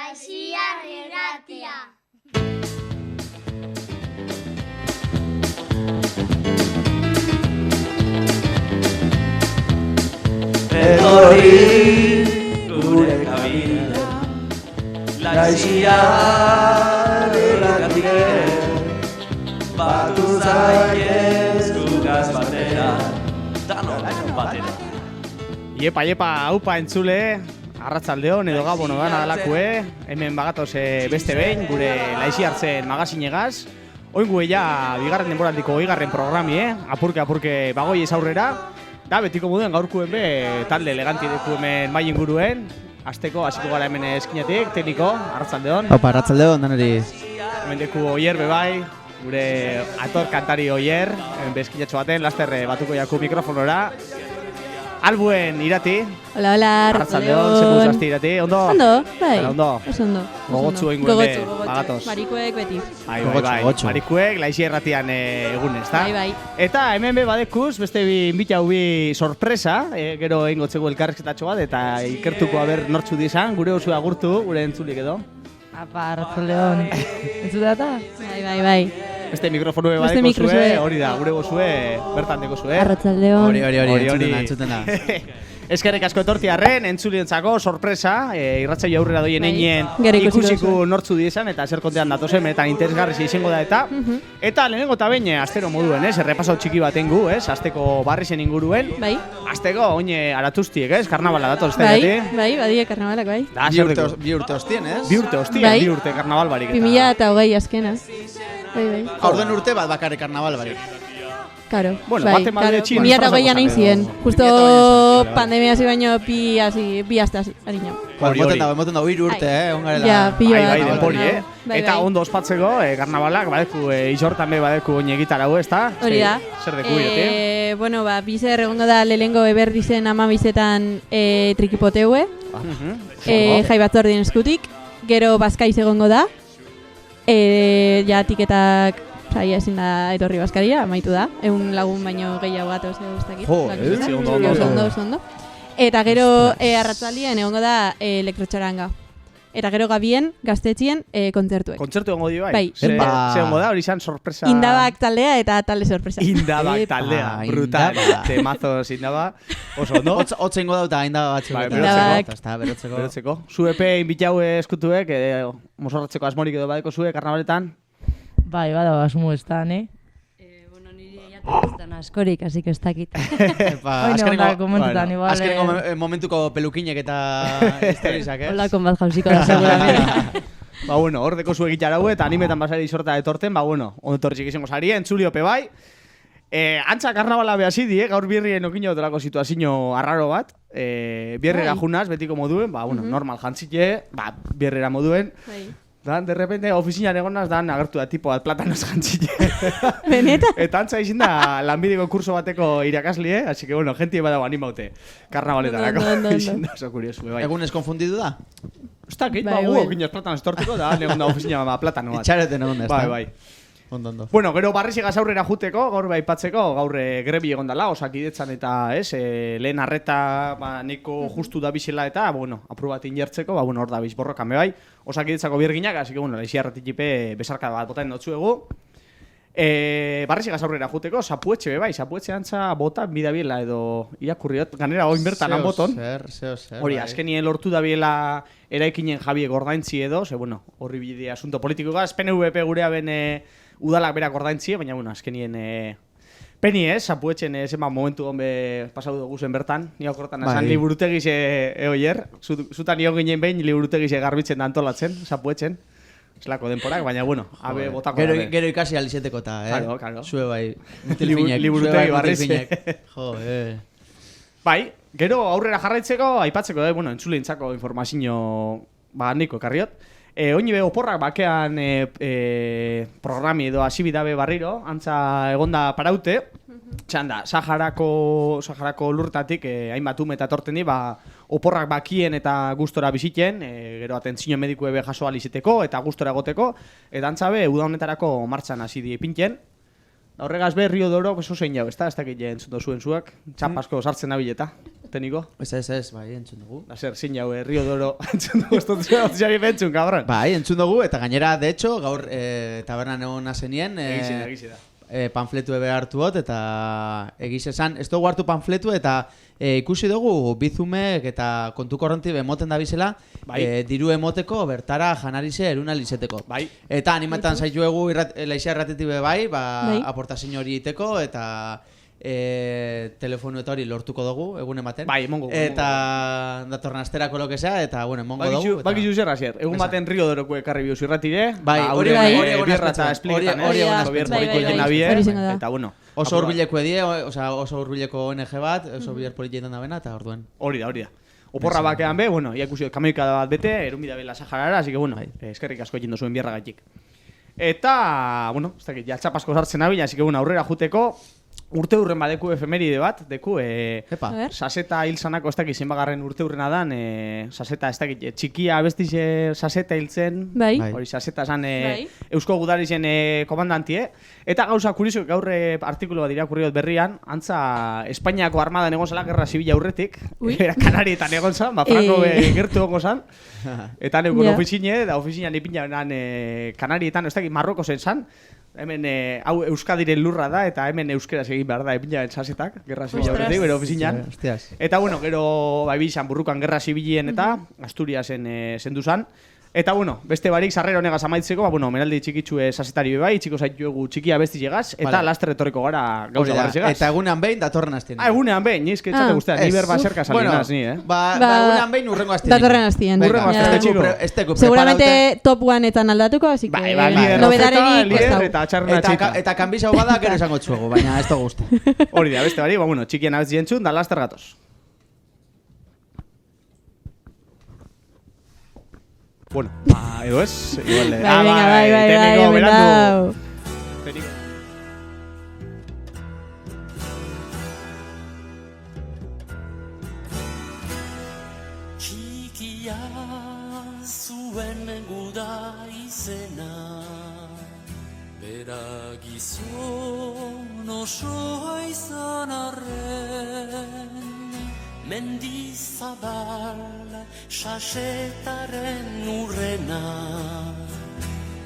Laixiar irratia. Etorri gure kabila, Laixiar irratia, batu zaitez gugaz batera, danok batera. Iepa, aupa entzule, arratzaldeon edo gabono gana dalakue, hemen bagatoz beste behin, gure Laixiartzen magazinegaz. Oingu ja bigarren denboraldiko bigarren programi, apurke bagoi ez aurrera. Da, betiko moduen gaurkuen be, talde eleganti deku hemen mai inguruen. Azteko, hasiko gara hemen eskinatik, tekniko, arratzaldeon. Opa, arratzaldeon, danari. Hemen deku Oier bebai, gure ator kantari Oier, hemen bezkinatxo baten, laster batuko jaku mikrofonora. Albuen irati. Hola, arratzaldeon, zemuz azti irati, ondo? Ondo, bai. Ondo? Oso ondo. Gogotzu egin guen be, bagatoz. Marikuek beti. Bai, Gogotsu. Marikuek, Laixi erratian egunez, da? Bai. Eta hemen be badekuz, beste inbita hubi sorpresa, gero egingo txegu elkarrizketatxo bat, eta ikertuko haber nortzu dizan, gure osu agurtu, gure entzulik edo. Apa, arratzaldeon. Entzutata? Bai. Beste mikrofonu be Beste badeko zue, mikrofone. hori da, gure gozue, bertan deko zue. Arratzaldeon. Hori, entzuten da. Eskerrik asko etortiarren, entzulientzako sorpresa, irratzaio aurrera doien Bai. einen Gero ikusiko ikusiku duzu. nortzu dizan, eta zer kontean datozen, eta interesgarri izango da eta. Eta lehenengo eta behin, astero moduen, errepaso txiki bat engu, asteko barrixen inguruen. Bai, Asteko, oine aratuztiek, karnabala datoz, ez da, badie karnabalak, bai. Da, zer dugu. Bi urte hostien, ez? Bi urte, hostia, Bai. bi urte karnabal barik. 2020 azkena. Bai. Aurden urte bat bakarrik karnaval barik. Karo, Bueno, bai. baten balde txin, 2020 nahi zien. Justo 2020 zen, pandemia hasi baino bi astaz harina. Hori. Emoten da, 3 urte, ongarela. Ja, pilo Bai, bat. denpori, Bai, Eta bai. ondo ospatzeko, karnabalak, badeku, isortan be badeku oine gitarau, ez da? Hori da. Zer deku bidetik? Bueno, bizer egongo da lehengo eberdizen 12etan trikipoteue. Jai batzordien eskutik. Gero Bazkaiz egongo da. Ja tiketak saia ezin da etorri Bazkaria, amaitu da. 100 lagun baino gehiago gatoz ez dakit. Ondo. Eta gero arratzaldien egongo da elektrotxaranga. Eta gero Gabien gaztetxien kontzertuek. Kontzertu egongo dio, bai? Bai. Ze Epa. egongo da, hori izan sorpresa. Indabak taldea eta talde sorpresa. Indabak Epa, taldea, brutal. Indaba. Temazos Indaba. Oso ondo. Hotza ingo dauta, inda batzuk. Bai, berotzeko. Eta berotzeko. Berotzeko. Zu epe inbitau eskutuek, mozorratzeko asmorik edo badeko zue karnabaletan. Bai, bada, asmo ez da, ne? Bueno, nire jaten askorik, así que ez dakit. Epa, Oina, komentutan, igual. azkenengo momentuko pelukinek eta historizak, ez? Holako bat jauziko da, seguramente. Ba bueno, hor deko zuek itxarau eta animetan basari sorta etorten, ba bueno, ondo tortzik izango sari, entzuliope bai. Antza karnabala behasi gaur birrien okino delako situazio arraro bat. Bierrera junaz, betiko moduen, ba bueno, normal jantzile, ba bierrera moduen. Bai. Dan, de repente, ofizinan egonaz, dan agertu da tipo bat platanos jantzile. Benetan? Eta antza izin da lanbideko kurso bateko irakaslie, así que bueno, gente badago animaute karnabaletarako. Ondo. Izin da, oso kuriosu, bai. Egun ez konfundidu da? Ez dakit, Bai, gu bai. okinez platanos tortiko, da, negon da ofizina platano bat. Itxareten egun ez, Bai. Ondo. Bueno, gero barrizigaz aurrera juteko, gaur aipatzeko, gaur grebi egon dela, osakidetzan eta, lehen arreta, neko justu da bizela eta, bueno, apur bat injertzeko, ba, bueno, hor da bizborrokan bai, osakidetzako birginak, así que, bueno, Laixi arretikipe besarka bat botaen dotzuegu. Barrizigaz aurrera juteko, sapuetxe bai, sapuetxe antza bota bidabiela edo irakurriot, ganera oin bertan han boton. Zer, Hori, bai. azkenien lortu dabiela eraikinen Javier Gordaintzi edo, bueno, horri bide asunto politikoa, PNVP gurea ben udalak berak ordaintzie, baina bueno, azkenien peni sapuetxen zenba momentu honbe pasau dugu zen bertan, ni okortan esan Bai. liburutegiz eoier, zutan nio ginen behin liburutegiz garbitzen da antolatzen, sapuetxen, zelako denporak, baina bueno, abe botako Gero ikasi alizeteko eta, Claro. Zue bai, Liburutegi barriz. Jo, Bai, gero aurrera jarraitzeko, aipatzeko, bueno, entzuleintzako informazio niko ekarriot. Oini be oporrak bakean programi edo hasi bidabe barriro, antza egonda paraute, txanda, Saharako lurtatik hainbat ume eta torten di, oporrak bakien eta gustora biziten, gero atentzio medikue be jaso alizeteko eta gustora egoteko, eta antza be, uda honetarako martxan hasi di pinten. Horregaz be, Rio de Oro, oso zein jau, ez da, ez dakit entzun zuen zuak, txapasko sartzen nabileta. teniko? Ez, bai, entzun dugu. Zer, zin jau, Rio Doro, entzun dugu, estotziari bentzun, kabron. Bai, entzun dugu, eta gainera, de hecho, gaur tabernan egon nazenien, Egizida. panfletu ebe hartuot, eta egiz esan, ez dugu hartu panfletu, eta ikusi dugu bizumek eta kontu korronti emoten da bizela, diru emoteko bertara janarize eruna lizeteko. Bai. Eta animatan zaituegu laizia erratetik bai, aportazio hori iteko, eta telefonu eta hori lortuko dugu, egun ematen. Bai, emongo. Eta datorren asterako lo que sea, eta bueno, emongo dugu. Bakizu zer, Asier, egun baten Rio Doroko ekarri biuzu irratire. Bai, hori birra eta espliketan, eta bueno. Oso hurbileko edie, oso hurbileko ONG bat, oso bider politietan da bena, eta orduen. Hori da. Oporra bakean be, bueno, ia ikusi kamioika bat bete, erumida bela Saharara, así que bueno, eskerrik asko egin duzuen bierra gaitik. Eta, bueno, ez dakit, jaltzapasko sartzen abila, así que bueno, aurrera juteko, urte hurren badeku efemeride bat, deku, Saseta hil zanako ez dakit zenbagarren urte hurrena dan, Saseta ez dakit, txikia abestize Saseta hiltzen, hori Saseta esan Eusko Gudarisen komandantie, eta gauza kurizu, gaur artikulu bat irakurriot berrian, antza Espainiako armadan egon zela, gerra zibila aurretik, era Kanarietan egon zan, Franco gertu egon zan, eta neukon ofizine, da ofizinean ipina Kanarietan, ez dakit, Marroko zen zan, hemen hau Euskadiren lurra da eta hemen euskeraz egin behar da epina Sasetak, gerra zibila horretik, bero ofizinan. Eta bueno, gero bizan burrukan gerra zibilien eta Asturiasen zendu zan. Eta bueno, beste barik sarrera honegaz amaitzeko, bueno, menaldi txikitxue Sasetari bai, txiko zaituegu txikia besti llegaz, eta laster etorriko gara gauza barrez llegaz. Eta egunean behin datorren astien. Egunean behin, nizke txate guztia, ni berba zerka salinaz ni, Ba, egunean behin urrengo astien. Datorren astien. Esteko seguramente top 1etan aldatuko, así que nobedarenik kostau. Eta kanbizau bada, gero esango txuego, baina ez da guzti. Hori da, beste barik, bueno, txikien abetzi entzun, da laster gatoz. Bueno, edo ez, igual Bai, berandu. Txikia zuen guda izena, bera gizon osoa izan arren, mendizabal Sasetaren urrena,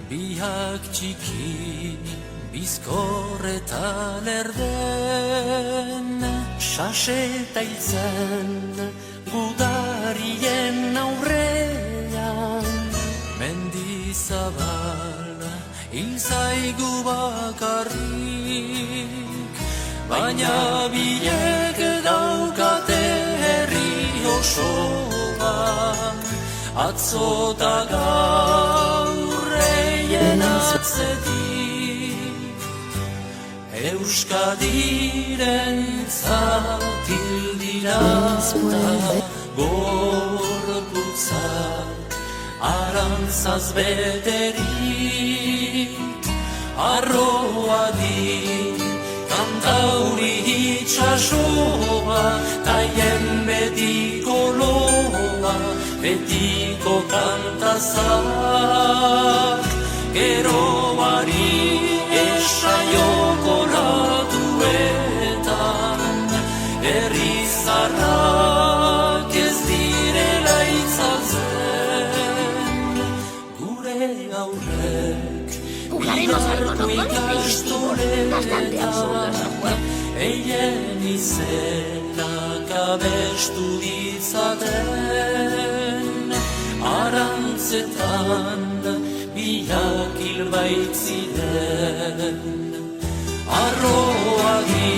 biak txiki bizkor eta lerden, Saseta hiltzen gudarien aurrean, mendizabal hil zaigu bakarrik, baina biek daukate herri osoa, atzota gaurreien atzetik, Euskadiren zatil dira gorputzak arantzaz beterik, arroa di kantauri itxasoa, taien betiko loa, betiko kantazak, gero bari esaioko latuetan, herrizarrak ez direla itzatzen, gure aurrek biharko ikastoletan, eien izenak abestu ditzaten, arantzetan biak hilbaitziren, arroagi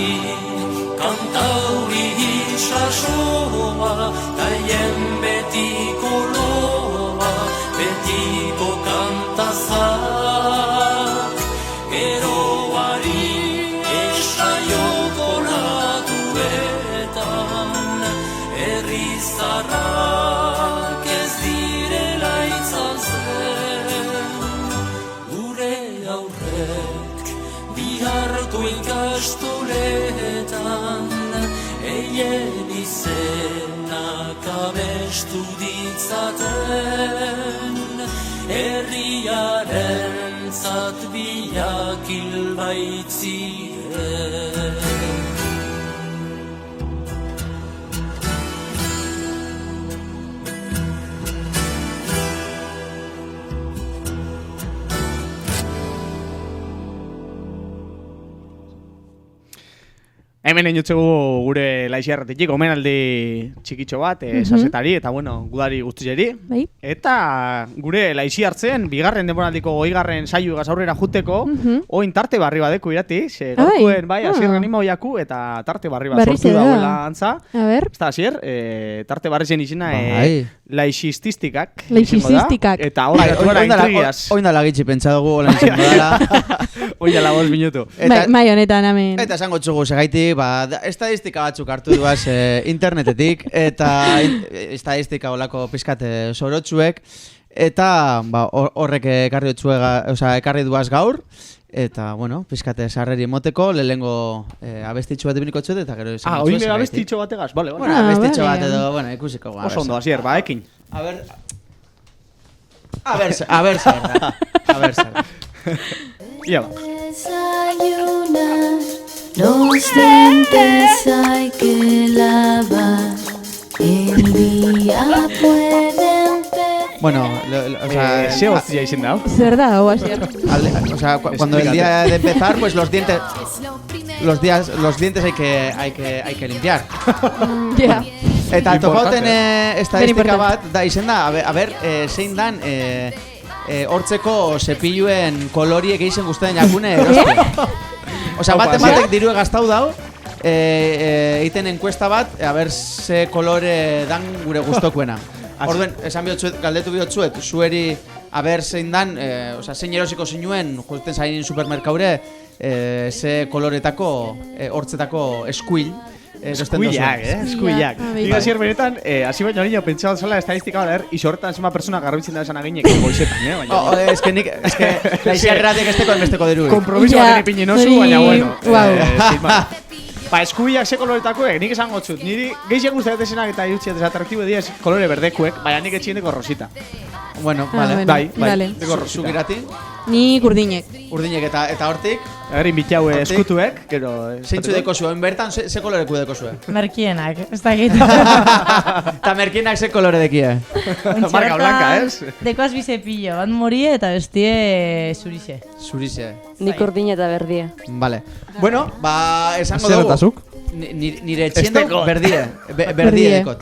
kantauri itxasoa, taien betiko loa, betiko kantazak, gero bari esaioko latuetan, herrizarrak ez direla itzazen, gure aurrek biharko ikastoletan, eien izenak abestu ditzaten, herriaren zat biak hilbaitziren. hemen enutzegu gure laixiarretik, omenaldi txikitxo bat, sasetari, eta bueno, gudari guztizeri. Bai. Eta gure laixi hartzen, bigarren denboraldiko 20. saioegaz aurrera juteko, oin tarte barri badeko irati, gaurkuen, bai, Asier anima oiaku, eta tarte barri bat sortu dauela antza. A ber. Ez da, Asier, tarte barri zen izena, laixististikak. Laixististikak. Eta hori atuara intrigiaz. Oin da lagitxi pentsa dugu, hola izango dela. Oia la 5 minutu. Bai, honetan, amen. Eta esango txugu segaiti, estadistika batzuk hartu duaz internetetik, eta estadistika olako pizkate sorotxuek, eta horrek ekarri duaz gaur, eta, bueno, pizkate sarreri emoteko, lehengo abestitxo bat ebiniko txut, eta gero esango txugu segaiti. Abestitxo bategaz, bale. Bueno, abestitxo bat edo, bueno, ikusiko. Oso ondo, Asier, ba, ekin. A ver zer. Ia ba. Desayunar, los dientes hay que lavar. El día puede empezar. Bueno, se hostia izen dao. Zer da, hau, Asier? O sea, cuando el día de empezar, pues los dientes hay que limpiar. Ja. Eta topauten estadistika bat da izen da, a ber, zein dan hortzeko sepiluen koloriek egiten guztien jakune erostea. Osea, batek dirue gaztau dau, egiten enkuesta bat, a ber, ze kolore dan gure gustokuena. Orduen, esan bihotzuet, galdetu bihotzuet, zueri, a ber, zein dan, osea, zein erosiko zinuen, justen zainin supermerkaure, ze koloretako, hortzetako eskuil. Eskuiak, eskuiak. Diga, Asier, benetan, hasi baino niño, pentsau zela estadistika bat, iso horretan zema persona garbitzen da esan aginek goizetan, Es que laixerratek esteko enbesteko diru. Kompromiso bat ipinen osu, baina bueno. Ba, eskuiak ze koloretakoek, nik esango txut. Niri gehiago guztiak desenak eta irutziat desatraktibo dira kolore berdekuek, baina nik etxiendeko rosita. Bueno, vale. Bai. Zuk irati? Ni urdinek. Urdinek eta hortik? Egerin bitxau eskutuek, gero... Zeintzu deko zuen, bertan ze koloreku deko zuen? Merkienak, ez da egiten. Eta merkienak ze kolore dekie? Marka blanca, ez? Dekoaz bizepillo, bat morie eta bestie zurixe. Zurixe. Nik urdin eta berdia. Vale. Bueno, esango dugu. Zerretazuk? Nire etxiendo berdie dekot.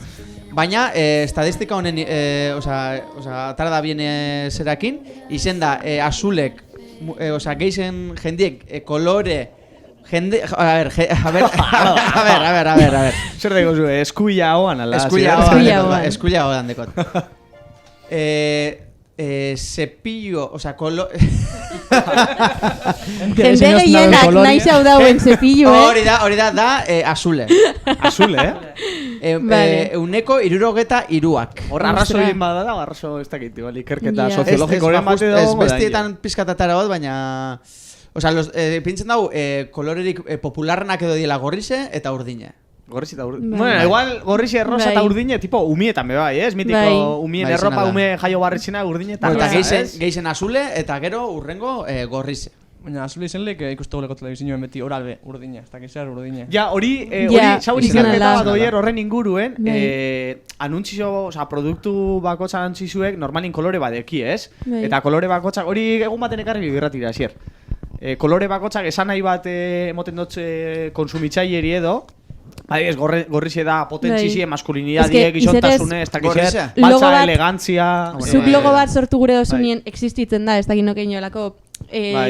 Baina, estadistika honen, atara da bien zerakin, izen da, azulek, geizen jendiek, kolore, a ver. Zer dago zu, eskuia hoan, ala? Eskuia hoan dekot. Cepillo, color... Jende gehienak nahi zau dauen cepillo, Hori da, azule. Azule, Euneko 63. Horra arrazo egin bada da, arrazo ez dakit, ikerketa soziologikoren bate dago. Ez bestietan pizkatatara bat, baina... Pintzen dau, kolorerik popularnak edo diela gorrize eta urdine. Gorrize eta urdine. Bueno, igual gorrize, rosa eta urdine, tipo umietan be bai, ez? Mitiko umien erropa, ume jaio barritzena, urdine eta... Eta geizen azule eta gero urrengo gorrize. Baina azule izenlek ikustu goleko telebizioen beti oralbe urdine, ez dakiz zer urdine. Ja, hori zauen ikerketa bat oier horren inguruen, anuntzio, produktu bakotza anuntzioek normalin kolore badeki, ez? Eta kolore bakotzak, hori egun baten ekarri birratira, Asier. Kolore bakotzak esan nahi bat emoten dutze konsumitzaileri edo, ez, gorrixe da potentzizie, maskulinidadie, gizontasune, ez dakiz, baltza, elegantzia... Zuk logo bat sortu gure dosunien existitzen da, ez dakit nokein jolako,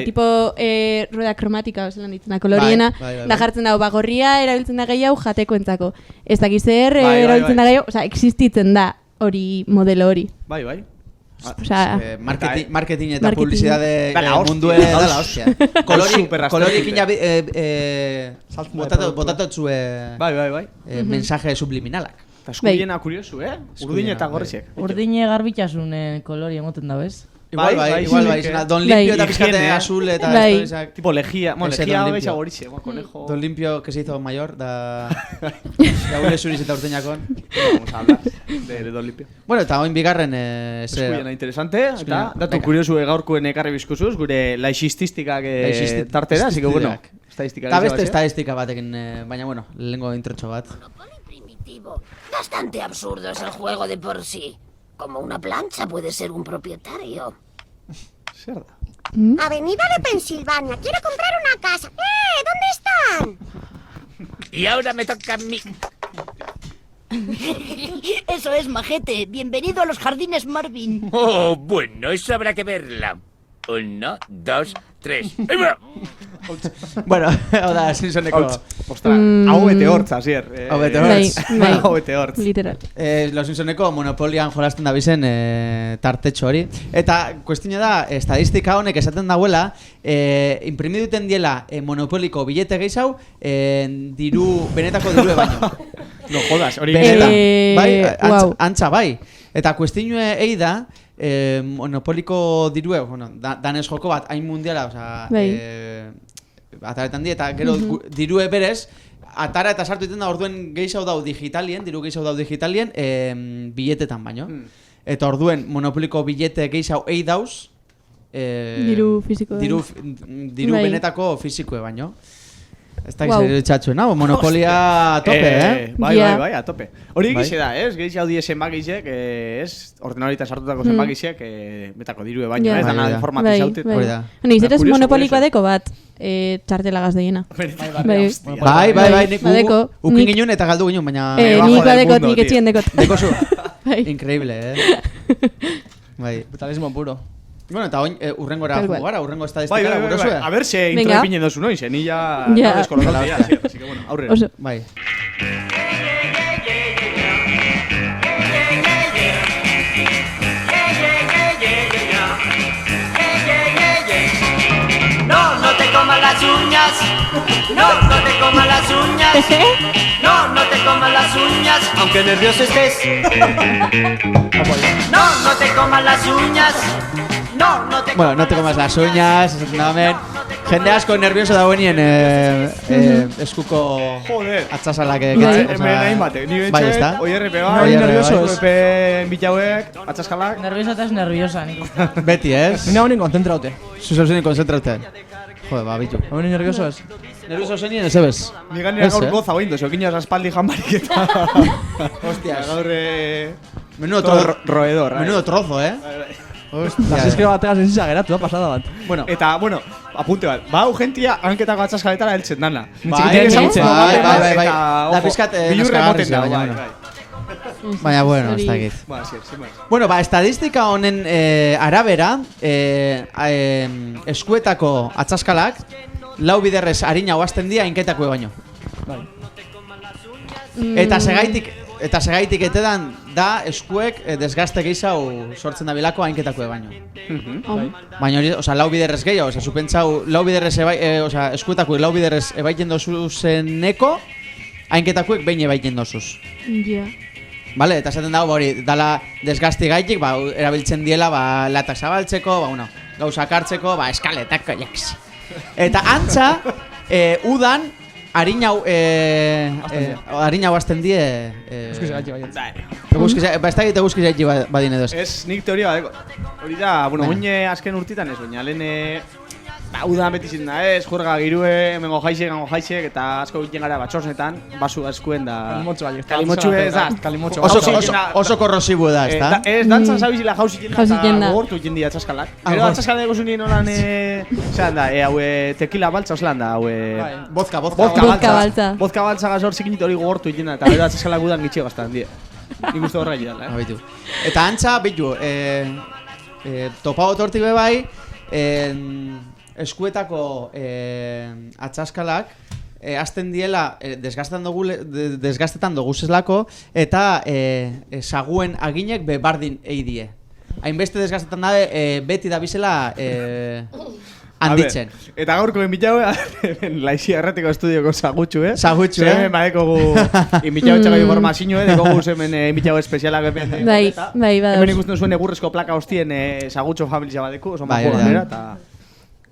tipo rueda kromatika, zelan ditzena, koloriena, da jartzen dago, gorria erabiltzen da gehiago jateko entzako. Ez dakiz zer erabiltzen da gehiago, existitzen da hori, modelo hori. Bai. Marketing eta publizidade mundue da la hostia. Koloriekin botatzue mensaje subliminalak. Eta eskubiena kuriosu, Urdine eta gorrizek. Urdine garbitasun kolori emoten da, bez? Igual bai, Don Limpio eta pizkate azul eta... Tipo lejía, lejía geisha gorixe, conejo... Don Limpio, que se hizo mayor, da gure zuriz eta urteñakon. Vamos a hablar de Don Limpio. Bueno, eta oin bigarren... Eskubiena interesante, eta datu kuriosu gaurkuen ekarri bizkusuz, gure laixististikak tartera, así que bueno... Eta beste estadistika batekin, baina bueno, lehengo introtxo bat. Primitivo, bastante absurdo es el juego de por sí. Como una plancha puede ser un propietario. Avenida de Pensilvania, quiero comprar una casa. ¿Dónde están? Y ahora me toca a mí. Eso es, majete. Bienvenido a los jardines Marvin. Oh, bueno, eso habrá que verla. 1, 2, 3. ¡Ahí va! Bueno, hau da, Simpsoneko. Ostras, hau bete hortz, Asier. Hau bete hortz. Hau bete hortz. Literal. Los Simpsoneko Monopolian jolasten da bizen tartetxo hori. Eta kuestionea da, estadistika honek esaten dauela, imprimi duten diela Monopoliko bilete gehiago, benetako dirue baino. No jodas, hori Benetan, bai, wow. antza bai. Eta kuestionea egi da, Monopoliko dirue, bueno, danez joko bat, hain mundiala, ataretan di, eta gero dirue berez, atara eta sartu iten da orduen gehiago dau digitalien, diru gehiago dau digitalien, biletetan baino. Eta orduen Monopoliko bilete gehiago egi dauz, diru fiziko. Diru benetako fizikoe baino. Ez da gizero txatxuen, Monopolia a tope, Bai, a tope. Hori egize da, ez? Gehiz hau die zenbakizek, ez? Ordenadoritan sartutako zenbakizek, betako dirue baino, ez? Dana informatiz hautet. Bueno, izetez Monopolikoa deko bat, txartelagaz deiena. Bai, nik ukin ginen eta galdu ginen, baina... Nik badekot, nik etxien dekot. Dekozu? Increíble, Bai. Brutalismo puro. Bueno, eta oin urrengora jugo gara, urrengo estadistikara gure zue. A ver, se intro epinen dozu noiz, ni ya deskolokatu ya, así que bueno, aurrera. Bai. No te comas las uñas. No te comas las uñas. No te comas las uñas. Aunque nervioso estés. No te comas las uñas. Bueno, no te comas las uñas, jende asko nervioso dagoenien eskuko atzasalak Hemen batek, ni betxe, oierrepe bai, nervioso, oierrepe bitxauek, atzaskalak. Nerviosa eta ez nerviosa, nik. Beti, ez? Nina honin konzentraute. Zuzau zenin konzentraute. Jode, bitu. Honin nervioso ez? Nervioso zenien ez ebez? Nigan nire gaur goza oindu, zokinaz aspaldi janbarik eta... Hostias. Gaur... Menudo roedor. Menudo trozo, Las eskero bategaz entzisa geratu, pasada bat. Bueno, eta, apunte bat. Ba, urgentia, hanketak atzaskaletara heltzen dana. Bai. Da pizkat naskagarriz da, baina, bueno, ez dakit. Bueno, estadistika honen arabera, eskuetako atzaskalak, lau biderrez harina oazten dia inketako baino. Eta segaitik etedan da eskuek desgaste gehiago sortzen da bilako hainketako baino. Baina hori, lau biderrez gehiago, supentzau lau biderrez eskuetako lau biderrez ebaiten dozu zeneko hainketakoek behin ebaiten dozuz. Vale, eta esaten dago hori, dala desgasti gaitik, erabiltzen diela latak zabaltzeko, gauzak hartzeko, eskaletak, jaks. Eta antza, udan, Harinau azten die... Eguzkiz gaitxe baiet. Ez da eguzkiz gaitxe badin edo ez. Ez, nik teoria badeko. Hori da, oine azken urtitan ez, baina lehen... Udan beti ziren da ez, juerga girue, hemengo jaixek, eta asko egiten gara batxosnetan, basu eskuen da... Kalimotxu ez da. Oso korrosibu da, ez da? Ez, dantzan zabizila jauzik jenda, eta gortu jende atxaskalak. Gero atxaskalak ego zunien holan, zelan da, tequila baltza oslan da, vodka baltza. Vodka baltza gazor zikinit hori gortu jenda, eta gero atxaskalak gudan gitxe bastan, die. Nik uste horra egitala, Eta antza, bitu, topa otortik bebai, eskuetako atzaskalak azten diela desgastetan doguzezlako eta saguen aginek bebardin eidie. Hainbeste desgastetan da beti da bizela handitzen. Eta gaurko inbitaue, laixi erratiko estudioko sagutxu, Sagutxu, Hemen badeko inbitaue txakai informazio, dekogu hemen inbitaue espezialak epen. Bai, badauz. Hemen ikusten zuen egurrezko plaka hostien sagutxo familia badeko, oso mako ganera, eta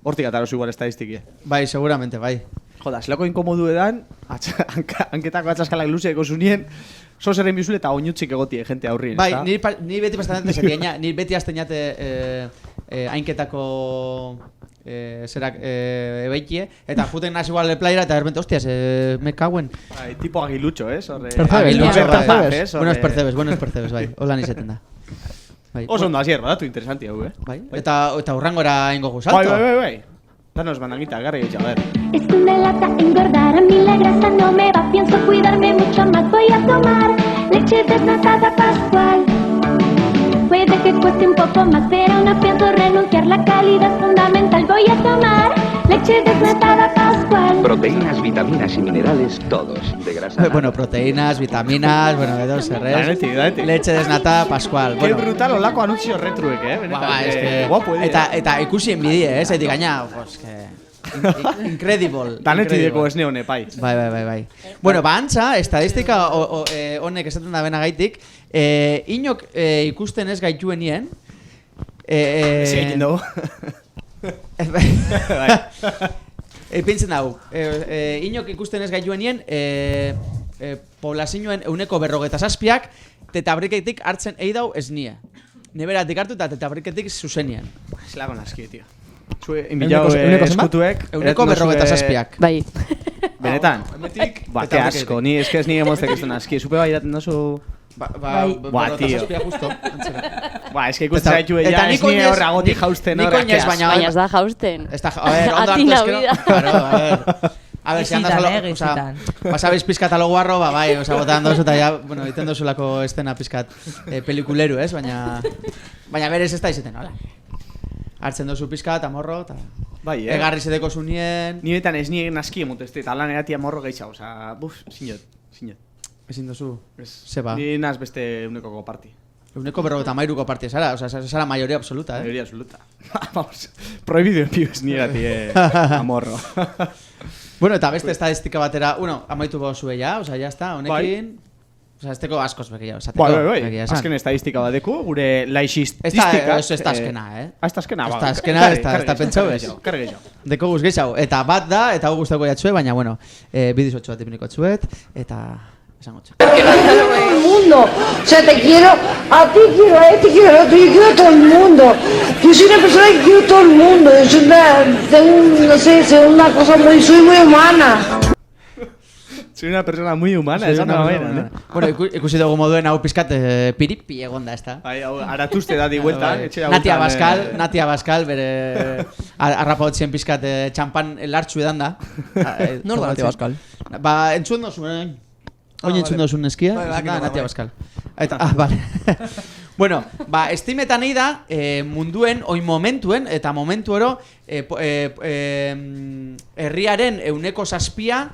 hortik atarozu igual estadistikie. Bai, seguramente, bai. Joda, zelako inkomodu edan, hanketako atzaskalak luzeeko zunien, zozeren bizule eta oinutzik egotie jente aurrien. Bai, ni beti pastatzen desetia, ni beti azten jate hainketako zerak ebeikie, eta juten nazi igual playera eta erbente, hostias, me caguen. Bai, tipo agilutxo, Percebes, buenos percebes, bai, holan izeten da. Oso ondo, Asier, badatu interesanti hau, Bai, eta urrangora ingo guzalto. Bai. Danos bananguita, garri getxo, a ver. Es que me lata engordar, a mí la grasa no me va, pienso cuidarme mucho más, voy a tomar leche desnatada Pascual. Puede que cueste un poco más, pero no pienso renunciar, la calidad es fundamental, voy a tomar leche desnatada Pascual. Proteínas, vitaminas y minerales, todos de grasa. Bueno, proteínas, vitaminas, bueno, B2, leche desnatada Pascual. Qué brutal olako anuntzio retruek, benetan. Es que guapo, eta ikusi enbidie, zaitik gaina, pues que... Incredible. Danetideko esne hone, pai. Bai. Bueno, antza, estadistika honek esaten da benagaitik, inok ikusten ez gaituenien... Zeekin dugu. Pintzen dago, inok ikusten ez gaituenien, poblazioen euneko 47ak, tetabriketik hartzen eidau ez nie. Neberatik hartu eta tetabriketik zuzenien. Zelagon aski, tio. Zue inbilau eskutuek... Euneko 47ak. Bai. Benetan? Ba, que asko, ni ez ni emoztek ez den aski. Zupe bai iraten dozu... Ba, tio. Ba, ez que ikusten zaitu ella, ez ni horra goti jausten horra. Baina ez da jausten. A ver, ondo hartu ezkero. Claro, a ver. A ver, si andas o sea, pasabais pizkat alo guarro, ba, bai, o sea, botan dozu eta ya, bueno, egiten dozulako estena pizkat pelikuleru, ez? Baina berez ez da izeten, hola. Hartzen dozu pizkat, amorro, eta... Bai, egarri zedeko zunien... Ni betan ez nien aski emotezte, eta lan eratia amorro gehiago, oza, buf, sinot. Ezin dozu, zeba. Ni naz beste eunekoko parti. Euneko 53ko parti zara, oza, zara mayoría absoluta, Mayoría absoluta. Vamos, prohibido en pibes ni eratie amorro. Bueno, eta beste estadistika batera, amaitu bozue ya, oza, ya está, honekin... Oza, esteko askoz begia, esateko. Bai, azken estadistika badeku, gure laixistika. Ez da azkena, Ez da azkena, ba. Ez da pentsau ez. Deko guz gehiago. Eta bat da, eta gu guztako jatzue, baina, bueno, bidizotxo bat ipiniko txuet, eta... esango txu. El mundo, o sea, te quiero, a ti quiero, a este quiero, a otro, yo quiero a todo el mundo. Yo soy una persona que quiero a todo el mundo, yo soy una cosa soy muy humana. Soy una persona muy humana, esa no era, Bueno, ikusi dugu moduen hau pizkat piripi egonda, ez da? Bai, aratuzte dadi vuelta, Natia Bascal, bere arrapaotzen pizkat txampan lartxu edan da. Nor da Natia Bascal? Ba, entzuen dozun, oin entzuen dozun eskia, Natia Bascal. Vale. Bueno, ba, estimetan nahi da munduen, oin momentuen, eta momentu oro herriaren euneko 7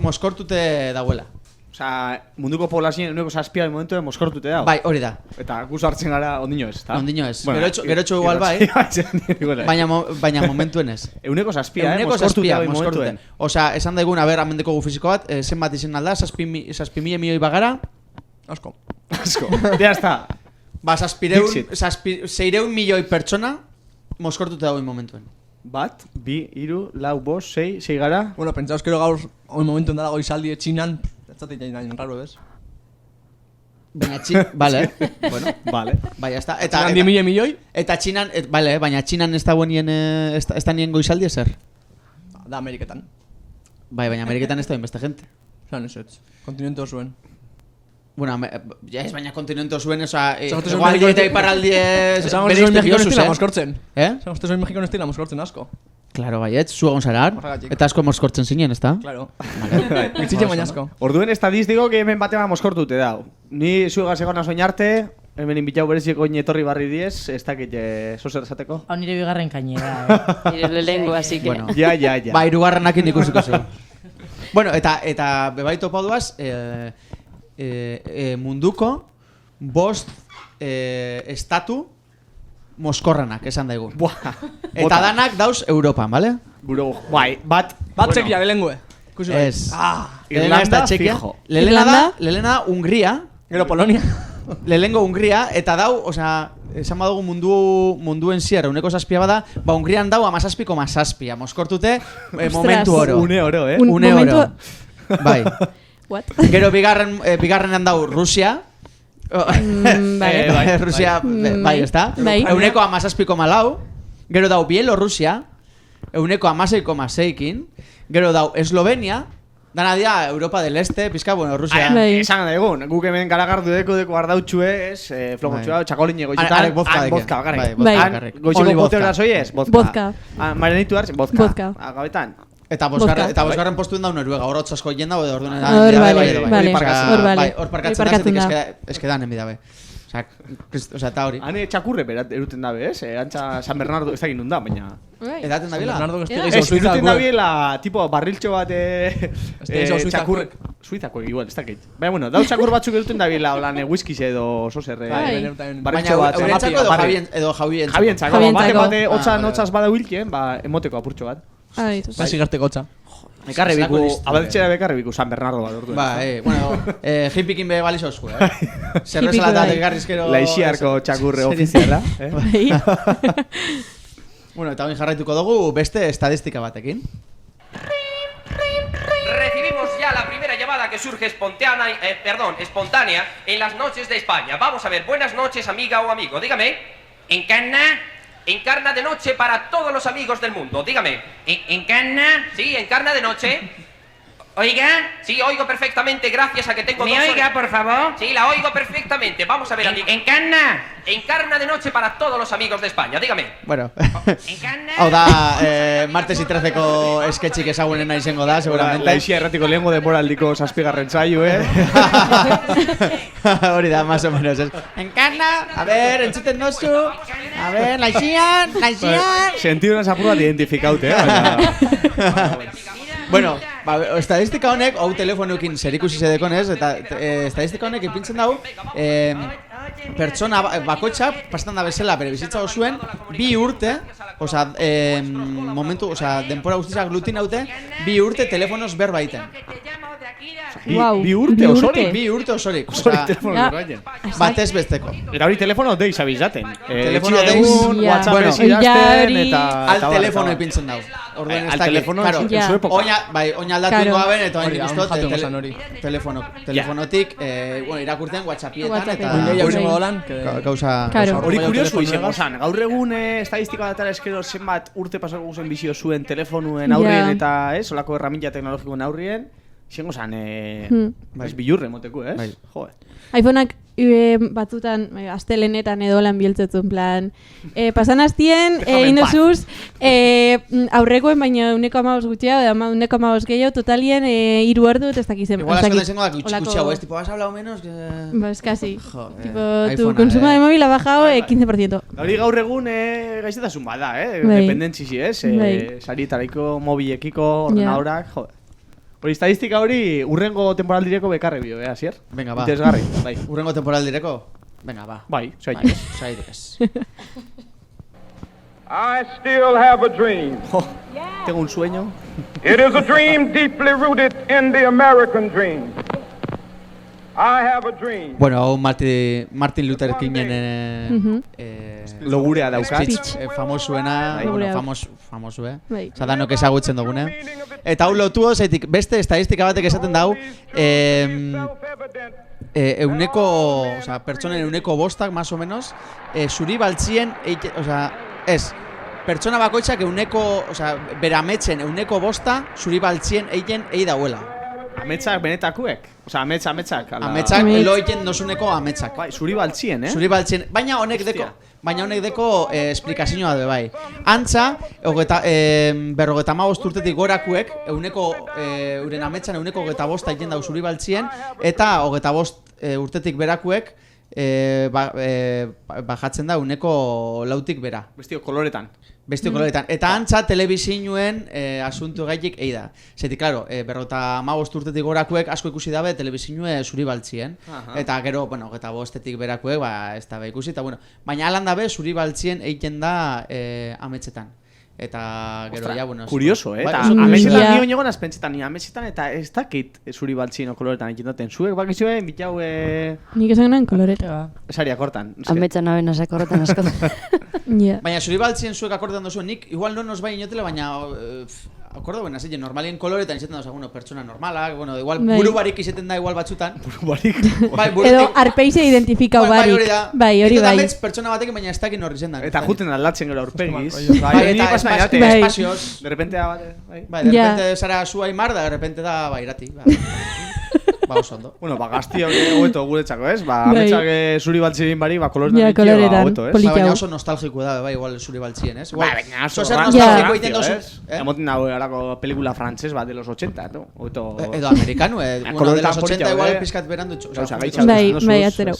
moskortute dauela. Osa, munduko poblazioen euneko 7 momentu moskortute dau. Bai, hori da. Eta guz hartzen gara ondino ez, eta? Ondino ez. Gero etxo igual bai, baina momentuen ez. Euneko 7, moskortute. Osa, esan daigun, a ber, amendeko gu fiziko bat, zenbat izen alda, 7.000 milioi bagara. Asko. Ya está. Ba, 600 milioi pertsona moskortute dagoen momentuen. Bat, 2, 3, 4, 5, 6 gara. Bueno, pentsaos que gaur hoy momento dara goizaldi Chinan, etzatik jain raro, ez? Baina vale. Bueno, vale. Bai, está. Eta 10 milioi? Eta Chinan, vale, baina Chinan ez dagoenien esta nien goizaldi ezer. Da Ameriketan. Bai, baina Ameriketan ez da beste gente. Zan ez. Kontinente zuen. Bueno, ya es baina kontinente zuen, oza, igual eta iparraldi ez... Esan gozten Mexiko estila moskortzen. Esan gozten Mexiko estila moskortzen asko. Claro, baiet, zu egon zarar. Eta asko moskortzen zinen, ez da? Claro. Gitzitzen baina asko. Orduen estadistiko que hemen batema moskortute dau. Ni zuegaz egona soin arte, hemen inbitau bereziko etorri barri 10, ez dakit zozer esateko. Hau nire bigarren kainera, Nire lehengo, así que... Bueno, ya. Ba, irugarrenakin ikusiko zu. Bueno, eta bebaito pauduaz, munduko 5 estatu moskorranak, esan daigu. Eta danak dauz Europan, bale? Bai, bat txekia belengue. Ez. Irlanda, fijo. Lelena da Hungria. Gero Polonia. Lehengo Hungria, eta dau, osea, esan badugu munduen zier, euneko 7 bada, ba Hungrian dau 17,7, moskortute momentu oro. Une oro, Une oro. Bai. What? Gero bigarrenan dau Rusia. Rusia, bai, ez da? Euneko 17,4. Gero dau Bielorrusia, euneko 16,6. Gero dau Eslovenia, Dana dia Europa del Este, pizka, bueno, Rusia. Esan egun, guk hemen garagardu deko ardautxue, flogotxua, txakolin egoitzutan. Arek vodka deke. Vodka, bakarrik. Bai. Goizeko boteora soiez, vodka. Vodka. Vodka. Gabetan. Eta bosgarren postuen da Noruega, hor asko jenda, orduan hor parkatzen da, eskedan enbidabe. Osea, eta hori. Hane txakurre berat eruten dabe, Antza San Bernardo ez da ginen da, baina... Edaten dabila? Ez, eruten dabiela, tipo, barriltxo bat txakurre... Suizakoek igual, ez dakit. Baina, bueno, dau txakur batzuk eruten dabiela, holan, whiskiz edo soserre... Barriltxo bat... Eurentzako edo jabientzako? Jabientzako, bate hotzaz bada huilkien, emoteko apurtxo bat. Ba, sigarteko hotza. Ekarri biku, abaltxera bekarri biku San Bernardo bat orduan. Ba, bueno, hippikin be balizo esku, Zerrezalatak ekarrizkero... Laixiarko txakurre ofiziala, Bueno, eta hoin jarraituko dugu beste estadistika batekin. Recibimos ya la primera llamada que surge espontánea en las noches de España. Vamos a ver, buenas noches, amiga o amigo. Dígame, encarna de noche para todos los amigos del mundo. Dígame, ¿encarna? Sí, encarna de noche. ¿Oiga? Sí, oigo perfectamente, gracias a que tengo ¿Me oiga, por favor? Sí, la oigo perfectamente. Vamos a ver, amigo. ¿Encarna? Encarna de noche para todos los amigos de España. Dígame. Bueno, hau da, martes y 13ko sketchik ezagunena izango da, seguramente. Laixia erratiko lehengo demoraldiko zazpigarren zaio, Hori da, más o menos. Encarna, a ver, entzuten nozu. A ver, Laixian. Sentidu nazapur bat identifikaute, Bueno, estadistika honek, hau telefonukin zerikusi zedekonez, eta estadistika honek ipintzen dau, pertsona bakoitza, pastan da bezala, bere bizitza osuen, 2 urte, momentu, denpora guztizak glutin haute, 2 urte telefonoz berbaiten. Bi urte osorik? Bi urte osorik. Batez besteko. Eta hori telefono deiz abizaten. Telefono deiz, WhatsApp idazten, eta... Al telefono ipintzen dau. Al telefono en su época. Oina aldatu ingo gaben, eta oin guztot, telefonotik, irakurten WhatsAppietan, eta... Gauza... Hori kuriosu izango zan. Gaur egun estadistika datara eskero zenbat urte pasako zen bizio zuen telefonuen aurrien eta, olako erramila teknologikoen aurrien, izango zan, bilurre moteko, Joder. iPhoneak batzutan, astelenetan edo lan bieltzetzen plan. Pasan hastien, indosuz, aurrekoen baina 1,5 gutxia, 1,5 gehiago, totalien 3 ordu, ez dakizen. Igual asko da izango da gutxiago, tipo, has hablado menos? Pues casi. Tipo, tu consumo de móvil ha bajado 15%. Hori gaur egun gaizetasun bada, dependentzisi, Saritaraiko, mobilekiko, ordenadorak, joder. Hori estadistika hori urrengo temporaldireko bekarre bio, Asier? Venga, ba. Interesgarri, bai. Urrengo temporaldireko? Venga, ba. Bai, saidik. I still have a dream. Tengo un sueño. It is a dream deeply rooted in the American dream. I have a dream. Bueno, Martin Luther Kingen logurea daukat. Famosuena, famosu, Zadanok ezagutzen dugune. Eta hau lotuo, zaitik, beste estadistika batek esaten dau, pertsonen 5%, más o menos, zuri baltzien, pertsona bakoitzak bera ametsen 5%, zuri baltzien eiken dauela. Ametsak benetakuek? Ametsak. Ametsak, eloiken nosuneko ametsak. Bai, zuri baltzien, Zuri baltzien, baina honek deko esplikazioa da, bai. Antza, 55 urtetik gorakuek, euren ametsan 25 egin dau zuri baltzien, eta 25 urtetik berakuek, bajatzen da 4 bera. Bestio koloretan. Eta antza telebizinuen asuntu gaitik da. Zeti, klaro, 55 urtetik gorakuek asko ikusi dabe telebizinue zuri baltzien. Eta gero, 25etik berakuek, ez da ikusi. Baina alan dabe zuri baltzien egiten da ametsetan. Eta gero, kurioso, eta ametsetan nio negon azpentsetan, ametsetan eta ez dakit zuri baltzien koloretan egiten duten. Zuek bakizuen bitau... Nik esan genuen koloreta. Esari akortan. Ametsan naben akortan askotan. Baina zuri baltzien zuek akortan duzuen, nik igual non nos bai inotele, baina akordo buena, zein, normalien koloretan izaten dauz, bueno, pertsona normalak, bueno, igual, Bai. buru barik izaten da igual batzutan. Buru barik? Edo arpeize identifikau barik. Bai, hori bai. Eta pertsona batekin baina ez dakin horri zendan. Eta juten aldatzen gero aurpegiz. Bai, eta espazioz. De repente, bai, de repente zara zu Aimar, da de repente da, bai, irati. Ba, oso ondo. Bueno, ba, gaztia hobeto guretzako, ez? Ba, ametsak zuri baltzien bari, ba, koloretan dikia, ba, hobeto, ez? Ba, baina oso nostalgiko da, bai, igual zuri baltzien, ez? Ba, baina oso nostalgiko iten dozu. Emoten dago erako pelikula frantzes, ba, de los 80, no? Hobeto... Edo amerikanu, bueno, de los 80 igual pizkat berandu txu. Bai, atzero.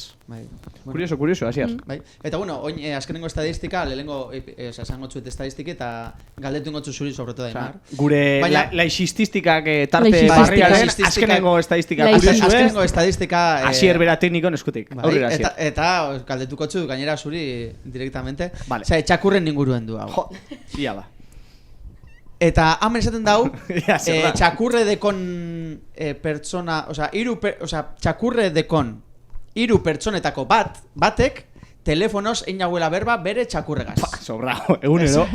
Curioso, hasier. Eta, bueno, oin, azkenengo estadistika, lehenengo, esango txuet estadistik, eta galdetu ingotzu zuri, sobre todo, Aimar. Gure laixististikak tarte barriaren, azkenengo estadistika. Azkenengo estadistika... Asier bera teknikon eskutik. Eta galdetuko txu, gainera zuri directamente. Osea, txakurren inguruen du hau. Ia ba. Eta hamen esaten dau, txakurre dekon pertsona... Osea, txakurre dekon hiru pertsonetako batek telefonos egin hauela berba bere txakurregaz. Sobrao, egunero.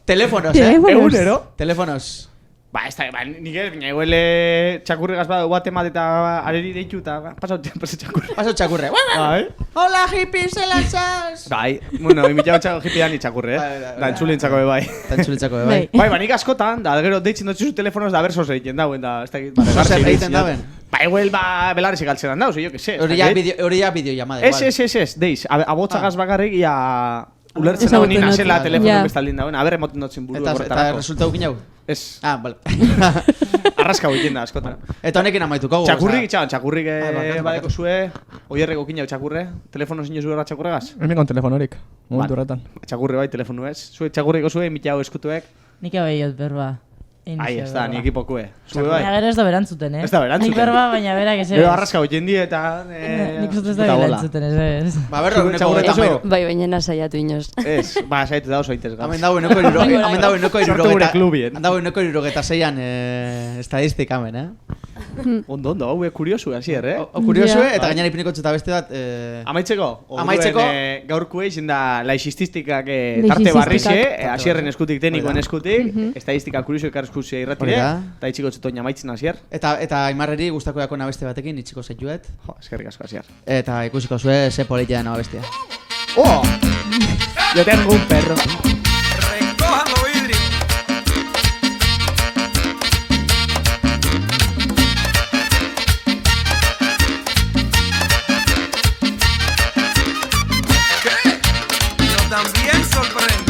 Telefonos, Egunero. Telefonos. Ba, ez da, nik ez, baina eguele txakurregaz bat emat eta areri deitu eta pasau txakurre. Pasau txakurre. Hola, hippie, zelantzaz! Bai, bueno, imitau hippie da ni txakurre, da entzulentzako bai. Bai, ba, nik askotan, da, gero deitzen dutzu telefonos da bersos egiten dauen, da, ez da, bersos egiten dauen. Ba, eguel, ba, belarriz ikaltzen dauz, jo, que se. Hori ya videollamada, igual. Ez, deiz, abotzagaz bakarrik, ia... Ulertzen dago nina zela telefono bestaldin dauen, aber emoten dutzen buru horretarako. Eta resulta gukin jau? Ez. Ah, bale. Arraska goiten da, askotan. Eta honekin amaituko. Txakurrik badeko zue, oierreko gukin jau txakurre, telefono zinio zuera txakurregaz? Emikon telefonorik, momentu horretan. Txakurre bai, telefonu ez. Zue txakurriko zue, emitau eskutuek. Nik abeiot berba. Ai, ez da, ni ekipokue. Zue bai. Baina gero ez da berantzuten, Ez da berantzuten. Nik berba, baina berak ez. Gero arraska goiten di eta... Nik zut ez da berantzuten, ez. Ba, berro, uneko Bai, baina nasaiatu inoz. Ez, ba, saiatu da oso aitez gaz. Hamen dago eneko irurogeta zeian estadistik hamen, Ondo, hau kuriosu, hasier, Kuriosu, eta gainera ipiniko txeta beste bat... Amaitzeko, gaurkue izin da laixististikak tarte barrixe, hasierren eskutik, teknikoen eskutik, estadistika kuriosu ekarrezkuzia irratire, eta itxiko txetoin amaitzen hasier. Eta Aimarreri gustako dako nabeste batekin, itxiko zaituet. Eskerrik asko, hasier. Eta ikusiko zue, ze politia da nabestia. ¡Oh! Yo tengo un perro. Recójalo, Idri. ¿Qué? Yo también sorprendo.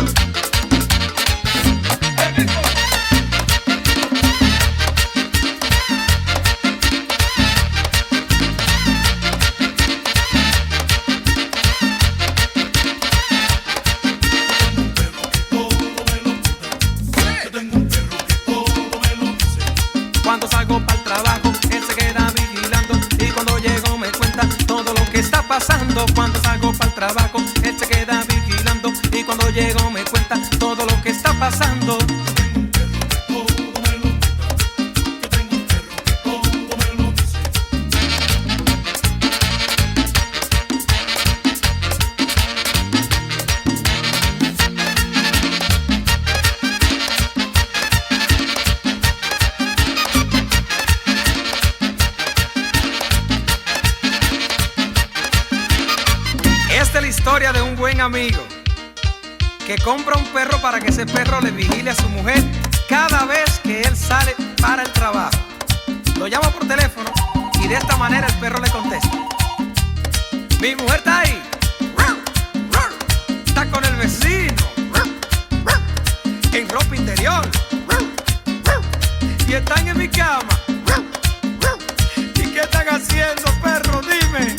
Cuando salgo para el trabajo, él se queda vigilando y cuando llego me cuenta todo lo que está pasando. Cuando salgo para el trabajo, él se queda vigilando y cuando llego me cuenta todo lo que está pasando. Esta es la historia de un buen amigo que compra un perro para que ese perro le vigile a su mujer cada vez que él sale para el trabajo. Lo llama por teléfono y de esta manera el perro le contesta: mi mujer está ahí, está con el vecino, en ropa interior, y están en mi cama. ¿Y qué están haciendo, perro? Dime.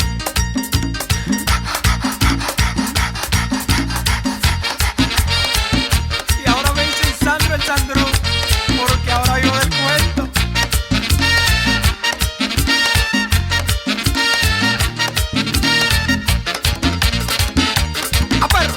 El Sandro, porque ahora yo del cuento. ¡A perro!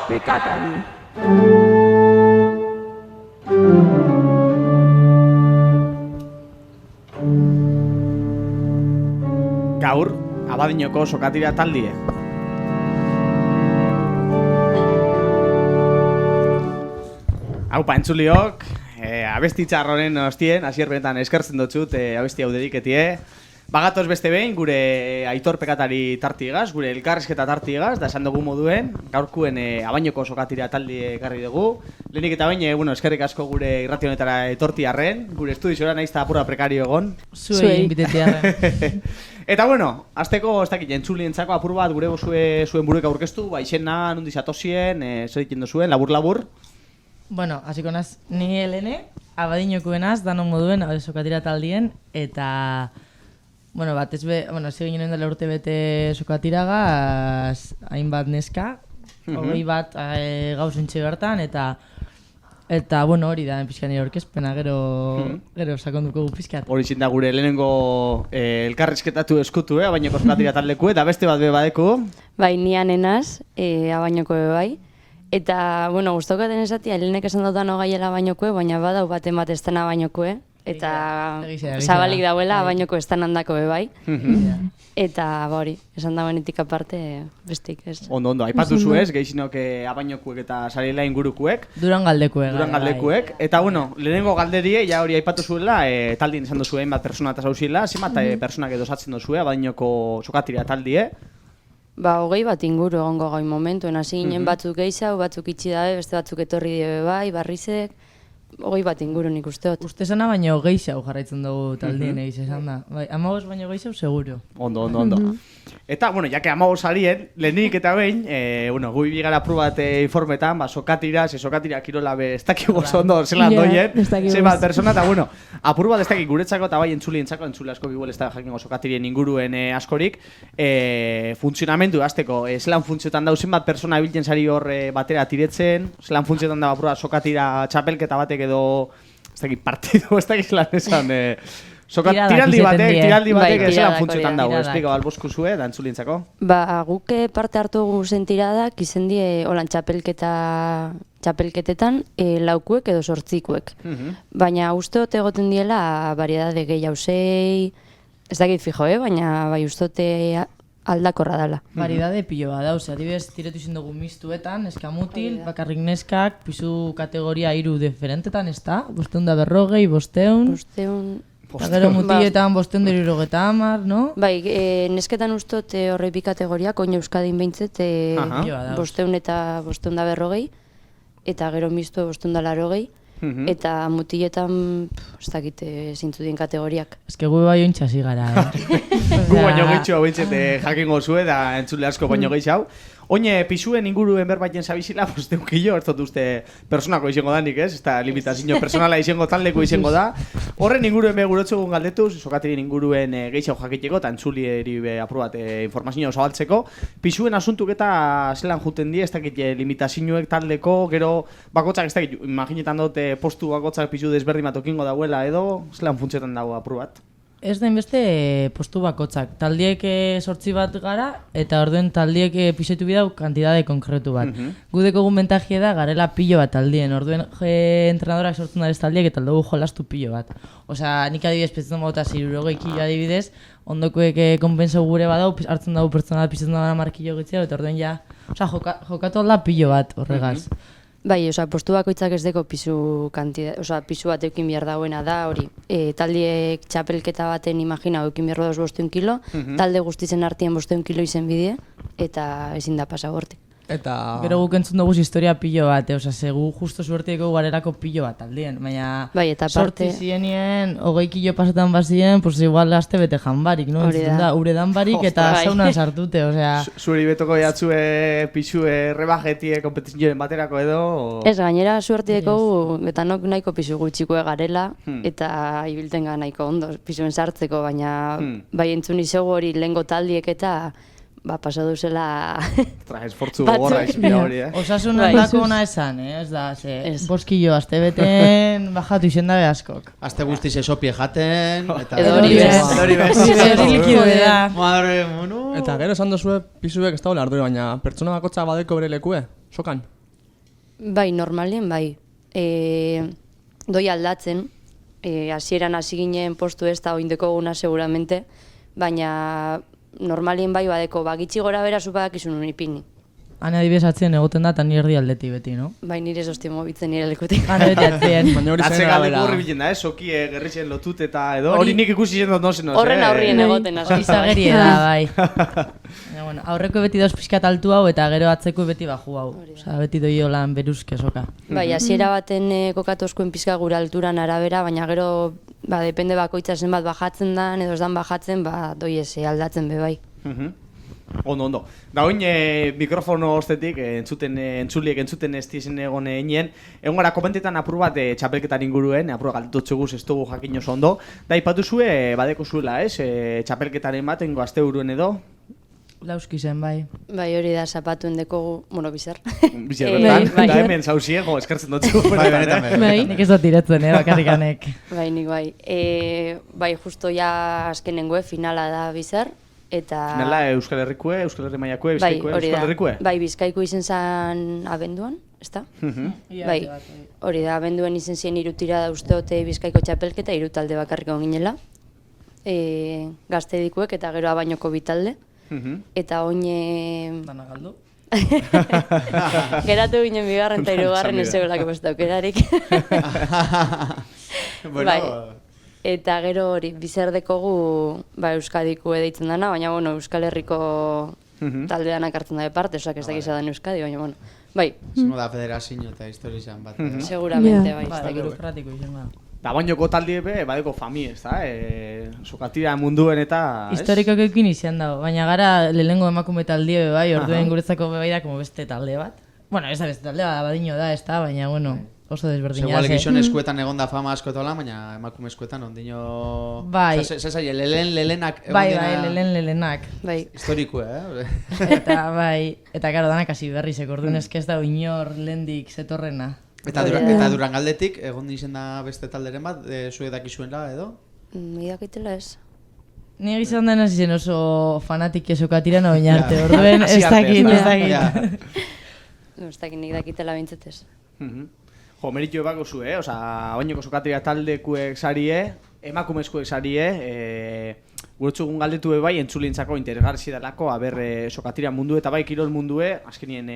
pekatan. Gaur, Abadiñoko sokatira taldie. Haupa, entzuliok, abesti txarronen ostien, hasier benetan eskertzen dutxut abesti hau dediketie. Bagatoz beste behin, gure Aitor Pekatari tartigaz, gure elkarrizketa tartigaz, da esan dugu moduen, gaurkuen Abadiñoko sokatira taldi ekarri dugu. Lehenik eta behin, eskerrik asko gure irrationetara etorti arren, gure estudiziora nahiz eta apura prekario egon. Zuei inbiteti arren. Eta azteko, ez dakit, entzulientzako apur bat gure zuen buruek aurkeztu, izena, nundi zatozien, zer ditzen duzuen, labur-labur. Bueno, hasiko naz, ni Helene, Abadiñokoenaz, danon moduen, sokatira taldien, eta... Bueno, batez be, segin nuen dela urte bete sokatiragaz, hainbat neska, hogei bat gauzentxe bertan, eta hori da, pixka nire orkezpena, gero sakonduko gu pixkat. Hori zinda gure lehenengo elkarrizketatu eskutu, Abadiñoko sokatira taldeku, eta beste bat be badeko. Bai, nian enaz, Abadiñoko bai. Eta, guztaukaten esatia, Helenek esan dutan hogaiela Abadiñokoe, baina badau baten bat estan Abadiñokoe. Eta zabalik dauela Abadiñoko estan handako bai. Eta hori, esan dagoenetik aparte bestik ez. Ondo, aipatu zuez, gehizinok Abadiñokuek eta Sariela ingurukuek. Durangaldekuek. Eta lehenengo galderie, ja hori aipatu zuela, taldien esan duzuen bat persona eta zauziela, zenbat personak edo zatzen duzue Abadiñoko sokatira taldie? Ba, 20 bat inguru egongo gai momentuen, hasi ginen batzuk gehiago, batzuk itxi dabe, beste batzuk etorri dibe bai, barrizek, 20 bat inguru nik usteot. Uste zana baino gehiago jarraitzen dugu taldien egiz esan da. Bai, 15 baino gehiago seguro. Ondo. Eta, jake 15 arien, lehenik eta behin, gui bigara probat informetan, sokatira, sokatira kirola be, ez dakik oso ondo zelan doien, zebat persona, eta apur bat ez dakik guretzako eta bai entzulientzako, entzule asko igual ez da jakingo sokatirien inguruen askorik, funtzionamendu azteko, zelan funtziotan dauzen bat persona biltzen zari hor batera tiretzen, zelan funtziotan da apur bat sokatira txapelketa batek edo, ez dakik partidu, ez dakik lan esan, tiraldi batek zelan funtziotan dago, esplika balbosku zue, da entzulientzako? Ba, guke parte hartu guzen tiradak, izen die holan txapelketetan laukuek edo sortzikuek. Baina usteot egoten diela variedade gehiago zei, ez dakit fijo, baina bai usteote aldakorra dela. Variedade pilo bat dauz, adibidez tiretu izin dugu mistuetan, neskamutil, bakarrik neskak, pisu kategoria 3 diferentetan, ez da? 540, 500... Eta gero mutietan 570, no? Bai, nesketan ustot horrei bi kategoriak, oin Euskadin behintzet, 500 eta 540, eta gero mistu 580, eta mutietan, ez dakit, zintzudien kategoriak. Ez que gu bai ointxasi gara, Gu baino gehitxo hau jakingo zue, da entzule asko baino gehitxau. Oine, pisuen inguruen berbaiten zabizila, deukillo, ez dut uste personako izango danik, ez? Eta limitazio personala izango taldeko izango da. Horren inguruen begurotzegun galdetuz, sokatirien inguruen gehiago jakiteko, eta entzulieri aprobat informazio zabaltzeko. Pisuen asuntuk eta zelan juten die, ez dakit limitazioek taldeko, gero bakotxak, ez dakit, imaginetan dute postu bakotxak pisu desberdin bat okingo dauela edo, zelan funtzetan dago aprobat? Ez da inbeste postu bakotzak. Taldiek 8 bat gara, eta orduen taldiek pisetu bidau kantidade konkretu bat. Gudeko egun bentajie da, garela pilo bat taldien. Orduen entrenadorak sortzen darez taldiek, eta dugu jolastu pilo bat. Osea, nik adibidez petzen bota 60 kilo adibidez, ondokoek konpensau gure badau, hartzen dugu pertsona pisetzen dagoena markillo gitzea, eta orduen ja, jokatu alda pilo bat horregaz. Bai, postu bakoitzak ez deko pisu bat eukin behar dagoena da, hori. Taldiek txapelketa baten imagina eukin behar dauz 500 kilo, talde guztizen artean 500 kilo izen bide, eta ezin da pasa hortik. Gero guk entzun dugu historia pilo bat, segu justo suerteko garerako pilo bat aldien, baina sorti zienien, 20 kilo pasetan bazien, pues igual aste bete janbarik, no? Uredan barik eta saunan sartute, osea... Zuri betoko jatzue pisue rebajetie kompetizioen baterako edo? Ez, gainera suerteko eta nahiko pisu gutxikoe garela, eta ibilten ga nahiko ondo pisuen sartzeko, baina bai entzun izego hori lehengo taldiek eta pasatu zela... Esfortzu gogorra izan hori, Osasun aldako ona esan, ez da, boskillo, azte beten bajatu izen dabe askok. Azte guztiz esopie jaten, eta... Edo hori bez. Madre, mono... Eta gero esan dozue, pisuek ez dago ardure, baina pertsona bakotza badeko bere lekue, sokan? Bai, normalien bai. Doi aldatzen, hasieran hasi ginen postu ez da oindeko guna seguramente, baina normalien bai badeko, gitxi gora bera zupadak izun unipini. Hane adibidez atzien egoten da, eta ni erdi aldeti beti, no? Bai, nire sostia mobitzen nire lekutik. Hane beti atzien. Atze galeko horri bilen da, soki gerritzen lotut eta edo, hori nik ikusi zen dut nozen. Horren aurrien egoten, asko. Izageri da, bai. Aurreko beti dauz pixkat altu hau, eta gero atzeko beti baju hau. Osa, beti doi holan beruzke soka. Bai, hasiera baten kokatozkoen pixka gura alturan arabera, baina gero, depende bakoitza zenbat bajatzen dan, edo ez dan bajatzen, doi aldatzen be bai. Ondo. Da oin mikrofono ostetik entzuliek entzuten ez dizen egon eginen. Egon gara komentetan apur bat txapelketan inguruen, apur galdutotxeguz ez dugu jakin oso ondo. Da ipatu zue, badeko zuela ez, txapelketaren baten goazte uruen edo? Lauski zen, bai. Bai, hori da zapatuen dekogu, bizar. Bizar bertan, da hemen zauzien, eskertzen dutzu. Bai, nik ez dut diretzen, bakarrikanek. Bai, nik bai. Bai, justo ja azkenengoe, finala da bizar. Finala Euskal Herrikue, Euskal Herri Maiakue, Bizkaikue, Euskal Herrikue? Bai, Bizkaiko izen zen abenduan, ez da? Bai, hori da, abenduan izen ziren irutira da usteote Bizkaiko txapelketa, irutalde bakarriko ginela. Gazte dikuek eta gero abainoko bitalde. Eta oine... Dana galdu? Geratu ginen bigarren eta hirugarren ez zegoelako beste aukerarik. Bai. Eta gero hori, bizerdekogu Euskadiku edaitzen dana, baina Euskal Herriko taldeanak hartzen da parte, osak ez dakiza den Euskadi, baina bai. Zengo da federazio eta historizan bat. Seguramente, bai. Ba, burokratiko izan da. Da bainoko talde badeko fami, ez da? Sokatira munduen eta... Historikoak ekin izan dago, baina gara lehengo emakume talde bai, orduen guretzako bai da, como beste talde bat. Bueno, ez da beste talde bat, badino da, ez da, baina, oso desberdina. Segual egizon eskuetan egon da fama asko etola, baina emakume eskuetan ondino... Bai. Zezai, lelenak egon dira... Bai, lelenak. Bai. Historikue, Eta, bai, eta gero danak hasi berrizek, orduan ez da inor lehendik zetorrena. Eta Durangaldetik, egon izen da beste talderen bat, zue dakizuenla edo? Idakitela ez. Ni egizan den hasi zen oso fanatik esokatiran hau arte, orduen ez dakit. Ez dakit nik dakitela bintzetez. Jo, meritu ebako zu, oza, bainoko sokatira taldekuek sarie, emakumezkoek sarie, gurutzugun galdetu bai entzulintzako interesgarri dalako, sokatira mundu eta bai kirol mundue, azkenien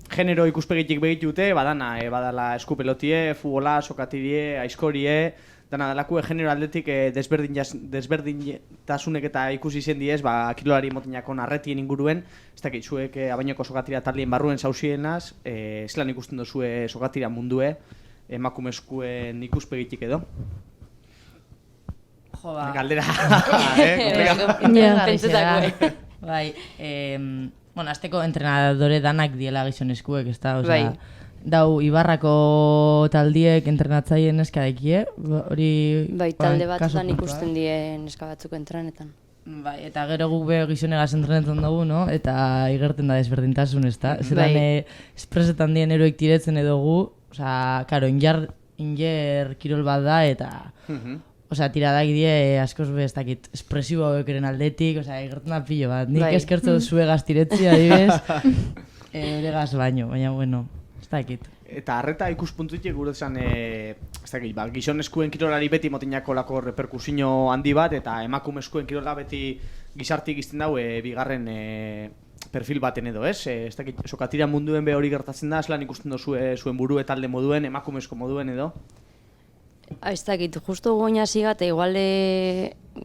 genero ikuspegitik begitute, badala eskupelotie, futbola, sokatirie, aizkorie, dana dalakue genero aldetik desberdintasunek eta ikusi zen diez, kirolari motinako narretien inguruen, ez dakit, zuek abainoko sokatira taldien barruen zauzienaz, zelan ikusten dozue sokatira mundue, emakumezkuen ikuspegitik edo? Jo, ba... Galdera, Pentsetako. Bai, bueno, azteko entrenadore danak diela gizonezkuek, ez da, osea... Dau, Ibarrako taldiek entrenatzaien neska dekie, hori... Bai, talde batzutan ikusten die neska batzuk entrenetan. Bai, eta gero guk be gizonegaz entrenetan dugu, no? Eta igerten da desberdintasun, ez da? Zeran espresetan dien eroik tiretzen edo gu, osea, karo, inger kirol bat da, eta... Osea, tiradak die askoz be ez dakit espresibo hauekeren aldetik, osea, igerten da pillo bat. Nik eskertze zuegaz tiretzi, adibidez, euregaz baino, baina, bueno... Eta arreta ikuspuntutik guretzan, ez dakit, gizonezkuen kirolari beti motinako lako reperkusio handi bat, eta emakumezkuen kirola beti gizartik izten dau bigarren perfil baten edo, ez? Ez dakit, sokatira munduen be hori gertatzen da, zelan ikusten dozu zuen buru talde moduen, emakumezko moduen edo? Ez dakit, justu goina zigat, igual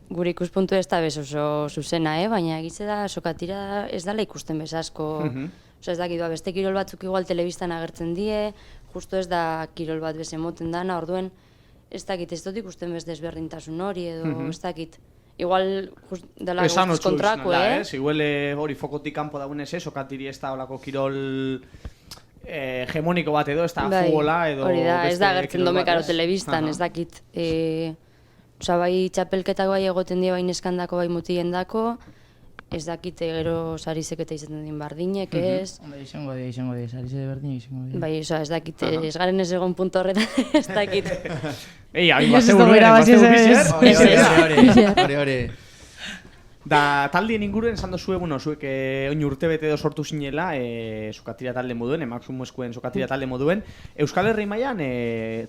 gure ikuspuntu ez da bez oso zuzena, baina egitze da sokatira ez dala ikusten bez asko. Osa ez dakit, beste kirol batzuk igual telebistan agertzen die, justu ez da kirol bat bez emoten dana, orduen ez dakit, ez dut ikusten bez desberdintasun hori edo ez dakit. Igual dela guztiz kontrako, Igual hori fokotik kanpo daunez, sokatiri ez da olako kirol hegemoniko bat edo, ez da futbola edo... Hori da, ez da agertzen domekaro telebistan, ez dakit. Osa bai txapelketak bai egoten die bai neskandako bai mutien dako, ez dakite gero sarizek eta izaten din bardinek, ez? Izango die, sarizek berdinek izango die. Bai, ez dakite, ez garen ez egon punto horretan, ez dakite. Hain bazte Hori. Da, taldien inguruen esan dozue, zuek oin urte bete edo sortu zinela sokatira talde moduen, Maximum Eskuen sokatira talde moduen. Euskal Herri mailan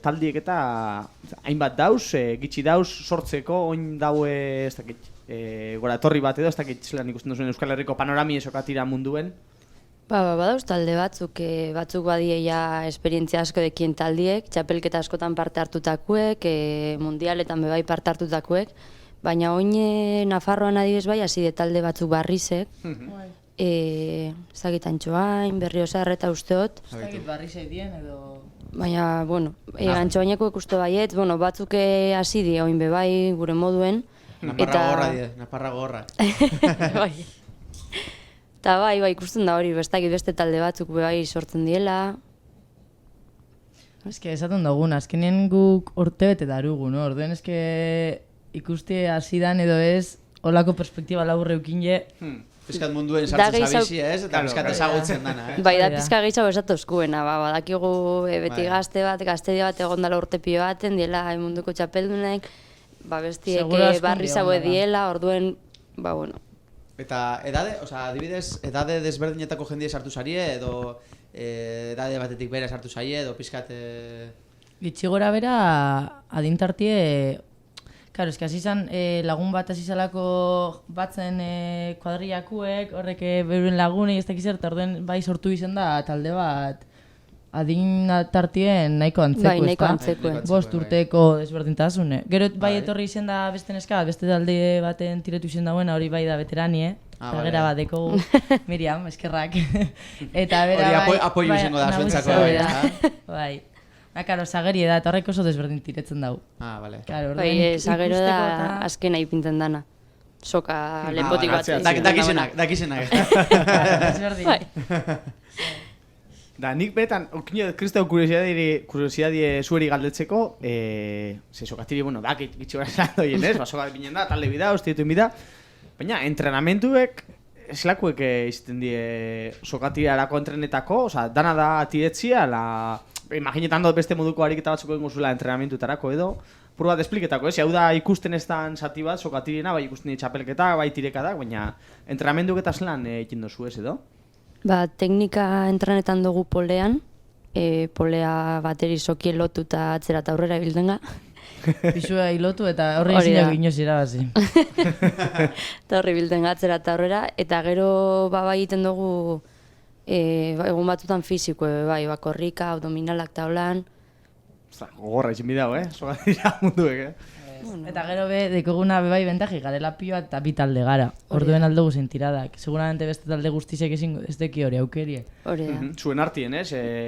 taldiek eta hainbat dauz, gitxi dauz, sortzeko, oin daue, ez dakit, gora etorri bat edo, ez dakit zelan ikusten duzuen Euskal Herriko panorami sokatira munduen. Badauz talde batzuk badieia esperientzia asko dekien taldiek, txapelketa askotan parte hartutakuek, mundialetan bebai parte hartutakuek, baina oin Nafarroan adibidez bai, hasi de talde batzuk barrizek, ezagit Antxoain, Berriozar eta usteot. Ezagit barrizek dien edo... Baina, Antxoaineko uste baiet, batzuk hasi die oin bebai gure moduen. Naparra gorra. Bai. Eta bai, ikusten da hori, beste talde batzuk bai sortzen diela. Esaten dugun, azkenien guk urtebete darugu, no? Orduen ikuste hasidan edo ez, holako perspektiba laburre eukinje. Pizkat munduen sartzen zabizi, ez? Eta pizkat ezagutzen dana, eh? Bai, da pizka gehiago esatozkuena, badakigu beti gazte bat egondala urtepio baten, diela munduko txapeldunek, bestiek barri zaue diela, orduen, Eta adibidez, edade desberdinetako jendie sartu zarie, edo edade batetik bera sartu zaie, edo pizkat... Gitxi gora bera adintartie... Claro, hasi izan lagun bat hasi zalako batzen kuadrillakuek, horrek beuren lagunei ez dakiz eta orduen bai sortu izan da talde bat adin tartien nahiko antzeku, bai, nahiko antzeku. 5 urteko desberdintasune. Gero bai etorri izan da beste neska bat, beste talde baten tiretu izan dagoena, hori bai da veteranie, eta gera bat dekogu Miriam, eskerrak. Eta bera bai... Apoio izango da, zuentzako. Bai. Karo, zageri da, eta horrek oso desberdin tiretzen dau. Bale. Bai, zagero da azkena ipinten dana. Soka lepotik bat. Dakizenak. Desberdin. Da, nik betan, kristau kuriosidadie zueri galdetzeko, ze sokatiri, da, gitxo gara esan doien, ez? Sokat ginen da, talde bida, ostietu inbida, baina, entrenamentuek, zelakuek izten die sokatirarako entrenetako, dana da atiretzia, imaginetan dut beste moduko ariketa batzuko ingo zuela entrenamentuetarako edo pur bat espliketako, hau da ikusten ez dan zati bat sokatirena, bai ikusten txapelketa, bai tirekadak, baina entrenamentuk eta zelan egin dozu ez edo? Teknika entrenetan dugu polean, polea bateri sokien lotu eta atzera eta aurrera bildenga. Pisua hilotu eta horri izinak inoz irabazi. Eta horri bildenga atzera eta aurrera, eta gero bai egiten dugu egun batutan fiziko, korrika, abdominalak taulan. Gogorra izin bidau, sokatira munduek, Eta gero dekoguna bai bentaji garela pioa eta bi talde gara. Orduen alde guzen tiradak. Seguramente beste talde guztizek ez deki hori aukerie. Hori da. Zuen artien,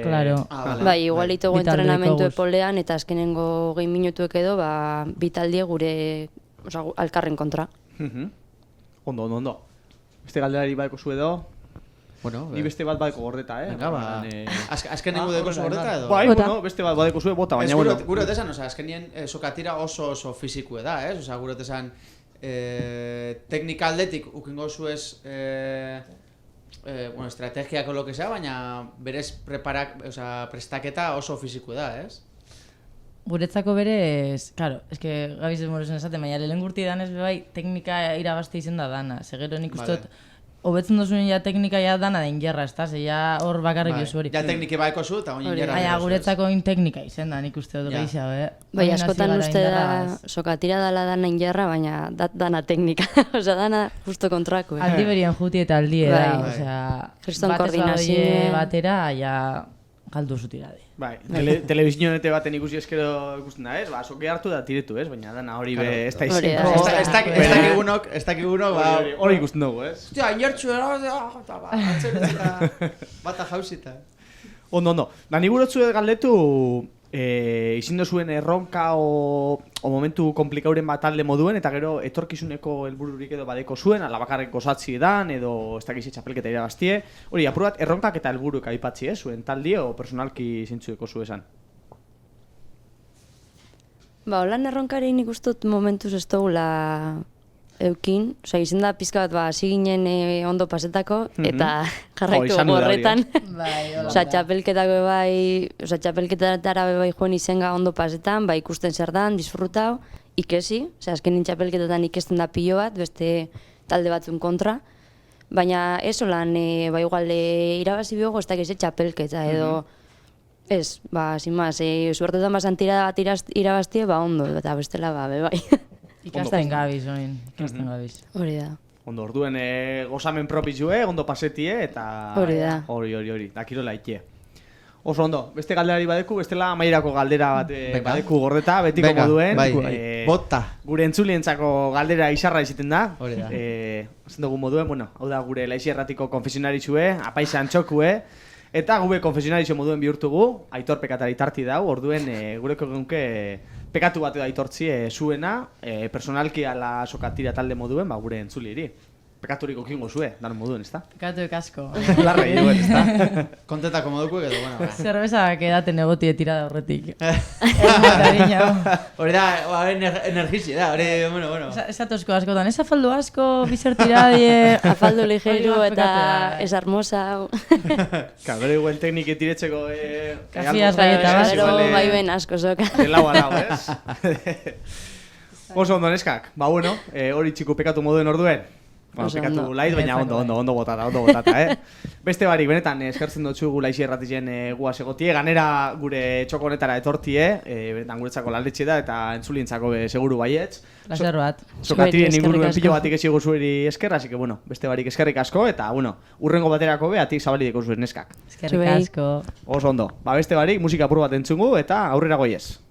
Claro. Bai, igual itugu entrenamentu epolean eta azkenengo 20 minutuek edo bi taldie gure alkarren kontra. Ondo. Beste galderari baiko zu edo? Ni beste bat badeko gordeta, Azkenengo deko zu gordeta edo? Bai, beste bat badeko zu bota, baina bueno. Gure esan, azkenien sokatira oso fizikue da, gure esan teknika aldetik ukingo zu ez estrategiako lo que sea, baina berez prestaketa oso fizikue da, ez? Guretzako berez, claro, gabiz ez morozen esaten, baina lehen gurti danez bai teknika irabazte izen da dana, segero nik ustot hobetzen duzuen teknika dana da ingerra, ez da, ja hor bakarrik jozu hori. Ja teknike baiko zu eta hori ingerra. Baina guretzako teknika izen da, nik uste dut gehiago, Bai, askotan uste da sokatira dala dana ingerra, baina dana teknika, dana justo kontrako. Aldi berien juti eta aldi da, kriston koordinazio batera, ja galdu zutirade. Bai, telebizionete baten ikusi eskero ikusten da, ez? Soke hartu da tiretu, ez? Baina dana hori ez da izeko. Ez dakigunok, hori ikusten dugu, ez? Hostia, inertxu bata jauzita. Ondo. Da, ni burotzu galdetu izin dozuen erronka o momentu komplikauren bat talde moduen, eta gero etorkizuneko helbururik edo badeko zuen, alabakarrik osatzi edan, edo ez dakiz txapelketa irabaztie. Hori, apur bat, erronkak eta helburuk aipatzi, zuen taldi o personalki zintzueko zu esan? Holan erronkari nik ustut momentuz ez dugula eukin, osea, izen da pizka bat, hasi ginen ondo pasetako, eta jarraitu izan da hori, horretan. Bai, Osea, txapelketako bai, osea, txapelketatara bai joan izenga ondo pasetan, bai ikusten zer dan, disfrutau, ikesi, osea, azkenin txapelketetan ikesten da pilo bat, beste talde batzun kontra, baina ez holan, ba igual, irabazi biogo ez dakiz txapelketa edo, ez, ba, sin más, suertetan basan tirada bat irabaztie, ba ondo, eta bestela, ba, bai. Ikasten gabiz, oin, ikasten gabiz. Hori da. Ondo, orduen gozamen propizue, ondo pasetie, eta... Hori da. Hori, da kirola ikie. Oso ondo, beste galderari badeku, bestela amairako galdera bat badeku gordeta, betiko moduen. Bota. Gure entzulientzako galdera izarra iziten da. Hori da. Zen dugu moduen, bueno, hau da gure Laixi Erratiko konfesionarizue, apaixa antxokue, eta gube konfesionarizio moduen bihurtugu, aitor pekatari tarti dau, orduen gureko geunke pekatu bat aitortzi zuena, personalki ala sokatira talde moduen, ba, gure entzuliri. Pekaturik okingo zue, danon moduen, ezta? Pekatu ekasko. Larra duen, ezta? Kontentako moduko edo, bueno. Zerbezak edaten egotie tirada horretik. Hori da, energizia da, hori, bueno. Esatozko askotan, ez afaldu asko, bizer tiradie... Afaldu ligeiro eta ez hermosa. Gero igual teknike tiretzeko... Kafiaz gaieta bat. Gero bai ben asko soka. Lau, ez? Oso ondo neskak, ba bueno, hori txiku pekatu moduen orduen. Bueno, pekatu laiz, baina ondo botata, Beste barik, benetan, eskertzen dutxu Laixi Erratien guaz egotie, ganera gure txoko honetara etortie, benetan guretzako landetxe da, eta entzulientzako seguru baietz. Lazer bat. Sokatirien inguruen pilo batik esigu zueri esker, así que, bueno, beste barik eskerrik asko, eta, bueno, urrengo baterako atik zabalideko zuen neskak. Eskerrik asko. Oso ondo, ba beste barik, musika apur bat entzungu, eta aurrera goiez.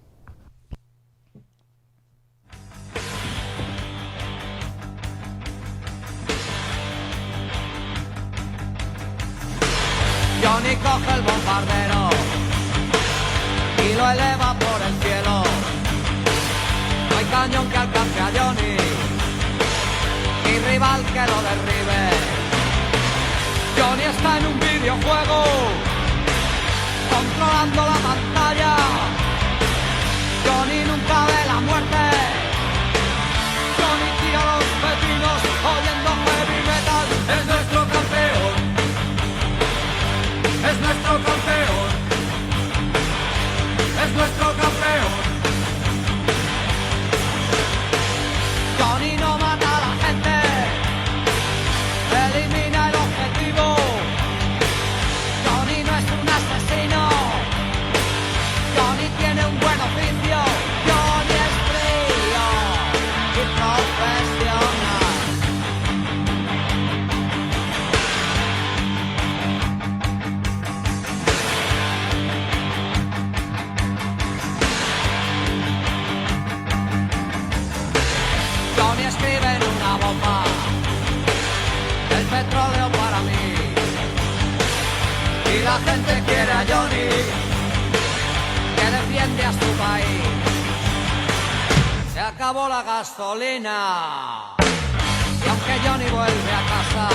Johnny coge el bombardero y lo eleva por el cielo. No hay cañón que alcance a Johnny, ni rival que lo derribe. Johnny está en un videojuego, controlando la pantalla. Johnny nunca ve la muerte. Johnny tira los pepinos oyendo heavy metal. Es nuestro campeón. Es nuestro campeón, es nuestro campeón. Johnny no mata a la gente, elimina el objetivo. Johnny no es un asesino, Johnny tiene un buen oficio. Johnny es frío y profesional. Johnny escribe en una bomba el petróleo para mí. Y la gente quiere a Johnny, que defiende a su país. Se acabó la gasolina y aunque Johnny vuelve a casa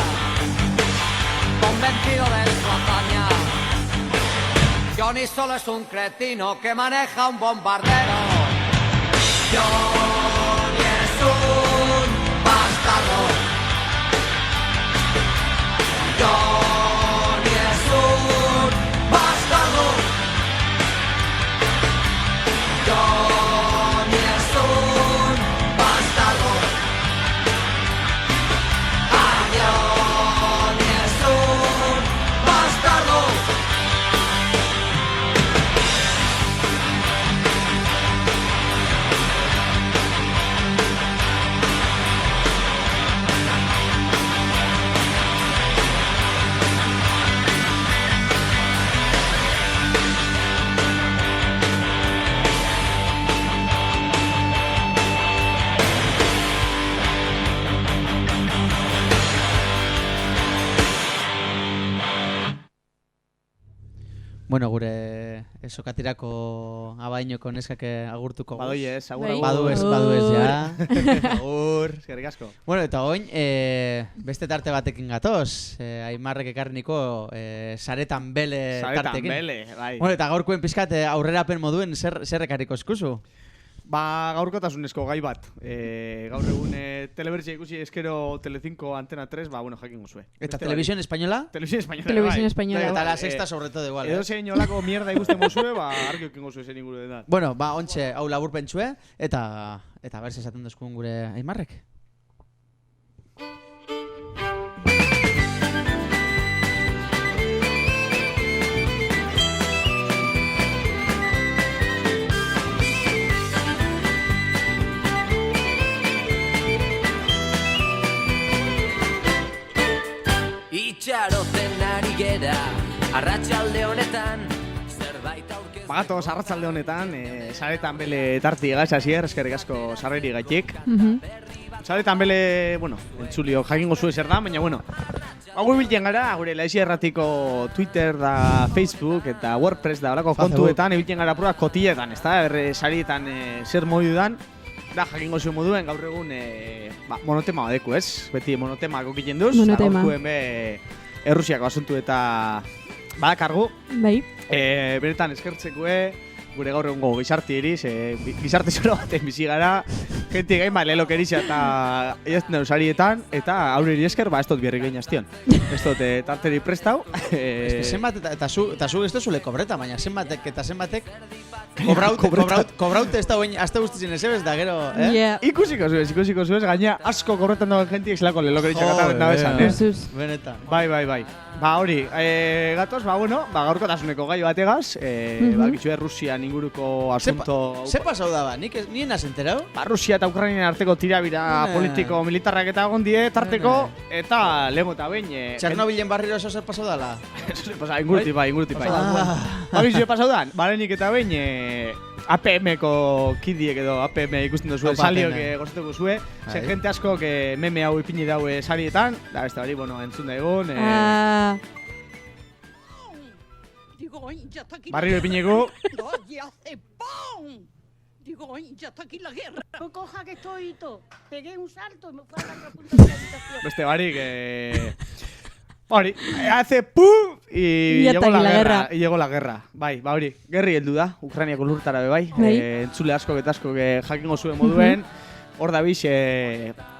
convencido de su hazaña, Johnny solo es un cretino que maneja un bombardero. Johnny es un bastardo. Johnny es un bastardo. Johnny es un bastardo. Ah, Johnny es un bastardo. Bueno, gure sokatirako abainoko neskak agurtuko guz. Badoi ez, agur. Badu ez, ja. Agur, eskerrik asko. Bueno, eta oin, beste tarte batekin gatoz. Aimarrek ekarniko saretan bele tartekin. Saretan bele, bai. Bueno, eta gaurkoen pizkat aurrerapen moduen zer ekarriko eskuzu? Ba, gaurkotasunezko gai bat. Gaur egun telebertsia ikusi eskero Telecinco Antena 3, ba, bueno, jakin guzue. ¿Eta televisión española? Televisión española, Televisión española. Eta la sexta sobre todo igual. Edo zein olako mierda ikusten guzue, ba, argi okin guzue zen inguru den da. Bueno, ba, ontxe, hau laburpentsue, eta berz esaten duzkun gure Aimarrek. Itxaroten ari gera, arratsalde honetan, zerbait aurkez... Bagatoz, arratsalde honetan, saretan bele tarti egazasier, eskerrik asko sarreri gaitik. Saretan bele, bueno, entzulio jakingo zuen zer da, baina, bueno, hau biltzen gara, gure laixi erratiko Twitter da, Facebook eta WordPress da, olako kontuetan, ebiltzen gara pura kotilletan, ez da, sarietan zer modudan, da, jakingo zuen moduen, gaur egun monotema badeku, ez? Beti monotema kokiten duz. Monotema. Gaur be Errusiako asuntu eta badakargu. Bai. Benetan eskertzekue, gure gaur egungo gizarti eriz, gizarte zoro baten bizi gara, gente gain ba lehelo kerizia eta egiten dauz sarietan, eta aurreri esker, ba, ez dut bierrik egin aztion. Ez dut tarteri prestau. Zenbat, eta zu ez duzule kobreta, baina zenbatek eta zenbatek kobraute ez da guen, azte guztizien ez ebez da, gero, Ikusiko zuez, gaina asko korretan dagoen jenti exilako lehelo kerizia gataben da bezan, Benetan. Bai. Ba hori, gatoz, ba bueno, ba gaurkotasuneko gai bategaz, bakitxue Rusian inguruko asunto... Ze pasau daba, nien has enterau? Ba Rusia eta Ukrainian arteko tirabira politiko-militarrak eta egon die tarteko, eta lego eta behin... Txernobilen barriro eso zer pasau dala? Inguruti bai. Bakitxue pasau dan, barenik eta behin... APM-ko kidiek edo APM ikusten duzue, saliok gozatuko zue, zen gente asko meme hau ipini daue sarietan, da beste hori, bueno, entzun da egon. Barriro ipineko. Digo, ya está aquí la guerra. No coja que estoy pegué un salto y me fue a la otra punta de la habitación. Beste barik, hori, hace pum y llegó la guerra. Bai, ba hori, gerri heldu da, Ukrainiako lurtara be bai. Entzule asko eta asko jakingo zuen moduen. Hor da biz,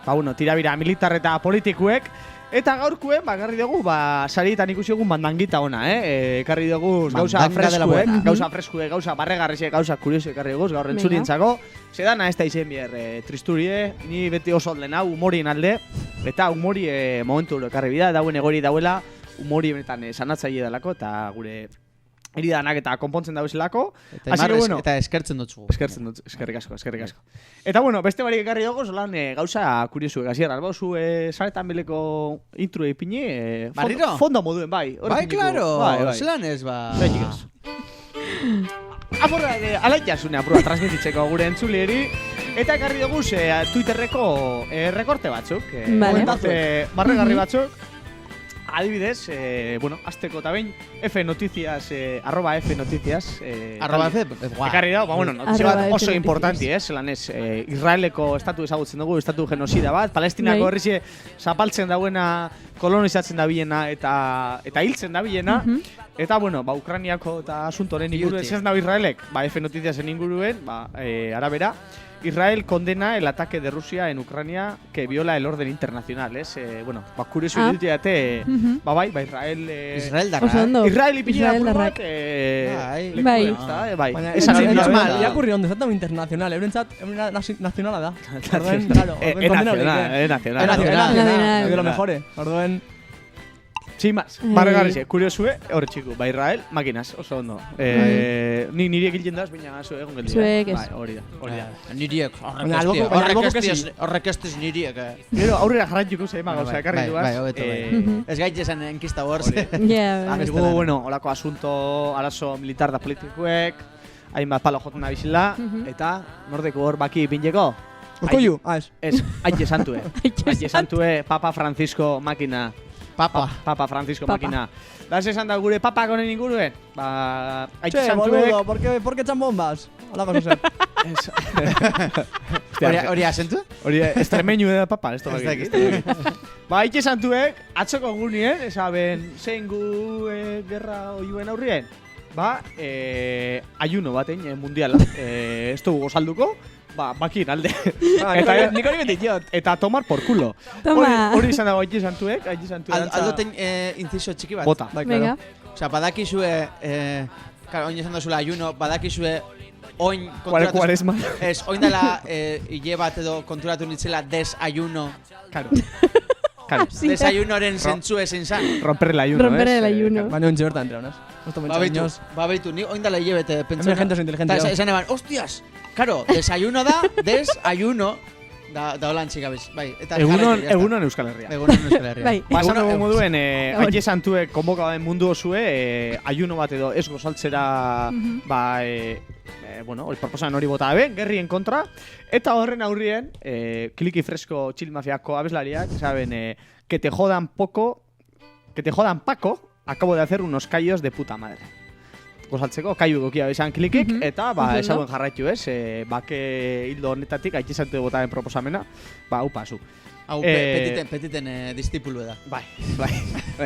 ba bueno, tirabira militar eta politikuek. Eta gaurkuen, ba, garri dugu, ba, sarietan ikusi egun bandangita ona, Ekarri dugu gauza freskuek, gauza barregarriek, gauza kurioso ekarri dugu, gaur entzulientzako. Sedana ez da izen bier tristurie, ni beti oso alden hau humorien alde. Eta humori momentu ekarri bida, dauen egori dauela, humori benetan sanatzaile dalako, eta gure heridanak eta konpontzen dauzelako. Eta eskertzen dutzu. Eskerrik asko. Eta bueno, beste barik ekarri dugu, zolan gauza kuriosu egazier, albo zu saretan beleko intro ipini, fondo moduen, bai. Bai, klaro, zelan ez, ba. Aporra, alaitasune apurua transmititzeko gure entzulieri. Eta ekarri dugu Twitterreko rekorte batzuk. Barregarri batzuk. Adibidez, bueno, azteko eta behin, F-Noticias, @F-Noticias. Ekarri dago, ba, bueno, notizia bat oso importanti, zelan ez, Israeleko estatu ezagutzen dugu, estatu genozida bat, Palestinako herrize zapaltzen dauena, kolonizatzen da bilena eta hiltzen da bilena. Eta, bueno, ba, Ukrainiako eta asuntoren inguruen zen dago Israelek, ba, F-Noticiasen inguruen, ba, arabera. Israel condena el ataque de Rusia en Ucrania que viola el orden internacional, bueno, ba, kuriosu irudiate, ba, bai, Israel ipinera bat, bai. Irakurri ondo, zat dago internacional, eurentzat, nazionala da. Nacional. De lo mejore, orduen... Sin más, barregarrize, kuriosue, hor txiku, ba Israel, makinas, oso ondo. Niri egiten daz, baina egon geldi. Zuek ez. Hori da. Niriek, horrek ez niriek. Gero, aurrera jarraituko zeima gauza, ekarri duaz. Ez gaitxe esan enkista borz. Bueno, holako asunto, arazo militar da politikuek, hainbat palo joten da bizila, eta nordeko hor baki ipintzeko. Urkullu, ez, Aitxe Santue, Papa Francisco Makina. Papa Francisco Makina. Das esan da gure papak honen inguruen? Ba, Aitxe Santuek... Che, boludo, ¿por qué echan bombas? Hola, vamos a ser. Hori asentu? Hori estremeñu da papa, esto bakit. Ba, Aitxe Santuek, atzoko gunien, esaben, zein gu gerra oiuen aurrien? Ba, ayuno batein mundiala. Ez dugu gozalduko, bakin alde. Nik hori beti diot. Eta tomar por culo. Toma. Hori izan dago Aitzi Santuek, Aldoten inciso txiki bat. Bota. Venga. Osea, badakizue, claro, oin esan dozula ayuno, badakizue oin Cuaresma. Ez, oin dela hile bat edo konturatu nitzela desayuno. Claro. Desayunoren zentzu ezin zan. Romper el ayuno, Romper el ayuno. Baina ontsi bertan entreonaz. Babitu, ni oin dela hile bete pentsa. Hemen gente inteligente. Esan eban, hostias, claro, desayuno da, desayuno. Da holan txikabiz, bai. Egunon Euskal Herria. Egunon Euskal Herria. Bai. Basan dugu moduen, Aitzi Santuek konboka den mundu osue, ayuno bat edo ez gozaltzera, bueno, proposan hori bota dabe, gerrien kontra, eta horren aurrien, Kliki Fresko Chill Mafiako abeslariak, saben, que te jodan Paco, acabo de hacer unos callos de puta madre. Gozaltzeko, kaiu egokia bezan Klikik, eta, esauen jarraitu ez, bake hildo honetatik, Aitzi Santuek bota den proposamena, upazu. Hau, petiten distipulu da. Bai.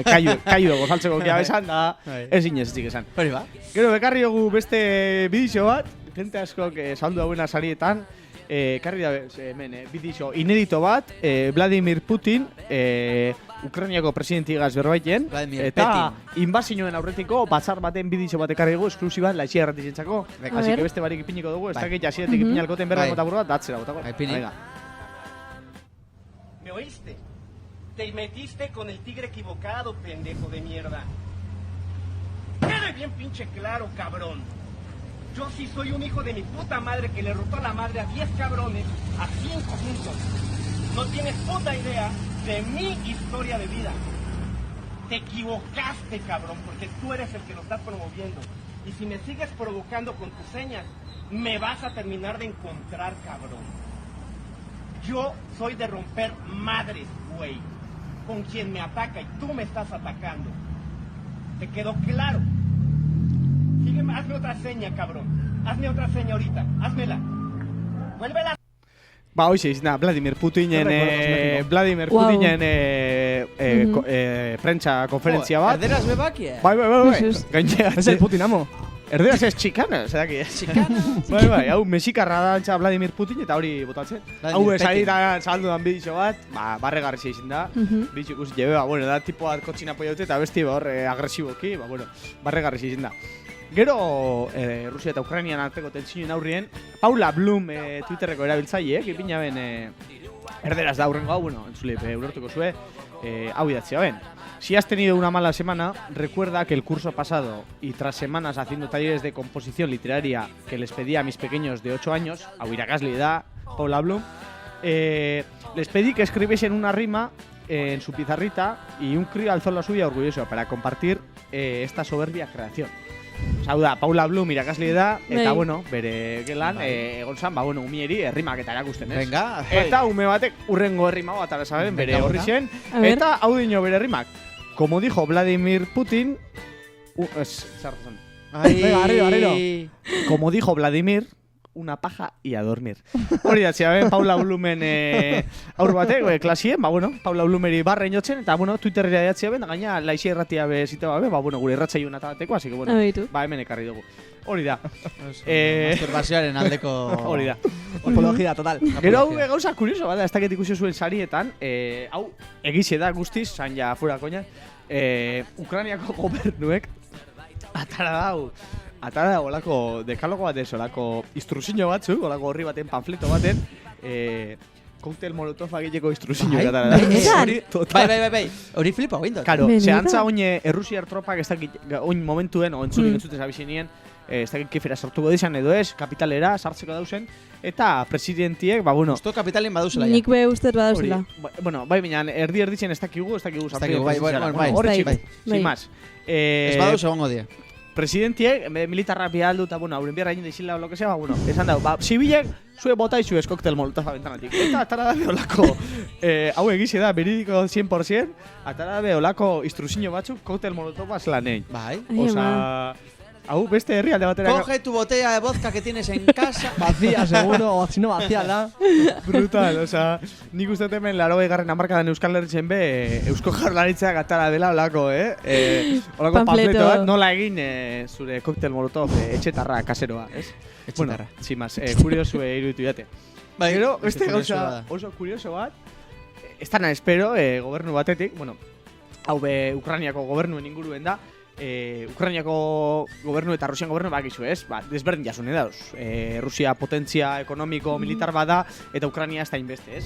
Kaiu gozaltzeko egokia bezan, da, ez inez esan. Hori ba. Gero, bekarri dugu beste bidixo bat, gente askok saldu dagoena sarietan, karri da hemen, bidixo inedito bat, Vladimir Putin, Ukrainiako presidentigaz berbaiten, eta inbazioen aurretiko batzar baten bidixo bat ekarri dugu, esklusiba laixia erratizentzako. Así que beste barik ipiniko dugu, ez dakit jasiatik ipinalkoten berra gota burua, datzera gotako. ¿Me oíste? Te metiste con el tigre equivocado, pendejo de mierda. Quede bien pinche claro, cabrón. Yo sí soy un hijo de mi puta madre que le rotó la madre a 10 cabrones, a 5 juntos. No tienes puta idea de mi historia de vida. Te equivocaste, cabrón, porque tú eres el que lo estás promoviendo. Y si me sigues provocando con tus señas, me vas a terminar de encontrar, cabrón. Yo soy de romper madres, güey, con quien me ataca y tú me estás atacando. ¿Te quedó claro? Sígueme, hazme otra seña, cabrón. Hazme otra seña ahorita, házmela. Vuélvela. Hoxe izan, Vladimir Putinen prentsa konferentzia bat. Erderaz bebakia? Bai. Gainera. Ez el Putin amo. Erderaz ez txikana, zedaki. Txikana? Bai, hau mexikarra da antza Vladimir Putin eta hori botatzen. Hau esaritan saldu dan bidixo bat, barregarri izan da. Bidixo ikusi jebe, bueno, da tipo bat kotxina poiote eta besti agresiboki, bueno, barregarri izan da. Gero, Rusia eta Ukrainian arteko tentsioen aurrien, Paula Bloom Twitterreko erabiltzaileek, ipina ben erderaz da aurrengo hau, bueno, entzule, urortuko zue, hau idatzea ben. Si has tenido una mala semana, recuerda que el curso pasado y tras semanas haciendo talleres de composición literaria que les pedí a mis pequeños de 8 años, hau irakasle da, Paula Bloom, les pedí que escribiesen una rima en su pizarrita y un crío alzó la suya orgulloso para compartir esta soberbia creación. Hau da, Paula Bloom irakasle da, eta, bueno, bere gelan, egon zan, bueno, umieri errimak eta erakusten, ez? Venga, eta ume batek urrengo errima bat arazaben, bere horri zen, eta hau dino bere errimak. Como dijo Vladimir Putin... Como dijo Vladimir... una paja y a dormir. Hori datzea, Paula Blumen aur batek, klasien, bueno, Paula Blumeri barren jotzen, eta, bueno, Twitterrera datzea ben, gaina laixi erratia bezite bueno, gure erratzailuna tabateko, así que, bueno, hemen ekarri dugu. Hori da. Masturbazioaren aldeko... Hori da. Apologia, total. Gero hau gauza kurioso, bada, ez dakit ikusi zuen sarietan, hau egize da guztiz, zan ja fuera koña, Ukrainiako gobernuek atara dau. Atara olako dekalogo bat ez, olako instruzio batzuk, olako horri baten, panfleto baten, koktel molotov agileko instruzio atara da. Bai, hori flipa guindot. Karo, zehantza oin Errusiar tropak ez dakit, oin momentuen, oin entzuten zabizinien, ez dakit kifera sortuko dizan edo ez, kapitalera sartzeko dauzen, eta presidentiek, bueno... Usto kapitalien baduzela ja. Nik be ustez badauzela. Bueno, bai, binean, erdi-erditzen ez dakigu bai. Horretxik, sin más. Ez badauz egongo dia. Presidentiek, militarra bialdu eta, bueno, hauren biarra egin dizila o lo que sea, bueno, esan dago, zibilek, zue bota izu ez koktel molotov abentanatik. Eta atara dabe olako, hau egize da, beridiko 100%, atara dabe olako instruzio batzuk koktel molotov azlanein. Bai. Osa, Hau beste herrialde batera. Coge tu botella de vodka que tienes en casa. Vacía, seguro, o si no vacía da. Brutal, osea, nik uste hemen 80. hamarkadan Euskal Herritzen Eusko Jaurlaritzak atara dela olako, olako panfleto bat, nola egin zure koktel molotov etxetarra kaseroa, ez? Etxetarra. Bueno, tximaz, kuriosu iruditu jate. Gero, beste gauza oso kurioso bat, ez dana espero, gobernu batetik, bueno, hau Ukrainiako gobernuen inguruen da, Ukrainiako gobernu eta Rusian gobernu bakizu, ez? Desberdin jasune dauz. Rusia potentzia ekonomiko militar bada eta Ukraina ez da inbeste, ez?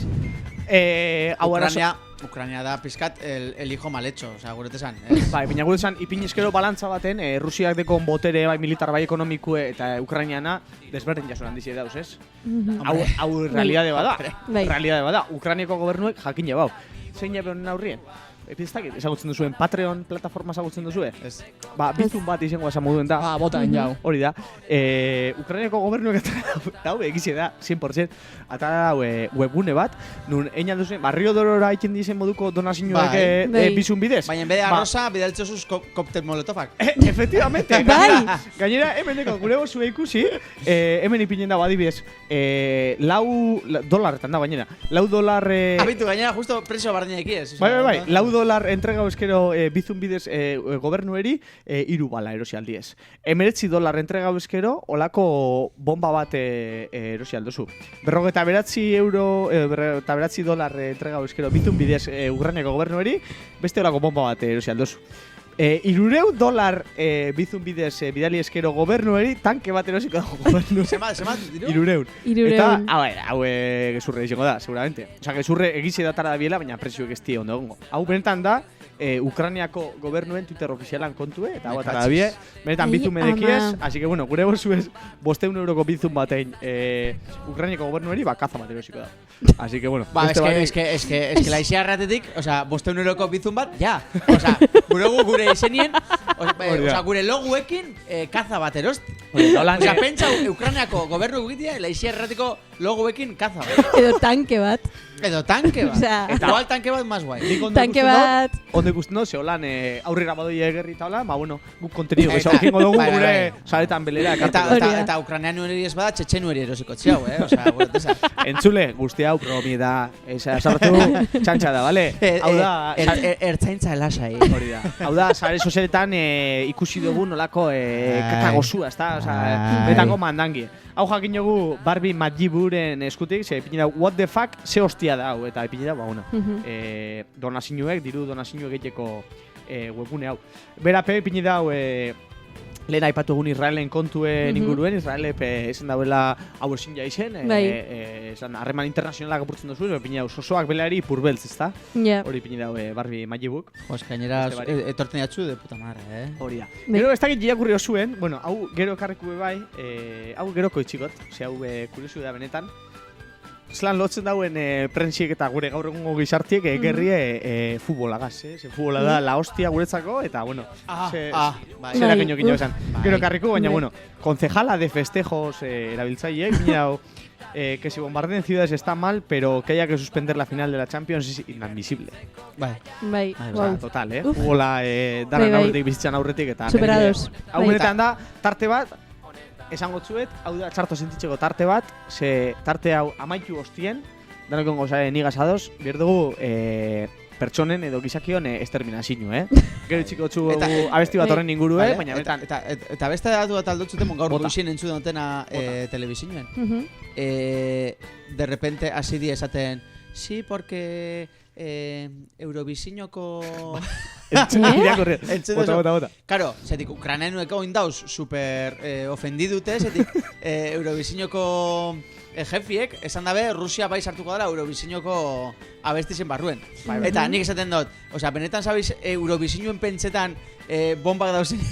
Ukraina da pizkat el hijo mal hecho, o sea, gure tesan, Bai, baina gure tesan ipinezkero balantza baten, Rusiak dekon botere bai militar bai ekonomikue eta Ukrainiana desberdin jasunan dizi dauz, ez? Hau realidade bada. Realidade bada. Ukrainiako gobernuek jakine bau. Zein jabe honen aurrien? Epistakit, ezagutzen duzuen Patreon plataforma ezagutzen duzue? Ez. Bizun bat izango esan moduen da. Bota jau. Hori da. Ukrainiako gobernuek eta hau egize da, 100%. Eta hau webgune bat, nun egin duzen, Rio Dorora egin dizen moduko donazioak bizun bidez. Baina en bede arroza, bidaltzosuz koktel molotofak. Efectivamente. Gainera, hemeneko gure bozua ikusi, hemen ipinen dago adibidez, $4 da gainera. $4... Abitu, gainera, justo preso bardina ekiez. Bai, $4 entrega euskero bizun bidez gobernueri 3 bala erosi aldiez. $19 entrega euskero olako bomba bat erosi aldozu. $49 entrega euskero bizun bidez Ukrainiako gobernueri beste olako bomba bat erosi aldozu. $200 bizun bidez bidali eskero gobernueri tanke bat erosiko dago gobernu. Semat, diru? 300. Eta, hau gezurre izango da, seguramente. Osa, gezurre egize datara da biela, baina presioek ez die ondo gongo. Hau benetan da, Ukrainiako gobernuen Twitter ofizialan kontue, eta hau atara da bie, benetan bizun medekiez, así que bueno, gure bozuez, €500 bizun batein Ukrainiako gobernueri, kaza bat erosiko da. Así que bueno. Es que laixia erratetik, o sea, €500 bizun bat, ja. O sea, gure izenien, gure loguekin kaza bat erost. O sea, pentsa Ukrainiako gobernu egitea, laixia errateko loguekin kaza bat. Edo tanke bat. Igual tanke bat más guai. Tanke bat. Onde ikusten ze holan aurrera badoi egerri eta hola, bueno, guk kontenido gehiago dugu gure saretan belera. Eta Ukrainianu eri ez bada, txetxenu eri erosiko txiau, Osea, gure tesa. Entzule, guzti hau promi da, sartu txantxa da, bale? Hau da... Ertzaintza elasai. Hori da. Hau da, sare sozialetan ikusi dugu nolako kakagozua, ez da? Osea, betango mandangi. Hau jakin dugu Barbie Madjiburen eskutik, ze epine da, what the fuck, ze hostia da hau, eta epine da, donazioek, diru donazioek egiteko webgune hau. Berape, epine da, lehen aipatu egun Israelen kontuen inguruen, Israelep esan dauela hau ezin jaizen, harreman internazionalak apurtzen duzu, epine da, sosoak belari purbeltz, ez da? Hori epine da, Barbie Madjibuk. Gainera, etorten jatzu de puta marra, Hori da. Gero, ez dakit giakurri osuen, bueno, hau gero ekarriku bai, hau geroko itxikot, hau kuriosu da benetan. Zelan lotzen dauen prentsiek eta gure gaur egungo gizartiek gerrie futbolagaz, ze futbola da la hostia guretzako, eta bueno, zera keño esan. Gero karriku, baina bueno, concejala de festejos erabiltzaileek, mirau, que si bombarden ciudades está mal, pero que haya que suspender la final de la Champions es inadmisible. Bai. Total, futbola darren aurretik bizitzan aurretik, eta superados. Hau benetan da, tarte bat, esango txuet, hau da txarto sentitzeko tarte bat, ze tarte hau amaitu hostien, danokon gozaren nigazadoz, berdugu pertsonen edo gizakion esterminazio, Gero txiko txu abesti bat horren ingurue, baina betan. Eta beste datu bat aldotzuten, gaur goizien entzun dutena telebizioen. De repente, hasi di esaten, sí, porque Eurovisioko... Bota. Karo, zetik, ukrainenueko indauz super ofendidute, zetik, Eurovisioko jefiek, esan dabe, Rusia bai sartuko dara Eurovisioko abestizen barruen. Eta nik esaten dut, osea, benetan sabiz Eurovisioen pentsetan bombak dauzen.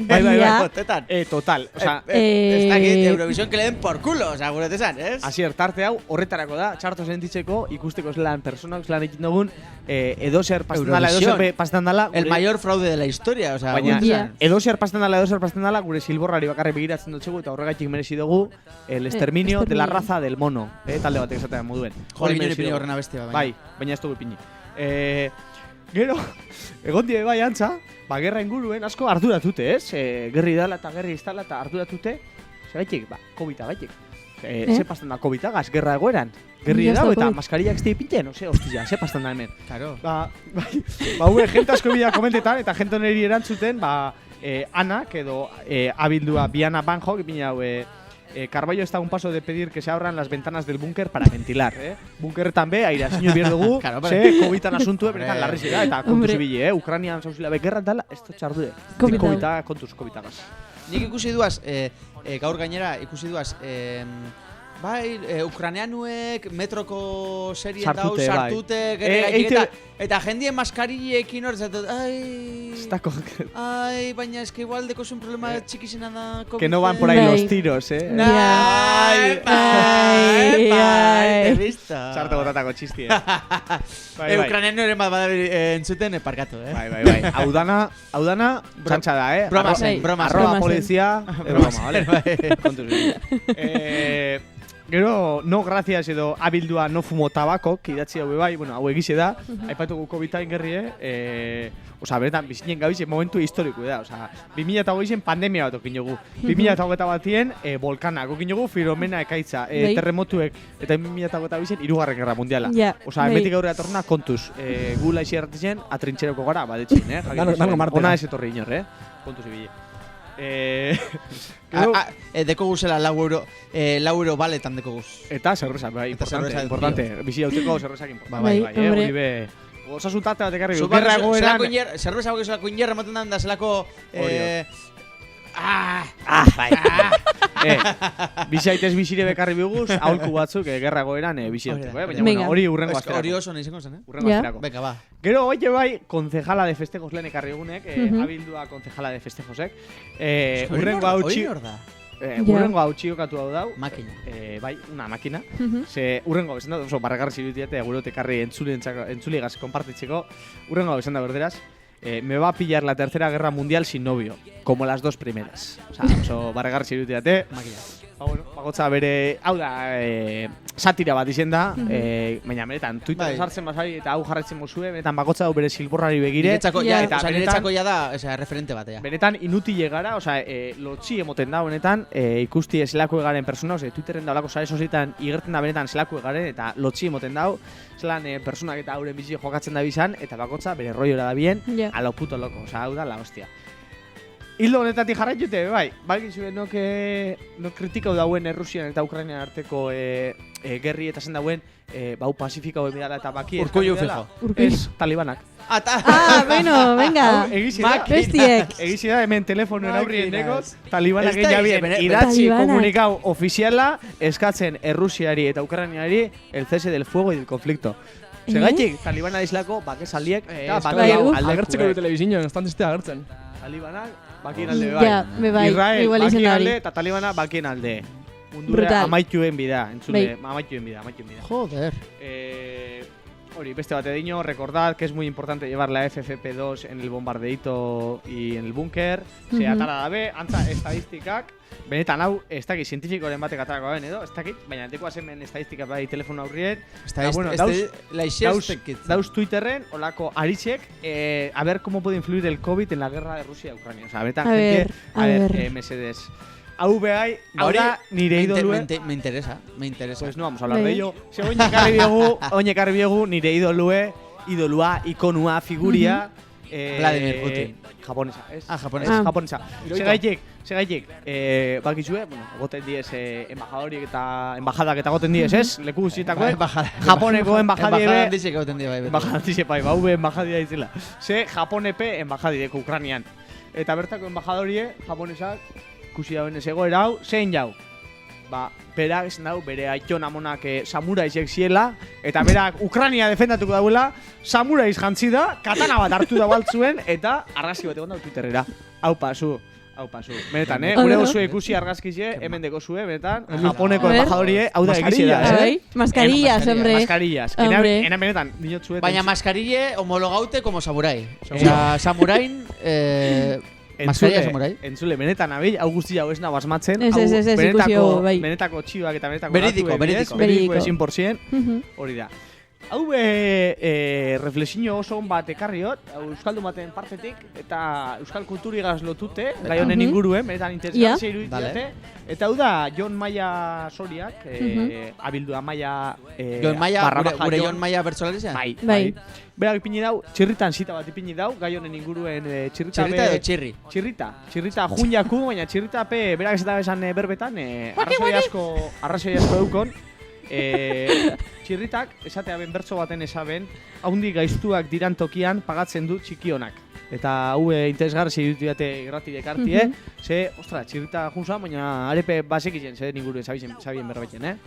Bai, botetan. Total. Ez dakit, Eurovision que le den por culo, osea, gure tesan, ez? Asier, tarte hau horretarako da, txarto sentitzeko, ikusteko zelan personak zelan egin dugun, edozer pasetan dala, el mayor fraude de la historia, osea, baina, edozer pasetan dala, gure silborrari bakarri begiratzen dutxegu, eta horregatik merezi dugu el exterminio de la raza del mono, talde batek esatean moduen. Jori ginen ipini horren abestia, bai, baina ez dugu ipini. Gero, egon die bai antza, gerra inguruen asko arduratute, ez? Gerri dala eta gerri iztala eta arduratute, segaitik, COVID-a gaitik. Ze pastan da COVID-agaz, gerra egoeran. Gerri dago eta maskariak ez dipinten, hostia, ze pastan da hemen. Claro. Jente asko bidea komentetan, eta jente honeri erantzuten, Anak edo abildua Biana Banjo, que hau, Carballo está a un paso de pedir que se abran las ventanas del búnker para ventilar, Búnker també, airazio bier dugu, COVID-an asuntu, benetan larrizera, eta kontuz ibili, Ukrainian zauzila bekerra dala, ez da txardue. COVID-a, kontuz, COVID-agaz. Nik ikusi duaz, gaur gainera, ikusi duaz, ukranianuek metroko serien dau sartute, eta jendien maskarillekin hor zatut, baina eske igual dekoz un problema txikizena da COVID. Que no van por ahí los tiros, Te visto. Sartu gotatako txistie. Ukranianu ere bat entzuten parkatu, Bai. Hau dana, txantxa da, Broma. Arroba polizia, broma, vale? Kontuz. Gero, no gracias edo abildua no fumo tabako, idatzi hau bai, hau egize da, aipatugu COVID-ain gerrie, beretan, bizinen gabize momentu historiko da, 2008en pandemia bat okin jogu, 2008 batien volkanak okin jogu, Filomena ekaitza, terremotuek, eta 2008en irugarren gerra mundiala. Hemetik aurrera torna kontuz, gu laixi erratizen, atrintxeroko gara, badetxin, ona ez etorri inor, kontuz ibili. Deko guzela €4 baletan deko guz. Eta zerrezak, importante. Bizi hauteko zerrezak importante. Hori be... Osasuntate bat ekarri. Gerra egoeran... Zerrezak ezelako inerra moten da zelako... Bizi haitez bizire bekarri biguz, aholku batzuk gerra egoeran bizi hauteko. Baina hori urrengo asterako. Hori oso nahi zengo zen, Urrengo asterako. Venga, ba. Gero bai, concejala de festejos lehen ekarri egunek, abildua concejala de festejosek. Urrengo hau txiokatu hau dau. Makina. Bai, una makina. Urrengo bezan da, oso barragarri zirutiate, gure ekarri entzuligaz konpartitzeko. Urrengo bezan da berderaz. Me va a pillar la tercera guerra mundial sin novio, como las dos primeras. Oso barragarri zirutiate. Makina. Bagotza bere, hau da, satira bat izen da, baina benetan, Twitter sartzen bazari eta hau jarraitzen mozue, benetan bagotza hau bere silborrari begire. Niretzako ja da, referente bat, benetan inutile gara, lotxi emoten da, benetan, ikusti zelako egaren persona, Twitterren da olako sare sozitan igerten da benetan zelako egaren, eta lotxi emoten da, zelan personak eta hauren bizi jokatzen da bizan, eta bagotza bere rolloera da bien, a lo puto loko, hau da, la hostia. Hildo honetatik jarraitute, bai, balgizue nok kritikau dauen Rusian eta Ukrainian arteko gerri eta zen dauen bau Pasifika hau emidala eta baki Urkullu fijo. Ez, talibanak. Bueno, venga, bestiek. Egizi da, hemen telefonoen aurrien dekoz, talibanak egin idatzi komunikau ofiziala eskatzen Rusiari eta Ukrainiari el cese del fuego y del conflicto. Segaitik, talibana dizlako bakesaldiek eta agertzeko du telebizioan, estan dizte agertzen. Talibanak bakien alde bai. Israel bakien alde eta talibana bakien alde. Mundura amaituen bida, amaituen bida. Joder. Hori, beste bate diño, recordad que es muy importante llevar la FFP2 en el bombardeito y en el búnker. Se atara dabe, antza estadistikak. Benetan hau, ez dakit, zientifikoren batek atarako ben edo, ez dakit, baina dekoaz hemen estadistika bai telefono aurrien. Dauz Twitterren, olako aritzek, a ver cómo puede influir el COVID en la guerra de Rusia y Ucrania. O sea, benetan, gente, a ver, Mercedes. Hau behai, ahora nire idolue... Me interesa. Pues no vamos a hablar de ello. Se oine karri biegu, nire idolua, ikonua, figuria... Vladimir Putin. Japonesa, ez? Japonesa. Segaitek, bakizue, goten diez embajadoriek eta embajadak eta goten diez, ez? Leku guztietako, Japoneko embajadie Embajadandizek bai, baube embajadia izela. Japonepe embajadideko Ukrainian. Eta bertako embajadorie, japonesak, ikusi dauen ez egoera hau, zein jau? Berak esan dau, bere aiton amonak samuraizek ziela, eta berak Ukraina defendatuko dauela, samuraiz jantzi da, katana bat hartu da baltzuen, eta argazki bat egon dau Twitterrera. Hau pasu. Benetan, gure gozue ikusi argazkize, hemen deko zue, benetan, Japoneko embajadorie, hau da egizi da, Mascarillas, hombre. Mascarillas. Ena benetan, dinotzuet. Baina mascarille homologaute como samurai. Osa, samurain... Mascaria samurai. Entzule, benetan abil, hau guztia hau esna basmatzen. Benetako txioak eta benetako Verídico. es 100%. Hori da. Hau reflexio oso on bat ekarriot, euskaldun baten partetik, eta euskal kulturigaz lotute, gai honen inguruen, benetan interesgarria iruditziate. Eta hau da, Jon Maia Soriak, abildua Maia... gure Jon Maia bertsolarizean? Bai. Berak ipini dau, txirritan zita bat ipini dau, gai honen inguruen txirrita... Txirrita edo txirri? Txirrita junjaku, baina txirrita berak ez da esan berbetan, arrazoi asko eukon. Txirritak, esatea ben bertso baten esaben, haundi gaiztuak diran tokian pagatzen du txikionak. Eta hau interesgarri segitu diate gratirek hartie, ze, ostra, txirrita junza, baina arepe basekitzen, ze ninguruen sabien berbaiten,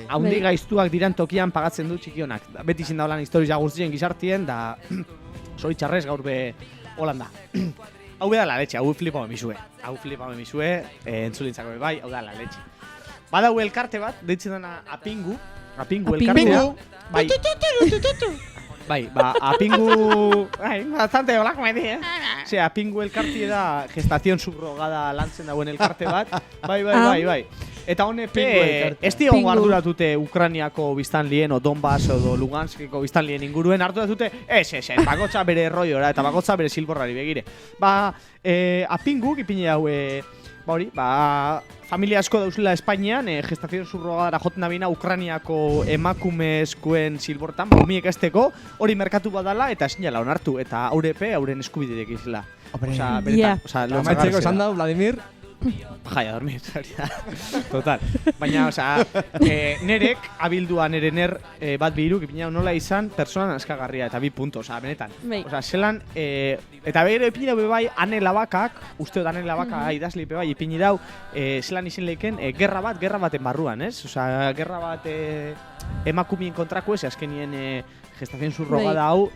Haundi gaiztuak diran tokian pagatzen du txikionak. Beti izin da holan historia guztien gizartien, da zoritxarrez gaur be Holanda. Hau da la leche, hau flipa memizue, entzulintzako bai, hau da la leche. Badau elkarte bat, deitzen dena Apingu elkartea. Bai. Bai, Apingu... bastante olako medi, Apingu elkartea da gestazion subrogada lantzen dauen elkarte bat. Bai. Eta honepe, ez dion arduratute Ukraniako biztanlien, o Donbass, o Luganskeko biztanlien inguruen, arduratute, bakotza bere erroiora, eta bakotza bere silborrari begire. Apingu, ipini hau, familia asko dauzela Espainian, gestazion subrogada joten da bina Ukraniako emakumezkoen silbortan, homiek esteko, hori merkatu badala eta sinala onartu, eta haurepe, hauren eskubideek izela. Amaitzeko esan da, Vladimir? Jai, a dormir, total. Baina, nerek, abildua nere bat bihiruk, ipina nola izan, personan askagarria, eta 2 punto, benetan. Zelan, eta behiro ipini dau bai, Ane Labakak, usteot Ane Labaka idazle bai, ipini dau, zelan izin leiken, gerra baten barruan, ez? Gerra bat emakumien kontrako ez, azkenien gestazion subrogada hau,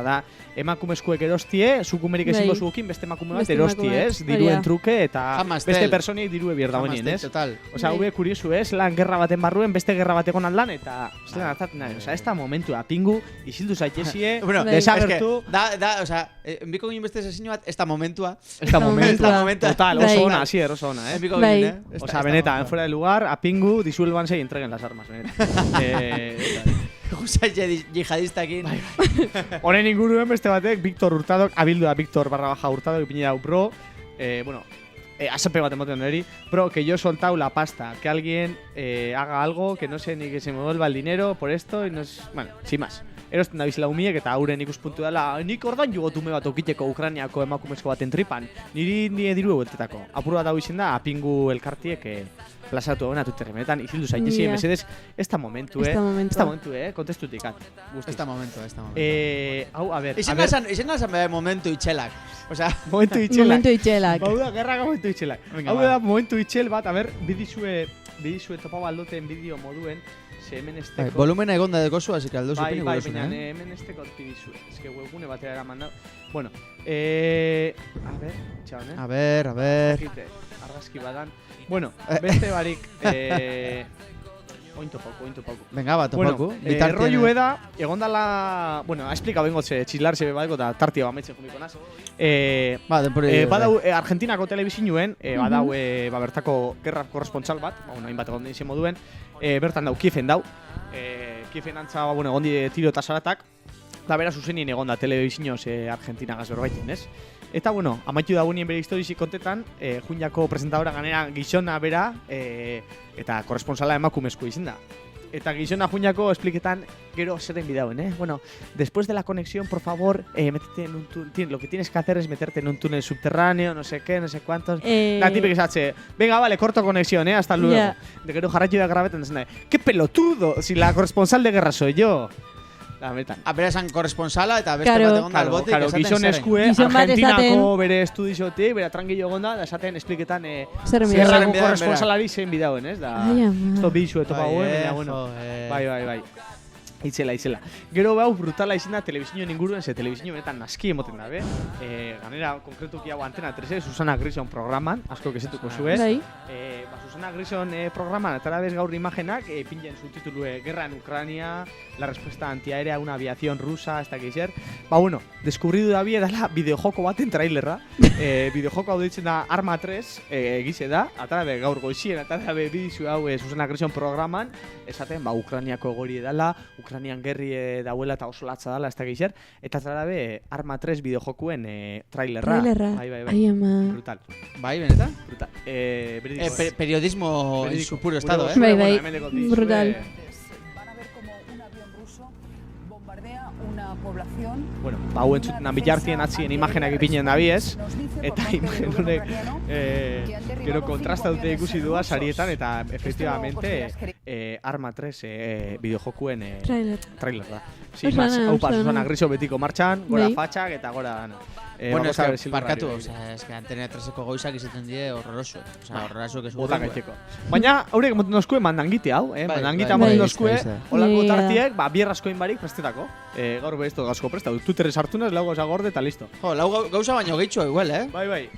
da, emakumezkoek erostie, zukumerik ezingo zuekin, beste emakume bat erostie, ez? Diruen truke eta beste personiek dirue bierda honien, ez? Hau kuriosu, ez? Lan gerra baten barruen, beste gerra bat egon lan, eta zelan hartatzen da, ez da momentua, Apingu, isildu zaitezie, desagertu... Enbiko ginen beste sesino bat, ez da momentua. Total, oso ona, oso ona, benetan, fuera de lugar, Apingu, disuelvanse y entreguen las armas, benetan. Guzai jihadistakin. Honen inguruen beste batek, Victor Hurtadok, abildua Victor _ Hurtadok, ipini dau, bro, asepe baten moten neri, bro, que yo he soltado la pasta, que alguien haga algo, que no sé ni que se me vuelva el dinero por esto, y no es... Bueno, sin más. Erosten da bizela umiek eta hauren ikuspuntu dela, nik ordan jugotume bat okiteko Ukraniako emakumezko baten tripan, niri diru egueltetako. Apur bat hau izin da, Apingu elkartiek plazatu hona tuterremenetan, izildu zaitezi, mesedez, ez da momentu, kontestutik, ez da momentu. Hau, a ber... Izen nazan behar momentu itxelak. Momentu itxelak. Bau da, gerraka momentu itxelak. Hau da, momentu itxel bat, a ber, bidizue topa baldoten bideo moduen, hemen esteko... Volumena egonda dekozu, así que aldo zupini gurosuna, baina hemen esteko pidizue. Ez que webgune batera eraman dau. Bueno, a ver... Argazki badan. Bueno, beste barik... Ointo pauko. Venga, bat, pauko. Rollu eda, egondala... Bueno, ha explicado bengo txislarse bebaiko eta tartia bametzen jumiko naz. Badau Argentinako telebizinuen, badau bertako gerra korrespontsal bat, hainbat egon izan moduen, bertan dau Kiefen dau. Kiefen antza, egondi tiro eta saratak, da bera zuzenien egonda telebizinoz Argentinagaz berbaiten, ez? Eta, amaitu dagoenien bere historizik kontetan, Junjako presentadora ganera gizona bera, eta korresponsala emakumezko izin da. Eta gizona Junjako espliketan gero zeren bidauen, después de la conexión, por favor, métete en un túnel, lo que tienes que hacer es meterte en un túnel subterráneo, no sé qué, no sé cuántos. La típica esatxe, venga, vale, corto conexión, hasta luego. De gero jarraio da grabetan dezen, ¡qué pelotudo! Si la corresponsal de guerra soy yo. Bera esan korresponsala eta beste bat egon dalbotik. Gizon eskue, Argentinako bere estudiotik, bera tranquillo egonda, da esaten espliketan zerrako korresponsalari zein bidauen, ez? Esto bizu etopa guen, bai. Itzela. Gero bau brutala izin da telebizioen inguruen, ze telebizio benetan naski emoten dabe. Ganera, konkretuki hau Antena 3, Susana Grison programan, asko kesetuko zuen. Susana Grison programan, atara bez gaur imagenak, pingen subtitulue Guerra en Ucrania, la respuesta antiaérea a una aviación rusa, hasta que ser. Deskubridu da bie dala bideojoko baten trailerra. Bideojoko hau ditzen da Arma 3, egize da, atara be gaur goizien, atara be bidizu hau Susana Grison programan, esaten, Ukraniako egori edala, Ukrainian gerri dauela eta oso latza dala, ez da geixer, eta zarabe Arma 3 bideojokuen trailerra. Bai. Ai, ama. Brutal. Bai, benetan? Brutal. Periodismo en su puro estado, Bai, brutal. Una población. Bueno, hau entzuten bilartien atzien imagenak ipinen dabiez, eta imagen honek gero kontrasta dute ikusi dua sarietan, eta efectivamente Arma 3 bideojokuen trailer da. Sin más, hau Susana Griso betiko martxan, gora fatxak eta gora dana. Bueno, es que parkatu, es que Antena 3eko goizak izaten die horroroso. O sea, horroroso que bota gaiteko. Baina, haurek moten dozkue mandangite hau, mandangita moten dozkue, holako tartiek, bierraskoin barik prestetako. Gaur behizto gazko presta, Twitterre sartunez, lau gauza gorde eta listo. Jo, lau gauza baino gehitxo igual, Bai.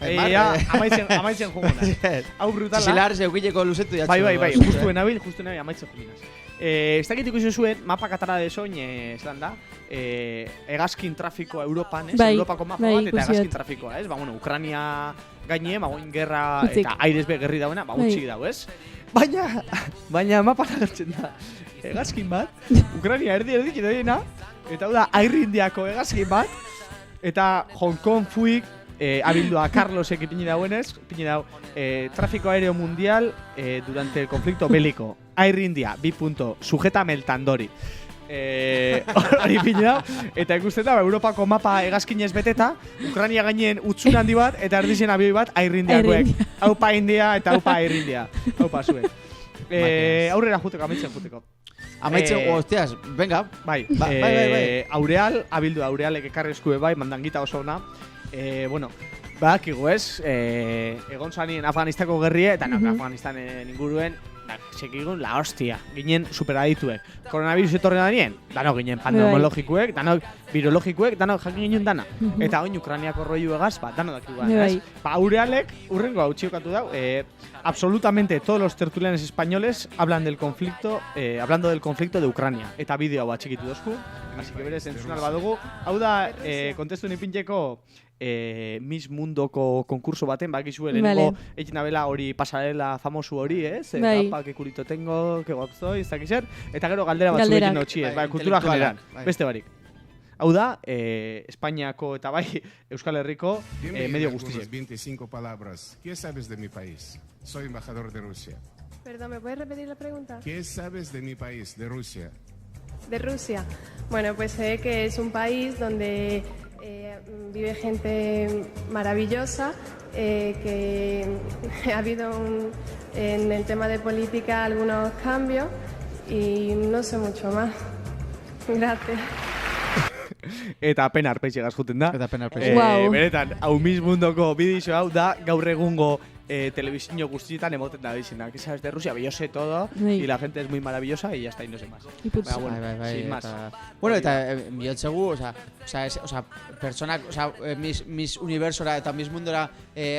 Amaitzen juguna. Hau brutala. Zilar zeukileko luzetu jatxo. Bai, justu enabil, amaitzen juginaz. Ez dakit ikusi zuen, mapa katara de soin, zelan da, hegazkin trafikoa Europan, Europako mapa bat, eta hegazkin trafikoa, ez? Bueno, Ukrania gaine, bagoin gerra eta airesbe gerri dauena, utxik dau, ez? Baina mapa nagertzen da, hegazkin bat, Ukrania erdi doiena, eta hau da, Airrindiako hegazkin bat, eta Hong Kong fuik, abildua Carlosek ipini dauenez, tráfico aéreo mundial durante el conflicto bélico. Air India, sujétame el tandori. Hori pina, eta ikusten da, Europako mapa hegazkinez beteta, Ukrania gainen utzun handi bat, eta erdizien abioi bat Air Indiakoek. Haupa India eta haupa Air India. Haupa zuek. Aurrera juteko, amaitzen juteko. Amaitzen, hostias, venga. Bai. Aureal, abildu Aurealek ekarri eskue bai, mandangita oso ona. Bueno, badakigu ez, egon zanien Afganistako gerrie, eta Afganistanen inguruen, sekigun la hostia, ginen superadituek. Coronavirus etorren danien, danok ginen pandemologikuek, danok virologikuek, danok jakin ginen dana. Eta oin Ukrainiako rollu egaz, danok dakigu gana, ez? Aurealek, urrengo hau txiokatu dau, absolutamente todos los tertulianes españoles hablan del conflicto, hablando del conflicto de Ucrania. Eta bideo hau atxikitu dozku, así que berez entzun alba dugu. Hau da, kontestu nipintxeko, Miss Mundoko konkurso baten, bakizue, lehenengo egin abela hori pasarela famosu hori, ez? Papa, que culito tengo, que guap soy, ez dakizer. Eta gero galdera batzu egin hotxi, kultura general, beste barik. Hau da, Espainiako eta bai Euskal Herriko medio guztiek. 25 palabras. ¿Qué sabes de mi país? Soy embajador de Rusia. Perdón, ¿me puedes repetir la pregunta? ¿Qué sabes de mi país, de Rusia? De Rusia. Bueno, pues sé que es un país donde vive gente maravillosa, que ha habido en el tema de política algunos cambios y no sé mucho más. Gracias. Eta pena arpeixegaz juten da. Wow. Benetan, hau Miss Mundoko bidixo hau da gaur egungo televisión guztietan emoten da dizena. Que sabes de Rusia, yo sé todo y la gente es muy maravillosa y ya está, y no sé más. Sin más. Bueno, eta biotzegu, o sea, personak, o sea, mis universora eta mis mundora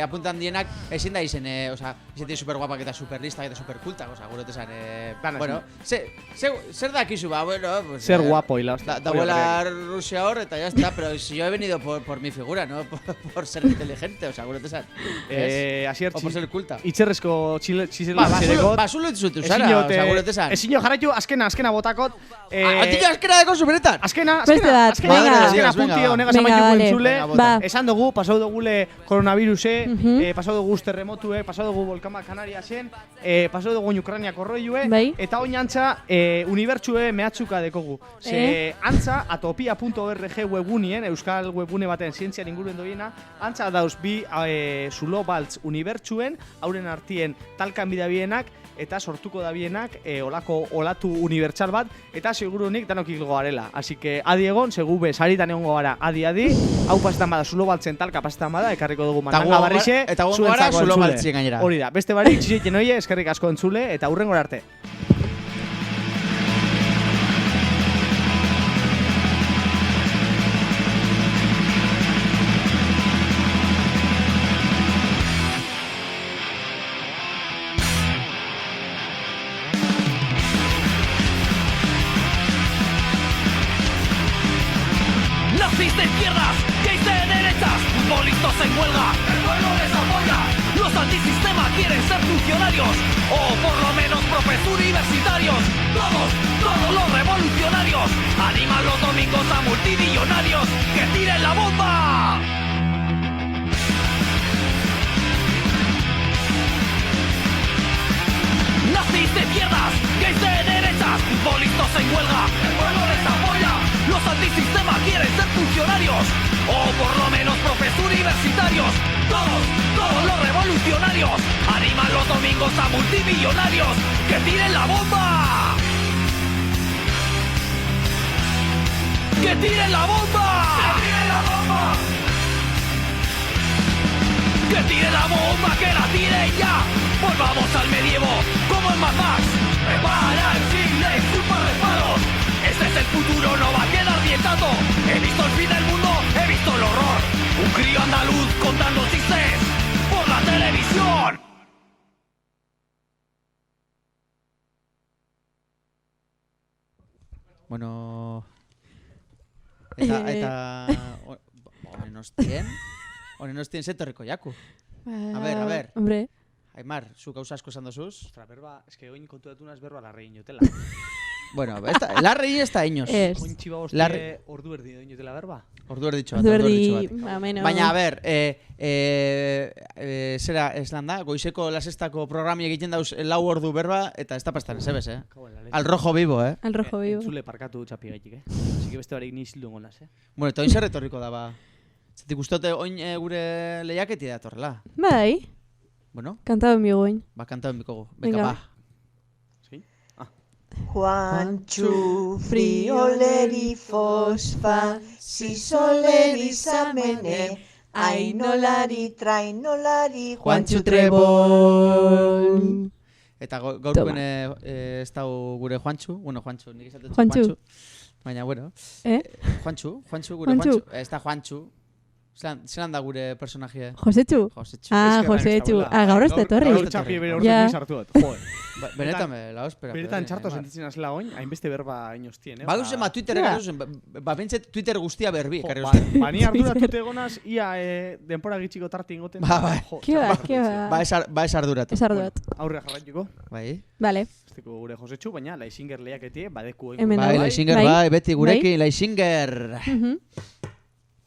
apuntan dienak ezin da izen, o sea, izen super guapak eta super listak eta super kultak, o sea, gure tesan, bueno, zer dakizu ba, bueno, pues ser guapo y la hostia. Da Rusia hor eta ya está, pero si yo he venido por mi figura, no por ser inteligente, o sea, gure tesan. Asier o por ser culta. Itzerrezko txizela zereko. Basulo ditzutu zara, o sea, gure tesan. Ezinio jarraitu, azkena botakot. Atika azkena deko superetan. Azkena Venga, honegaz amaituko entzule. Esan dugu, pasau dugule koronaviruse, pasau dugu terremotue, pasau dugu volkama Kanariasen, pasau dugu Ukrainiako roilue, eta oin antza unibertsue mehatzuka dekogu. Antza, atopia.org webunien, euskal webune baten zientzian inguruen doiena, antza dauz bi zulo baltz unibertsuen, hauren artien talkan bidabienak, eta sortuko dabienak olako olatu unibertsal bat, eta segurunik danok hilgo garela. Así que adi egon, segube saritan egongo gara adi, hau pasetan bada zulo baltzen talka pasetan bada, ekarriko dugu mandanga barrixe, eta gongo gara zulo baltzien gainera. Hori da, beste barik, txizien oie, eskerrik asko entzule, eta hurrengora arte. De izquierdas, gays de derechas, futbolistas en huelga, el pueblo les apoya. Los antisistema quieren ser funcionarios, o por lo menos profes universitarios. Todos los revolucionarios, multimillonarios. Animan los domingos a multimillonarios que tiren la bomba. Nazis de izquierdas, gays de derechas, futbolistas en huelga, el pueblo les apoya. Los antisistema quieren ser funcionarios, o por lo menos profes universitarios. Todos los revolucionarios animan los domingos a multimillonarios que tiren la bomba. ¡Que tiren la bomba! ¡Que tiren la bomba! ¡Que tiren la bomba! ¡Que la tiren ya! Volvamos al medievo, como en Mad Max. Prepara el siglo y sus reparos. Este es el futuro, no va a quedar dietando. He visto el fin del mundo, he visto el horror. Un crío andaluz contando chistes por la televisión. Bueno... Eta honen ostien zetorriko jaku. A ver. Hombre. Aimar, zu gauza asko esan dozuz? Ostra, berba, eske oin kontuatu unaz berba larrein jotela. Bueno, larrein ez da inoz. Oin txiba hostie ordu erdi doin jotela berba. Ordu erditxo bat. Menos. Baina, a ber, zera eslan da, goizeko lasestako programi egiten dauz 4 ordu berba, eta ez da pastan, zebez, Al rojo vivo, Al rojo vivo. Entzule parkatu txapi gaitik, Así que beste barik ni zildu gonaz, Bueno, eta oin zer retorriko da, ba. Zetik ustote oin gure lehiaketi da torrela. Bai. Bueno. Kantado en mi goin. Ba, kantado en mi gogo. Venga, ba. ¿Sí? Juantxu frioleri fosfa, zisoleri zamene, ainolari trainolari Juantxu trebol. Eta gaurkoen ez dago gure Juantxu. Bueno, Juantxu, nik esatetzu Juantxu. Baina, bueno. Juantxu, gure Juantxu. Ez da Juantxu. Zeran da gure personajea? Josetxu? Josetxu. Gaur ez detorri. Gaur txapi bere ordu niz hartu dut. Benetan me la ospera. Benetan txarto sentitzen azela oin, hainbeste berba inoztien, Baduzen ma Twitter ekarruzen, bentset Twitter guztia berbi ekarruzen. Bani arduratu egonaz, ia denpora gitxiko tarti ingoten. Kia ba, ez arduratu. Ez ardurat. Aurre jarraituko. Bai. Vale. Esteko gure Josetxu, baina Laixinger lehiaketie, badeku egin. Bai, Laixinger, bai, beti gurekin, Laixinger.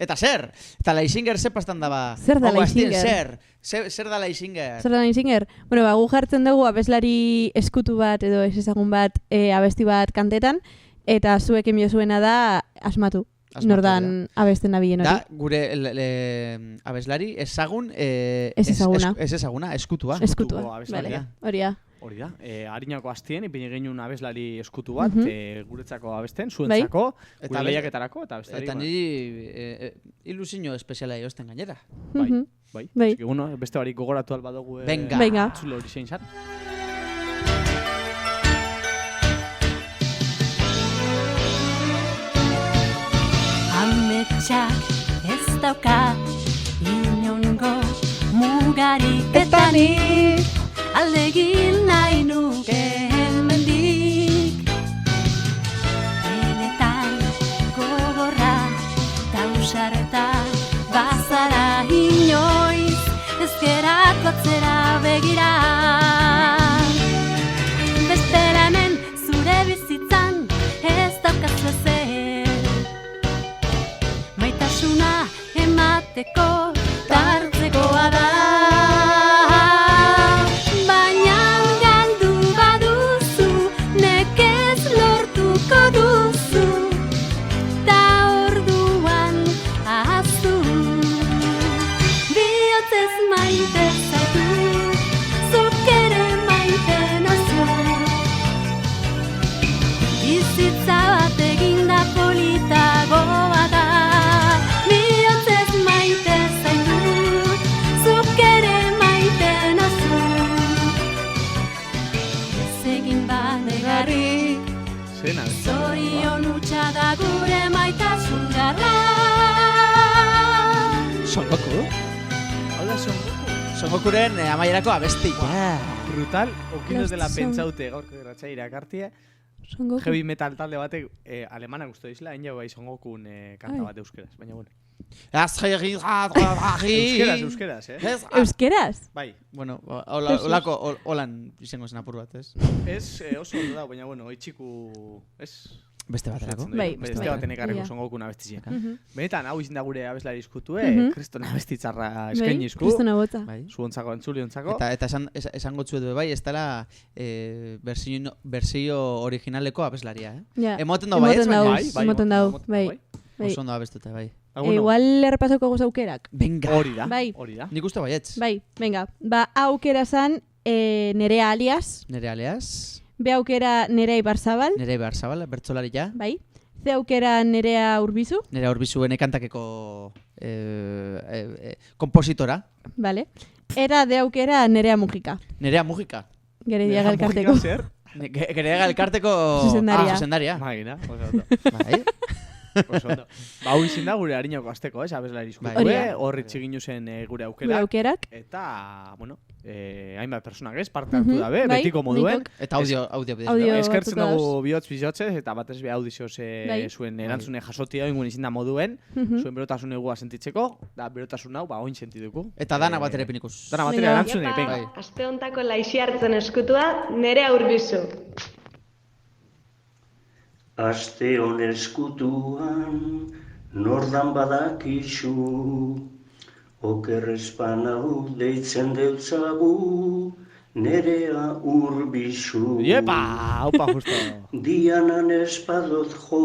Eta zer? Eta Laixinger ze pastan daba? Zer da Laixinger? Zer da Laixinger? Zer da Laixinger? Bueno, gu jartzen dugu abeslari eskutu bat edo ez ezagun bat abesti bat kantetan, eta zuek enbio zuena da asmatu. Nordan abesten nabien hori. Da, gure abeslari ezagun... Ez ezaguna. Ez ezaguna, eskutua. Eskutua, bale, hori da. Hori da, harinako hastien, ipine genuen abeslari eskutu bat, guretzako abesten, zuentzako, gure lehiaketarako, eta abestari. Eta niri ilusio espeziala erosten gainera. Bai. Eski, bueno, beste barik gogoratu albadogu txulo hori zein zan. Ametsak ez dauka inongo mugarik eta nik aldegin nahi nuke hemendik. Benetan gogorra tausarta bazara inoiz ezkeratu atzera begira. Bestela hemen zure bizitzan ez daukazu ezer. Maitasuna emateko tartzekoa da. Zorion utxa da gure maitasun garra. Son Goku? Hola, Son Goku. Son Gokuren amaierako abesti. Brutal, okin dela pentsaute gaurko irratxa irakartia. Heavy metal talde batek alemana guztu dizela, hain jau bai Son Gokun kanta bat euskeraz, baina bueno. Euskeraz, Euskeraz? Bai. Bueno, holan izango zen apur bat, ez? Ez oso ondo da, baina bueno, oitxiku, ez? Beste baterako. Beste baten ekarriko Son Goku abestiziak. Benetan, hau izin da gure abeslari izkutue, kriston abestitzarra eskainizku. Kristona botza. Zuontzako, entzuliontzako. Eta esan gotzu edo bai, ez dela versio originaleko abeslaria, Emoten dau bai, ez baina? Emoten dau, bai. Oso ondo abestuta, bai. Igual errepasoko goz aukerak. Venga. Hori da. Nik uste baietz. Bai, venga. Ba, aukera zan Nerea Alias. Nerea Alias. Be aukera Nerea Ibarzabal. Nerea Ibarzabal, bertsolaria. Bai. Ze aukera Nerea Urbizu. Nerea Urbizu kantakeko kompositora. Vale. Era de aukera Nerea Mujika. Nerea Mujika. Gerediaga elkarteko. Gerediaga elkarteko zuzendaria. Magina, bai. Ba, hau izin da gure harinoko azteko, abeslari izkutue, horri txiginu zen gure aukerak. Eta, bueno, hainbat personak parte hartu dabe, betiko moduen. Eta audio bidez. Eskertzen dugu bihotz-bizotzez, eta batez be audizioz zuen erantzune jasotia ingun izin da moduen, zuen berotasun egua sentitzeko, da berotasun hau, oin sentiduko. Eta dana batera epinikuz. Dana batera erantzune, venga. Aste hontako laixi hartzen eskutua, Nerea Urbizu. Aste hon eskutuan, nordan badakizu, oker espanau deitzen deutzagu, Nerea Urbizu. Iepa, haupa justo. Dianan espadot jo,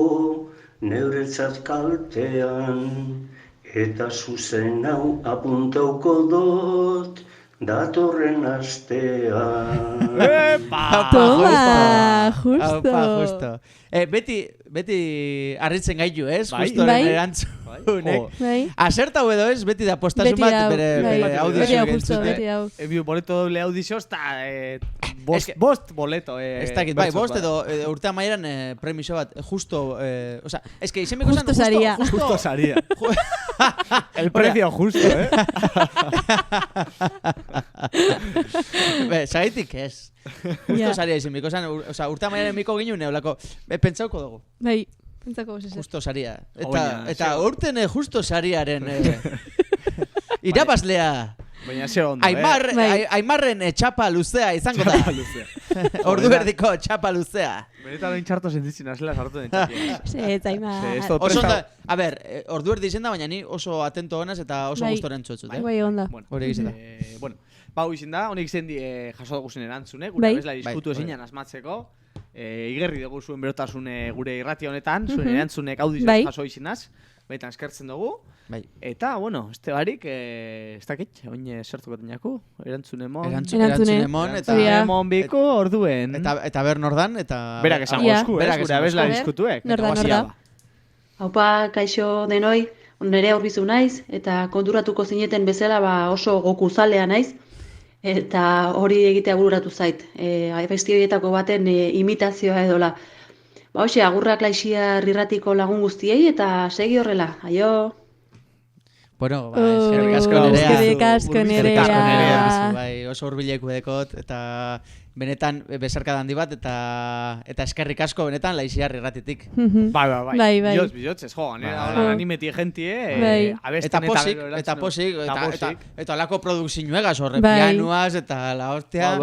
neuretzat kaltean, eta zuzen hau apuntauko dot, datorren astean. Epa! Toma, justo. Beti harritzen gaitu, ez? Justoren erantzunek. Asertau edo ez, beti da postasun bat bere audizio gentzute. Beti hau. Ebi boleto doble audizio, eta bost boleto. Ez dakit, bai, bost edo urte amaieran premiso bat, justo, oza, ez que izen beko zan, justo saria. El precio justo, Zagaitik ez. Justo saria izin biko zan, urte amaieran miko ginen neolako, pentsauko dugu. Bai, pentsauko zese. Justo saria. Eta urten justo sariaren irabazlea. Baina ze ondo, Aimarren txapa luzea izango da. Ordu berdiko txapa luzea. Benetan oin txarto sentitzen azela sartu den txakia. Zet, Aimar. A ber, ordu erdi izen da, baina ni oso atento honaz eta oso gustoren txotzut. Bai, onda. Hori egizena. Bueno, bau izin da, honik izan jaso dugu zen erantzune, gure abeslari izkutu ezinan asmatzeko. Igerri dugu zuen berotasune gure irratia honetan, zuen erantzunek audizioz jaso izinaz. Baitan eskertzen dugu. Eta, bueno, este barik, ez dakit, oin zertuko tenaku, erantzunemon. Erantzunemon, eta erantzunemon biko orduen. Eta ber nordan, eta... Berak esango esku, gure abeslari izkutuek. Nordan. Haupa, kaixo denoi, Nerea Urbizu naiz, eta konturatuko zineten bezala oso Goku zalea naiz, eta hori egitea bururatu zait. Abesti horietako baten imitazioa edola. Hoxe, agurrak laixia irratiko lagun guztiei, eta segi horrela, aio! Bueno, eskerrik asko Nerea. Oso hurbileku dekot, eta benetan besarka handi bat, eta eskerrik asko benetan laixiar irratitik. Bai. Biotz, jo, animeti gentie, eta posik, eta alako produkzinuegaz horre, pianuaz, eta la hostia,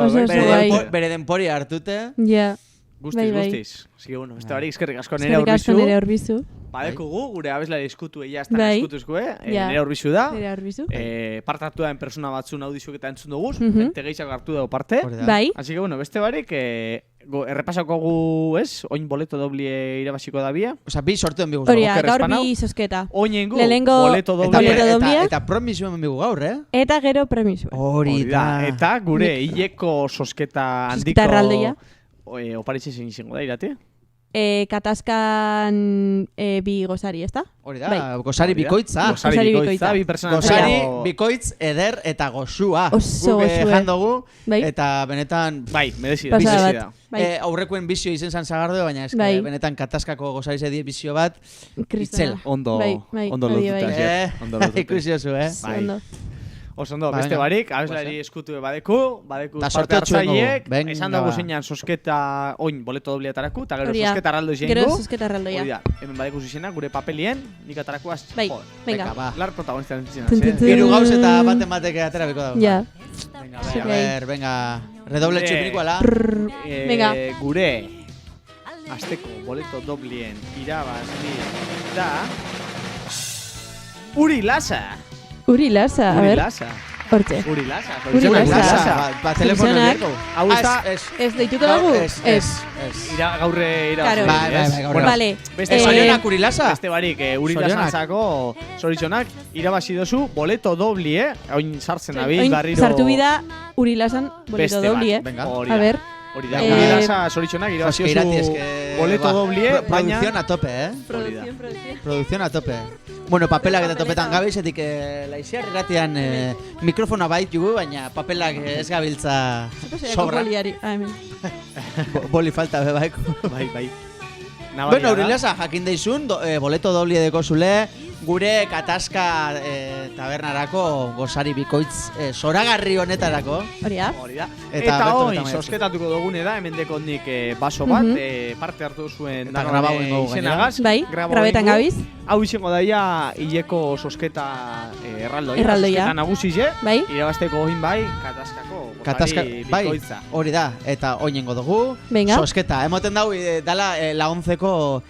bere denpori hartute. Guztiz. Así que bueno, este barik eskerrik asko Nerea Urbizu. Badekugu, gure abeslari eskutu egia estan eskutuzkoe, Nerea Urbizu da. Parte hartu da persona batzun audizioak eta entzun dugu, gente gehiago hartu dago parte. Así que bueno, beste barik, errepasako gu, ez? Oin boleto doble irabaziko da bia. Osa, bi sortu enbigu zago. Horia, gaur bi zosketa. Oinengu, boleto doble. Eta promisu enbigu gaur, Eta gero promisu. Hori da. Eta gure hileko zosketa handiko... Zosketa erraldoia. Oparitxe zein izango da, irate? Katazkan bi gozari, ez da? Hori da, gozari bikoitza. Gozari bikoitza. Gozari bikoitz eder eta gozua. Oso gozue. Jandogu, eta benetan... Bai, merezi da. Aurrekoen bizio izen zan zagardo, baina ez benetan katazkako gozari zedi bizio bat itzela. Ondo lotuta. Ikusiozu, Ondo. Osondo, beste barik, abeslari eskutu badeku parte hartzaileek, esan dugu zeinan sosketa oin boleto dobleataraku, eta gero sosketa arraldo izango. Gero sosketa arraldoia. Hori da, hemen badeku zizena, gure papelien, nik ataraku az. Bai, venga. Lar protagonista nintzen. Hiru gauz eta baten batek aterabiko dago. Ja. Venga, redoble txupinikoala. Venga. Gure asteko boleto doblien irabazli da Uri Lasa. Uri Lasa, a ver. Hortxe. Uri Lasa. Uri Lasa. Ba, telefono leko. Hau está. Ez deituko dugu? Ez. Gaurre irabazli. Bai. Vale. Beste Zorionak Uri Lasa. Beste barik, Uri Lasantzako zoritxonak irabazi dozu boleto dobli, Oin sartzen nabil, barriro. Sartu bida Uri Lasan boleto dobli, A ver. Hori da, Uri Lasa zoritxonak irabazi dozu boleto dobli, baina... Producción a tope, Producción a tope. Bueno, papelak eta topetan gabizetik laiziar irratian mikrofona bait jugu, baina papelak ez gabiltza sobra. Boli falta bebaiko. Bai. Bueno, Uri Lasa, jakin deizun, boleto dobli edeko zule, gure katazka tabernarako gozari bikoitz zoragarri honetarako. Hori da. Eta hoi, sosketatuko dugune da, hemen dekondik baso bat, parte hartu zuen izenagaz. Bai, grabetan gabiz. Hau izango daia hileko sosketa erraldoia. Sosketa nagusize, bai. Irabazteko oin bai, katazkako bikoitza. Hori da, eta oinengo dugu. Venga. Sosketa, emoten dau, dala la 11ko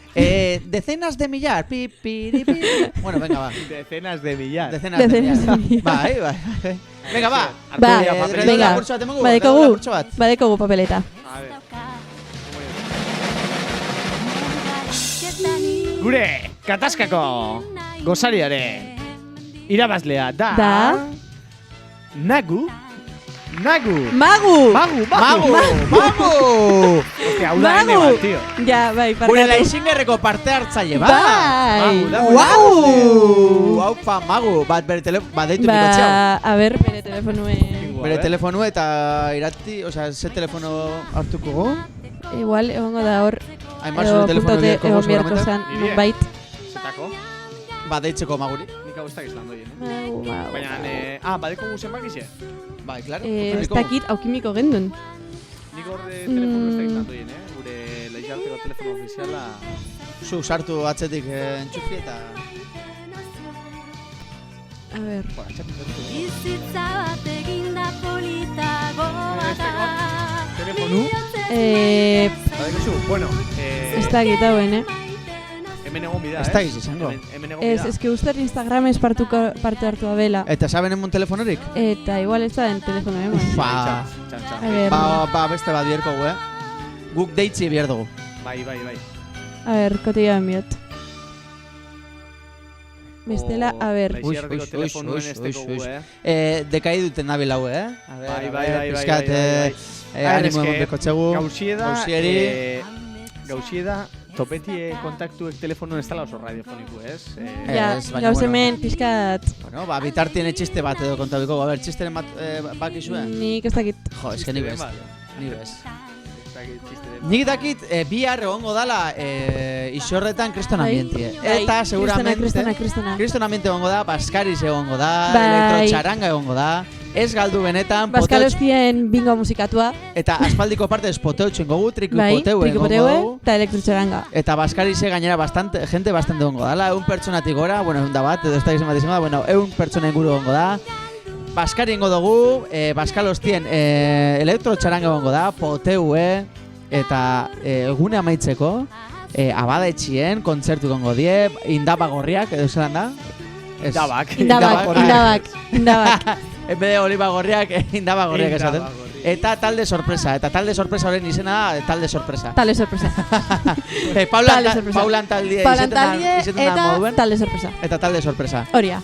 decenas de millar, pipiripi. Bueno, venga, va. Decenas de millar. Decenas de millar. Bai. Venga, va. Venga, badekogu papeleta. Gure katazkako gozariaren irabazlea da... Magu! Hostia, hau da ene bat, tío. Ja, bai, parkatu. Gure laizingerreko parte hartzaile, bai. Haupa, Magu. Bat deitu mikotxeau. A ver, bere telefonue. Bere telefonue eta irati, oza, ze telefono hartuko go? Igual, egongo da hor. Aimar zure telefono biharko go, seguramente. Nunbait. Zetako? Deitzeko Maguri. Nik hau ez dakit lan doien, Magu. Baina, badeko guzen bakize? Bai, klaro. Ez dakit aukimiko gendun. Nik horre telefono ez dakit lan doien, gure lehiarteko telefono ofiziala... Zu sartu atzetik entxufi eta... A ver... Bizitza bat eginda politagoa da. Telefonu? Badeko zu, bueno... Ez dakit hauen, Hemen egon bida, ez da giz izango. Ez que uster Instagrames parte hartu abela. Eta saben emon telefonorik? Eta igual ez da den telefono emon. Ufa. Ba, beste bat bierko gu, Guk deitzi bier dugu. Bai. A ver, kotia enbiot. Bestela, a ver. Laizierreko telefonuen esteko gu, Dekai duten nabil hau, Bai. Piskat, animo emon beko txegu. Gauzieda, topetie kontaktuek telefono ez dala oso radiofoniku, ez? Ja, gauz hemen, pixkat... Bueno, ba, bitartien etxiste bat edo kontabiko. A ber, txisteren bat bakizue? Nik ez dakit. Jo, eske ni bez. Nik dakit, bihar egongo dala isorretan kriston ambientie. Eta seguramente... Kriston ambiente egongo da, Baskariz egongo da, elektrotxaranga egongo da. Ez galdu benetan... Baskalostien bingo musikatua. Eta aspaldiko parte poteu txengo gu, trikupoteu egongo gu. Eta elektrotxaranga. Eta Baskarize gainera gente bastante egongo dala. 1 pertsonatik gora, bueno, egun da bat, edo ez da izan bat izan da, bueno, 1 pertsona inguru egongo da. Baskari ingo dugu, Baskalostien elektrotxaranga egongo da, poteue, eta egune amaitzeko, abadetxien, kontzertu egongo die, indabagorriak, edo zelan da? Indabak. En vez de olibagorriak, indabagorriak esaten. Eta talde sorpresa, horren izena da, talde sorpresa. Talde sorpresa. Paulan taldie eta talde sorpresa. Eta talde sorpresa. Horia.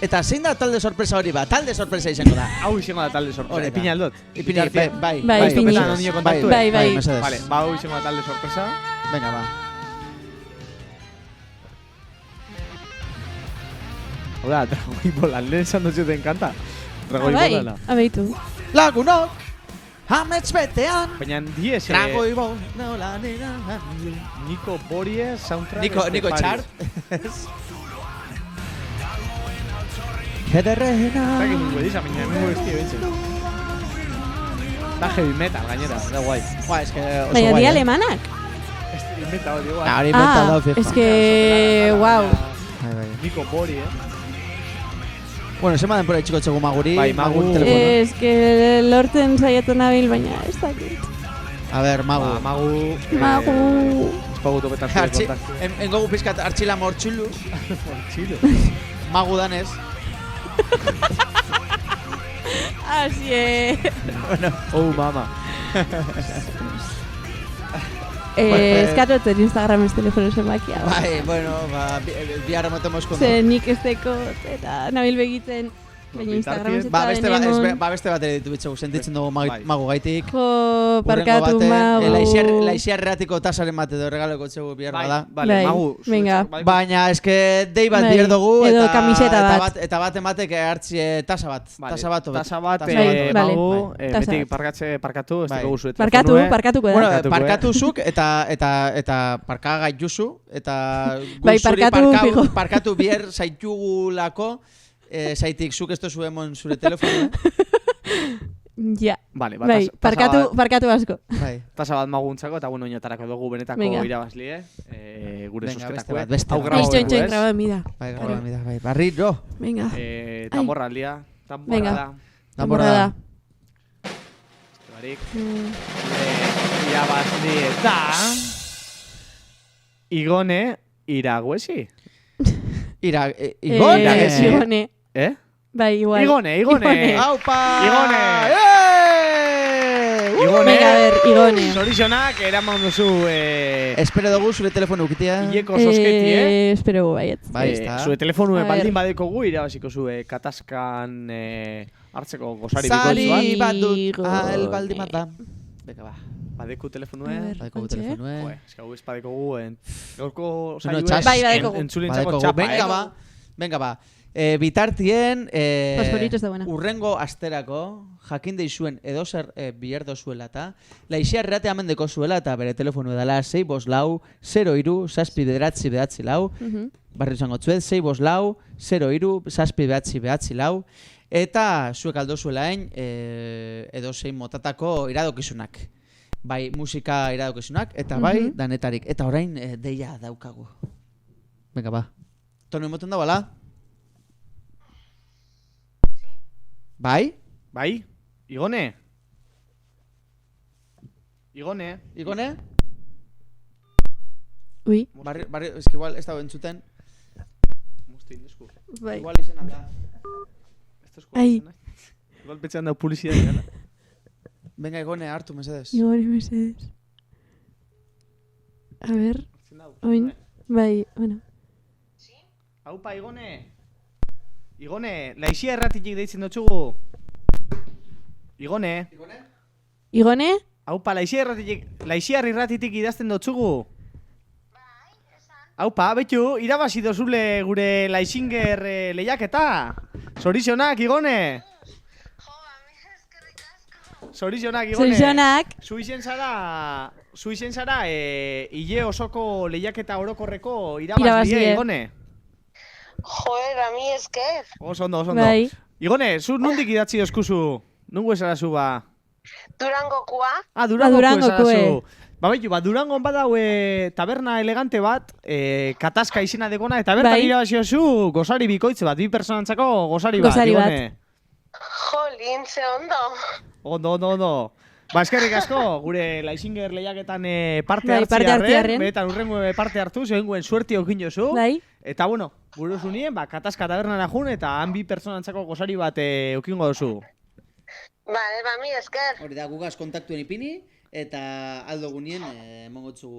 Eta zein da talde sorpresa hori ba? Talde sorpresa izango da. Hau izango da talde sorpresa. Ipini aldot? Ipini, bai. Bai. Vale, ba hau izango da talde sorpresa. Venga, ba. Hola, Dragoi Bolan, lehen esan dutxu te encanta. Dragoi Bolana. Abeitu. Lagunok, amets betean. Baina dies... Dragoi Bolan. Niko Borie, soundtrack... Niko Txart. Ederrena. Eta que mungo ediza, baina mungo estio etxe. Da heavy metal, gainera, da guai. Guai, es que... Baina di alemanak. Inventado, digo. Ahora inventado, fiesta. Es que... Wow. Niko Borie, Bueno, se maden por ahí, chicos, txegu Maguri. Bai, Magu. Es que lorten saiatu nabil, baina ez dakit. A ber, Magu. Magu. Magu. Espagu topetan zure kontak. Engogu pizkat artxila mortxilu. Mortxilu. Magu danez. Así es. Bueno. Oh, mama. Eskatotzen Instagrames telefono zenbakia. Bai, bueno, bihar emotemos kondo. Ze nik ez dekot, eta nabil begitzen, baina Instagrames eta denemon. Beste bat ere ditu bitxegu, sentitzen dugu Magu gaitik. Jo, parkatu Magu. Laixiar erratiko tasaren bat edo regaleko txegu bihar bada. Vale, Magu. Baina eske dei bat bihar dugu, edo kamiseta bat. Eta bat ematek hartzi tasa bat. Tasa bat, Magu, beti parkatu, ez dugu zuet. Parkatuko da. Bueno, parkatu zuk eta parkagai juzu, eta parkatu bihar zaitugulako, zaitik zuk ez tozu emon zure telefonu. Ja. Vale, bai, parkatu asko. Tasa bat Maguntzako, eta bueno, inotarako dugu benetako irabazli, gure sosketako. Beste bat. Itxoin graba emida. Bai, graba emida, bai. Barriro. Venga. Tamborra aldia. Tamborra da. Barik. Irabazli eta... Igone iraguesi. Igone. Bai, igual. Igone. Aupa! Igone. Venga, a ver, Igone. Zorizionak eraman duzu... Espero dugu zure telefonu ukitea. Ieko sosketi, Espero gu baiet. Bai, está. Zure telefonu baldin badeko gu, irabaziko zue katazkan hartzeko gozari bikoitzuan. Sari bat dut, baldin bat da. Beka ba. Badeku telefonue. Badeko telefonue. Ez gau ez badeko gu, gaurko saioa entzulintzako txapa. Venga ba. Bitartien, urrengo asterako, jakin deizuen edozer bihar dozuela eta Laixia errate amendeko zuela eta bere telefonu edala 654-0-6-7-9 barri izango txuet, 654-0-6-7-9 eta zuek aldo zuela edozein motatako iradokizunak. Bai, musika iradokizunak eta bai, danetarik. Eta orain deia daukagu. Venga ba. Tono emoten da bala? Bai? Bai? Igone? Igone? Ui. Barri, ez que igual ez dago entzuten. Mustin, esku. Bai. Igual izen alda. Ai. Igual petxean dau publicidad. Venga, Igone, hartu, mesedes. Igone, mesedes. A ver. Oin. Bai, bueno. Aupa, Igone. Igone, Laixia erratitik deitzen dutxugu. Igone. Igone? Aupa, Laixia erratitik idazten dutxugu. Aupa, betu, irabazi dozule gure Laixinger lehiaketa. Zorizionak, Igone. Zorizionak, Igone. Zorizionak. Zuizen zara, hile osoko lehiaketa orokorreko irabazlie, Igone. Joder, a mi esker. Oso ondo. Bai. Igone, zu nondik idatzi dozkuzu? Nungo esara zu ba? Durangokoa. Durangokoa. Baitu, Durangon badau taberna elegante bat, katazka izena degona, eta bertan irabazio zu gozari bikoitze bat, bi personantzako gozari bat, Igone. Jolin, ze ondo. Ondo. Eskerrik asko, gure Laixinger lehiaketan parte hartziarren, betan urrengo parte hartu, zehenguen suerti okin jozu. Eta bueno, gure zunien, katazka tabernara jun, eta han bi personantzako gozari bat okingo duzu. Vale, mi esker. Hori da, gugaz kontaktuen ipini, eta aldo gunien, mongotzu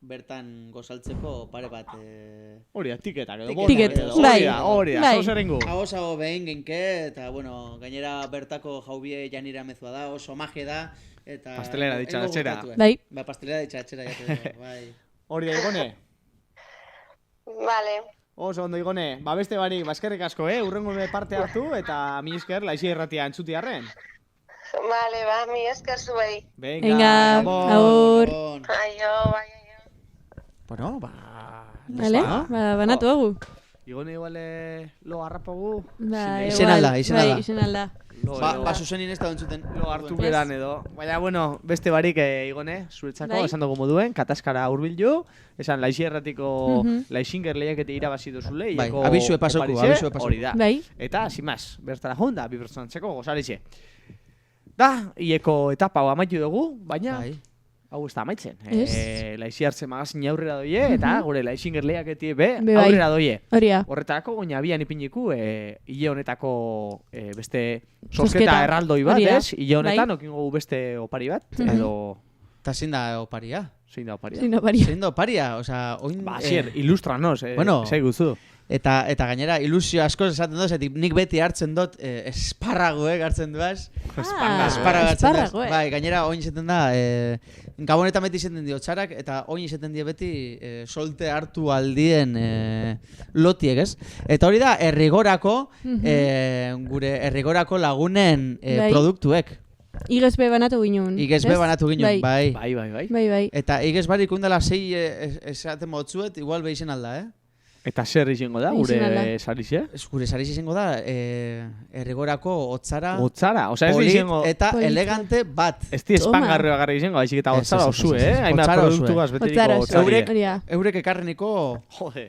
bertan gozaltzeko pare bat... Hori da, tiketak edo. Hori da, zo zerengu. Oso behin genke, eta bueno, gainera bertako jaubie janira mezua da, oso magia da, eta... Pastelera ditxaratxera. Bai. Pastelera ditxaratxera, bai. Hori da, Igone. Vale. Oso ondo, Igone. Beste barik, eskerrik asko, urrengo parte hartu, eta mi esker Laixia erratia entzutiarren. Vale, mi esker zuei. Venga, agur. Aio, bai. Bueno, Vale, banatu egu. Igone igual lo harrapogu. Izen alda. Izen alda. Zuzenin ez da entzuten. Lo hartu beran edo. Baina, bueno, beste barik, Igone, zuretzako, esan dugu moduen, katazkara hurbildu, esan Laixia erratiko Laixinger lehiakete irabazi duzule. Da, ieko etapa hau amaitu dugu, baina hau ez da amaitzen. Laixi hartzen magazin aurrera doie, eta gure laixin gerleak aurrera doie. Horretako, goina abian ipiniku, hile honetako beste sosketa erraldoi bat, ez? Hile honetan, okingo beste opari bat, edo... Eta zein da oparia? Zein da oparia? Zein da oparia, oza... Ba, zier, ilustranos, zei guzu. Eta gainera, ilusio asko esaten dut, nik beti hartzen dut esparragoek hartzen duaz. Esparrago, Bai, gainera, oin izaten da, gabonetan beti izaten dio txarak, eta oin izaten dio beti solte hartu aldien lotiek, ez? Eta hori da, errigorako, gure errigorako lagunen produktuek. Igez be banatu ginen. Igez be banatu ginen, bai. Bai. Eta igez barik undela 6 esaten motzuet, igual behizen alda, Eta zer izango da, gure sarixe? Gure sarixe izango da, errigorako otzara osea ez izango... eta elegante bat. Ez di espangarri bagarri izango, haizik eta otzara osue, Haima produktugaz beteriko otzaria. Eurek ekarreniko... Jode.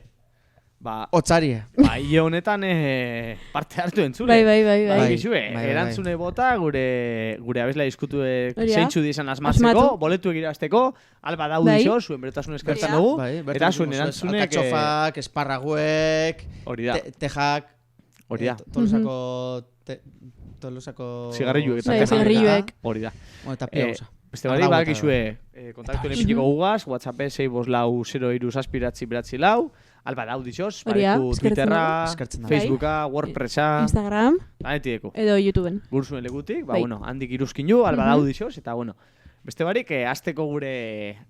Otzaria. Hile honetan parte hartu entzule. Bai. Erantzune bota gure abesla diskutu zeintzu dizan asmatzeko, boletu egirazteko, alba daudixo, zuen beretasun eskertzen dugu, eta zuen erantzunek... Alkatxofak, esparraguek, tejak, Tolosako... Zigarrilluek. Zigarrilluek. Hori da. Eta piagoza. Beste bari, bak izue, kontaktu epitiko gugaz, WhatsApp 654 alba daudixoz, bariku Twitterra, Facebooka, Wordpressa, Instagram, edo YouTubeen. Gurzuen legutik, handik iruzkinu, alba daudixoz, eta beste barik, azteko gure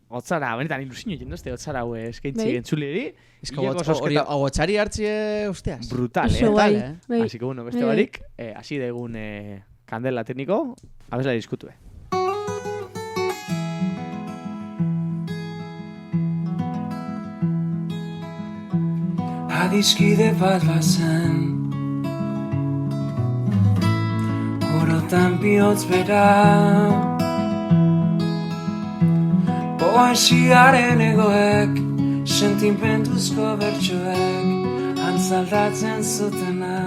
otzara, benetan ilusinu jendazte otzara hau eskaintzi entzuleri. Hori otzari hartzie usteaz. Brutal, Así que beste barik, hasi degun kandela tekniko, abesla diskutue. Adiskide bat bazen Orotan bihotz bera Poesiaren egoek Sentimentuzko bertsoek Antzaldatzen zutena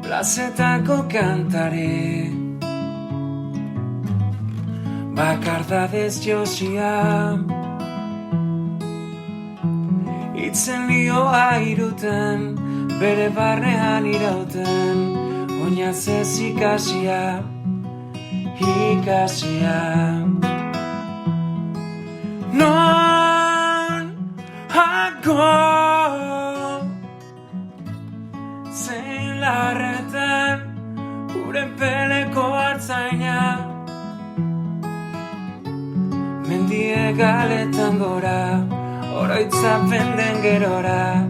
Plazetako kantari Bakardadez josia Itzen lioa iruten, bere barnean irauten, oinatzez ikasia. Non hago zein larretan, uren peleko hartzaina. Mendie galetan gora, oroitzapen den gerora,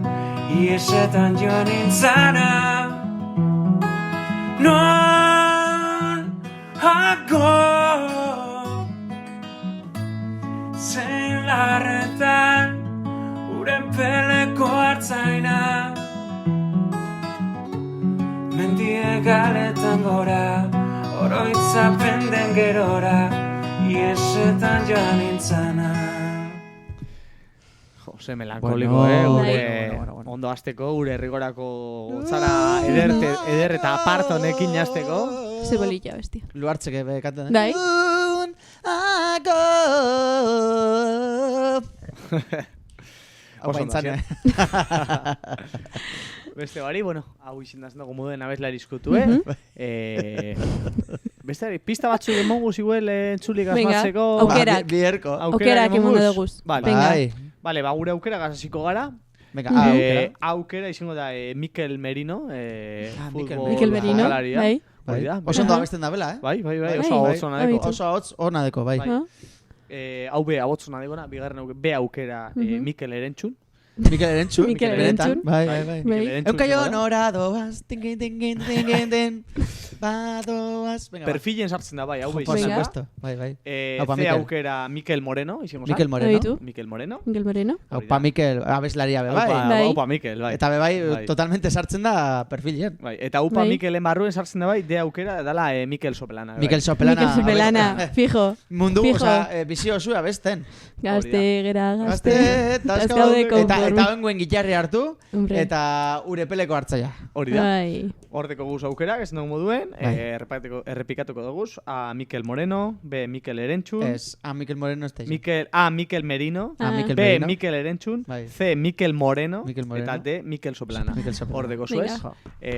iesetan joan nintzana. Non hago zein larretan, uren peleko hartzaina. Mendie galetan gora, oroitzapen den gerora, iesetan joan nintzana. Jose melankoliko, gure ondo azteko, gure errigorako zara eder eta apart honekin azteko. Ze bolilla, bestia. Luartzeke bekaten, Bai. Hau baintzane. Beste bari, hau izendazten dugu moduen abesla erizkutu, Beste bari, pista batzu emongu ziguel entzulik asmatzeko. Aukerak. Aukerak emongo duguz. Bale, gure aukera gazasiko gara. Aukera izango da Mikel Merino. Mikel Merino, bai. Oso ondo abesten da bela, Bai, oso hotz ona deko, bai. Hau be abotz ona dekona, bigarren be aukera Mikel Erentzun. Mikel Erentzun, Bai. Eukaio norado, tingin. badoaz. Venga, Perfilen sartzen da bai, hau por supuesto. Bai. Ze aukera Mikel Moreno, izango Mikel Moreno. Mikel Moreno. Mikel Moreno. Aupa Mikel, abeslaria bebai. Aupa Mikel, bai. Eta bebai totalmente sartzen da perfilen. Bai, eta Aupa Mikelen barruen sartzen da bai, de aukera dala Mikel Sopelana. Mikel Sopelana, fijo. Mundu, oza, bizio zua besten. Gazte, gera, gazte. Eta bengoen gitarri hartu, eta urepeleko hartzaia. Hori da. Hordeko guz aukera, ez dugu moduen, errepikatuko duguz, A. Mikel Moreno, B. Mikel Erentxun. A. Mikel Moreno ez da izan. A. Mikel Merino, B. Mikel Erentxun, C. Mikel Moreno, eta D. Mikel Soplana. Hordeko zuez.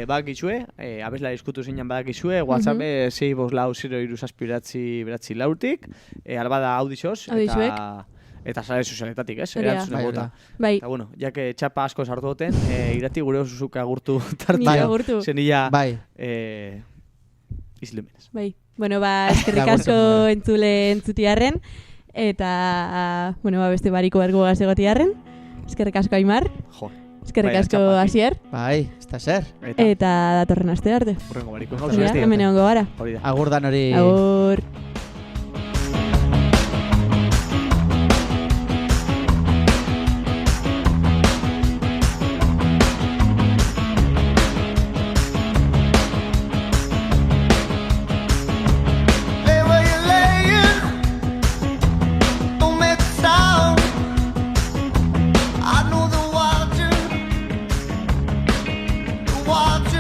Badakizue, abeslari eskutu zinean badakizue, WhatsApp 654 beratzi lautik, albada audizioz, eta sare sozialetatik, ez? Bai. Eta bueno, jake txapa asko sartu duten, irati gure osuzuk agurtu tartio. Zenila izlumenez. Bai. Bueno, eskerrik asko entzutiarren, eta, beste bariko ergo gazegotiarren. Eskerrik asko Aimar. Jo. Eskerrik asko Asier. Bai, ez da zer. Eta datorren aste arte. Urrengo bariko. Hemen egongo gara. Agur dan hori. Agur. Watch